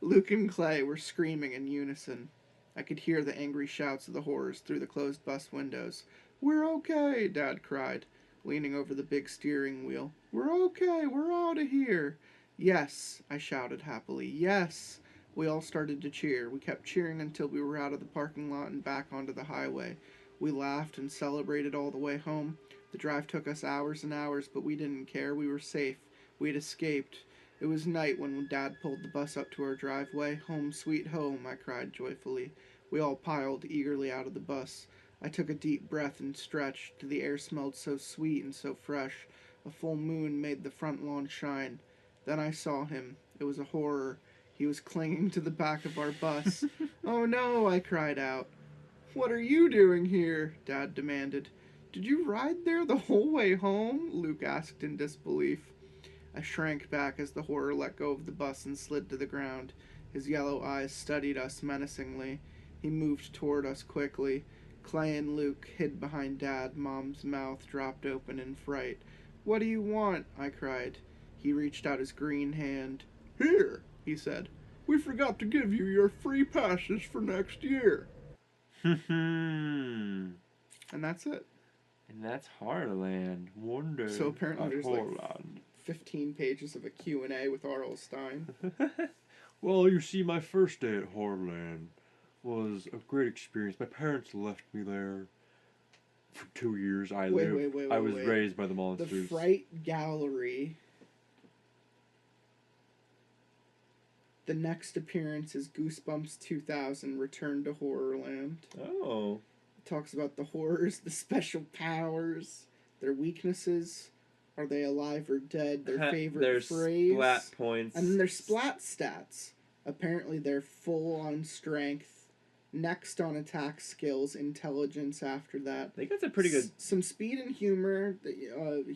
Luke and Clay were screaming in unison. I could hear the angry shouts of the horrors through the closed bus windows. We're okay, Dad cried, leaning over the big steering wheel. We're okay, we're out of here. Yes, I shouted happily. Yes! We all started to cheer. We kept cheering until we were out of the parking lot and back onto the highway. We laughed and celebrated all the way home. The drive took us hours and hours, but we didn't care. We were safe. We had escaped. It was night when Dad pulled the bus up to our driveway. Home sweet home, I cried joyfully. We all piled eagerly out of the bus. I took a deep breath and stretched. The air smelled so sweet and so fresh. A full moon made the front lawn shine. Then I saw him. It was a horror. He was clinging to the back of our bus. Oh no, I cried out. What are you doing here? Dad demanded. Did you ride there the whole way home? Luke asked in disbelief. I shrank back as the horror let go of the bus and slid to the ground. His yellow eyes studied us menacingly. He moved toward us quickly. Clay and Luke hid behind Dad. Mom's mouth dropped open in fright. "What do you want?" I cried. He reached out his green hand. "Here," he said. "We forgot to give you your free passes for next year." And that's it. And that's Horrorland. Wonder. So apparently there's Horrorland. like 15 pages of a Q&A with R.L. Stine. Well, you see, my first day at Horrorland was a great experience. My parents left me there for 2 years. I was raised by the monsters. The Fright Gallery. The next appearance is Goosebumps 2000, Return to Horrorland. Oh. It talks about the horrors, the special powers, their weaknesses. Are they alive or dead? Their favorite their phrase. Splat points. And then their splat stats. Apparently they're full on strength. Next on attack skills, intelligence after that. I think that's a pretty good... Some speed and humor.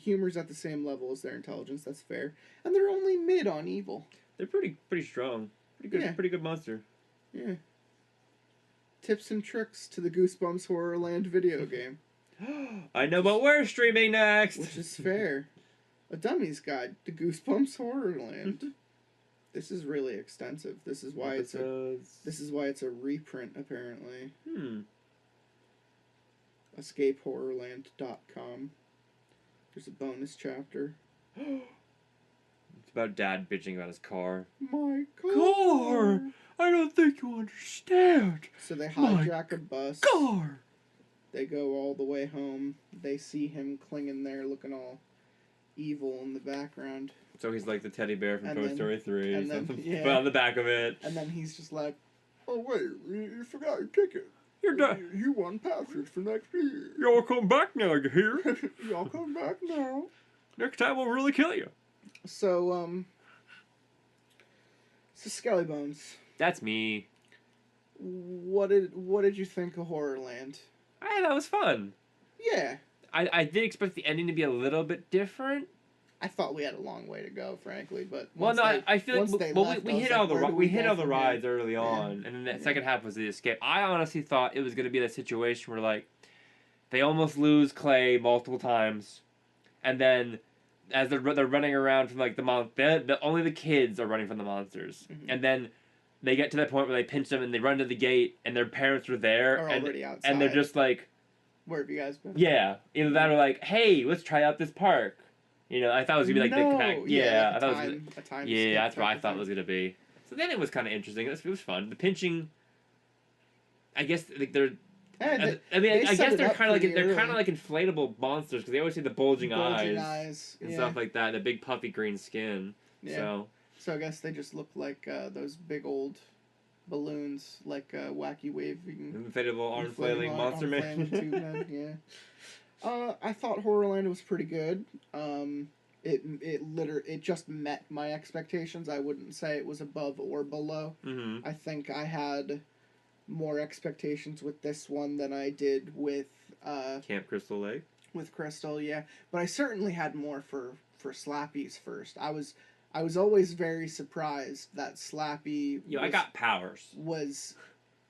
Humor's at the same level as their intelligence, that's fair. And they're only mid on evil. They're pretty strong. Pretty good monster. Yeah. Tips and tricks to the Goosebumps Horrorland video game. I know what we're streaming next! Which is fair. A Dummy's Guide to Goosebumps Horrorland. This is really extensive. This is why it's a reprint, apparently. EscapeHorrorland.com. There's a bonus chapter. It's about Dad bitching about his car. My Car! I don't think you understand. So they hijack a bus. Car! They go all the way home. They see him clinging there, looking all evil in the background. So he's like the teddy bear from And Toy then- Story 3. and then- Something yeah. put on the back of it. And then he's just like, "Oh wait, you forgot your ticket. You're done. You won passes for next year. Y'all come back now, you hear? Y'all come back now." Next time we'll really kill you. so SkellyBones. That's me. What did you think of Horrorland? That was fun. Yeah. I did expect the ending to be a little bit different. I thought we had a long way to go, frankly, but I feel like we hit all the rides here? early on, and then that second half was the escape. I honestly thought it was going to be that situation where like they almost lose Clay multiple times, and then as they're running around from like only the kids are running from the monsters, and then they get to that point where they pinch them and they run to the gate and their parents are there already outside. and they're just like, "Where have you guys been?" yeah, either that or like, "Hey, let's try out this park." You know, I thought it was gonna be like No. the back. Yeah, I thought it was a time yeah, skip that's what type I of thought thing. it was gonna be. So then it was kind of interesting. It was fun. The pinching. I guess like they're. Yeah, I mean, I set guess it they're up kind of like pretty they're kind early. of like inflatable monsters because they always see the bulging eyes and yeah. stuff like that. The big puffy green skin. Yeah. So I guess they just look like those big old balloons, like wacky waving, Inflatable arm flailing monster man. tube men, yeah. I thought Horrorland was pretty good. It just met my expectations. I wouldn't say it was above or below. Mm-hmm. I think I had more expectations with this one than I did with Camp Crystal Lake. With Crystal, yeah. But I certainly had more for Slappy's first. I was always very surprised that Slappy I got powers. was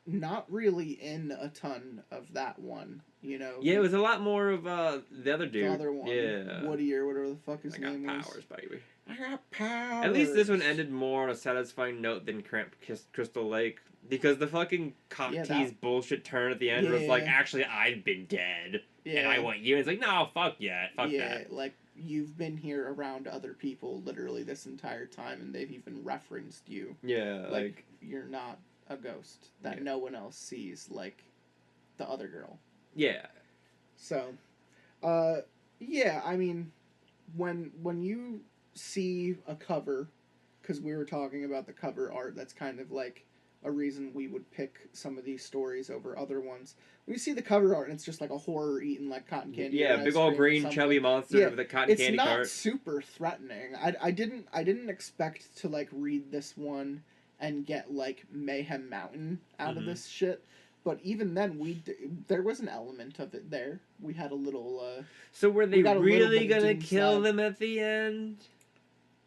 not really in a ton of that one, you know. Yeah, it was a lot more of the other dude. The other one, Yeah. Woody or whatever the fuck his I got name powers, is. baby. I got powers. At least this one ended more on a satisfying note than Camp Crystal Lake. Because the fucking cock tease bullshit turn at the end was like, actually, I've been dead. Yeah. And I want you. And it's like, no, fuck yeah. Fuck yeah, that. like, you've been here around other people literally this entire time, and they've even referenced you. Yeah, like you're not a ghost that no one else sees, like the other girl. Yeah. So, yeah, I mean, when you see a cover, because we were talking about the cover art, that's kind of like a reason we would pick some of these stories over other ones. When you see the cover art and it's just like a horror eating like cotton candy. Yeah, big old green chubby monster with a cotton candy cart. It's not super threatening. I didn't expect to like read this one and get like Mayhem Mountain out of this shit. But even then, there was an element of it there. We had a little. So were they really gonna kill them at the end?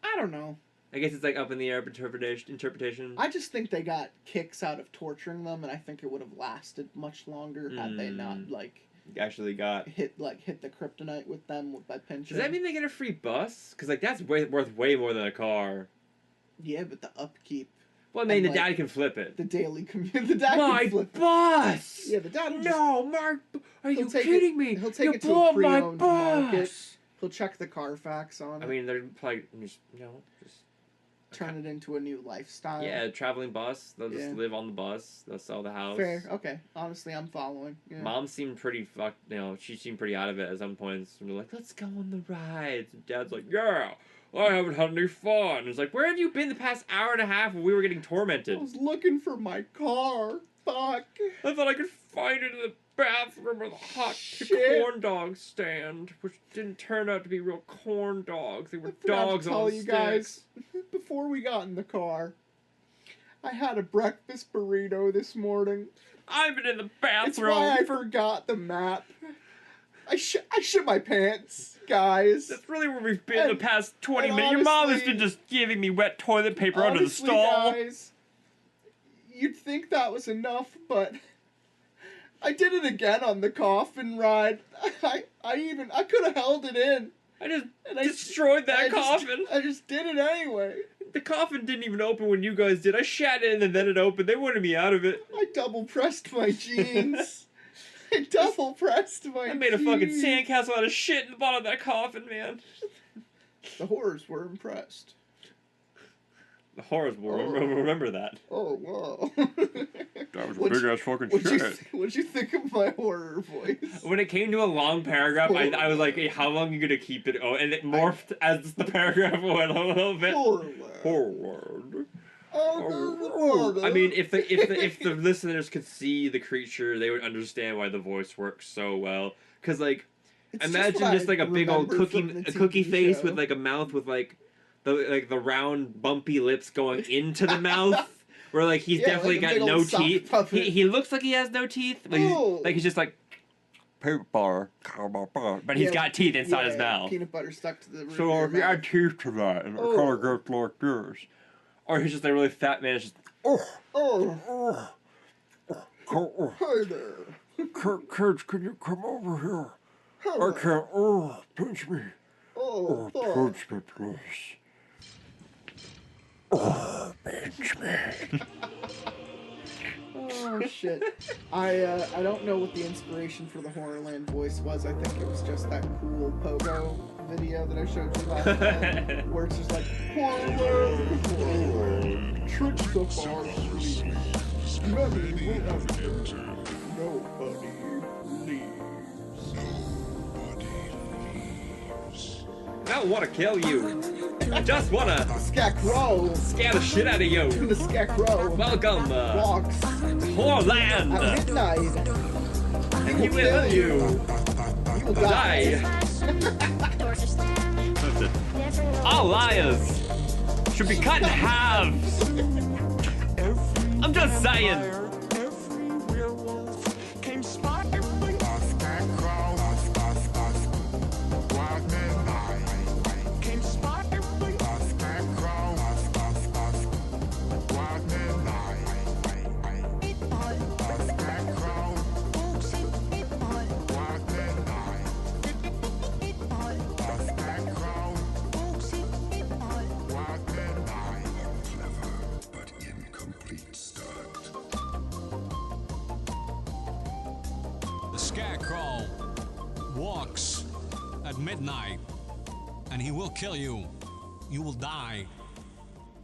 I don't know. I guess it's like up in the air interpretation. I just think they got kicks out of torturing them, and I think it would have lasted much longer had they not like actually hit the kryptonite with them by pinching. Does that mean they get a free bus? Because like that's worth way more than a car. Yeah, but the upkeep. Well, I mean, the dad can flip it. The daily commute. The dad can flip it. My bus! Yeah, the dad. No, Mark. Are you kidding me? He'll take it to a pre-owned market. He'll check the Carfax on it. I mean, they're probably just turn it into a new lifestyle. Yeah, traveling bus. They'll just live on the bus. They'll sell the house. Fair. Okay. Honestly, I'm following. Yeah. Mom seemed pretty fucked. You know, she seemed pretty out of it at some points. And they're like, "Let's go on the rides." And Dad's like, "Yeah, I haven't had any fun." It's like, where have you been the past hour and a half when we were getting tormented? I was looking for my car. Fuck. I thought I could find it in the bathroom or the hot corn dog stand, which didn't turn out to be real corn dogs. They were dogs on sticks. Guys, before we got in the car, I had a breakfast burrito this morning. I've been in the bathroom. It's why I forgot the map. I shit my pants, guys. That's really where we've been the past 20 minutes. Your mom has been just giving me wet toilet paper under the stall. Guys, you'd think that was enough, but I did it again on the coffin ride. I could have held it in. I just destroyed that coffin. I just did it anyway. The coffin didn't even open when you guys did. I shat in and then it opened. They wanted me out of it. I double pressed my jeans. I double pressed my I made a fucking sandcastle out of shit in the bottom of that coffin, man. The horrors were impressed. The horrors will remember that. Oh, wow. That was a big-ass fucking shit. What'd you think of my horror voice? When it came to a long paragraph, I was like, hey, how long are you going to keep it? Oh, and it morphed as the paragraph went a little bit. Horrorland. I mean, if the listeners could see the creature, they would understand why the voice works so well. Because, like, imagine just like a big old cookie face with like a mouth with like the round bumpy lips going into the mouth. Where like he's definitely got no teeth. He looks like he has no teeth. Like he's just like peanut butter, but he's got teeth inside his mouth. Peanut butter stuck to the roof. So if you add teeth to that, and it kind of goes like this. Or he's just like a really fat man. It's just Hey there. Kids, can you come over here? I can't. Pinch me. Pinch me, please. Pinch me. Oh shit! I don't know what the inspiration for the Horrorland voice was. I think it was just that cool pogo video that I showed you last time, where it's just like Horrorland, Horrorland, tricks of our sleep. Many will have entered. Nobody leaves. I don't want to kill you. I just want to scare the shit out of you. The scarecrow. Welcome, walks Horrorland. At midnight. And he will kill you. You will die. All liars should be cut in halves. I'm just saying. Scarecrow walks at midnight, and he will kill you. You will die.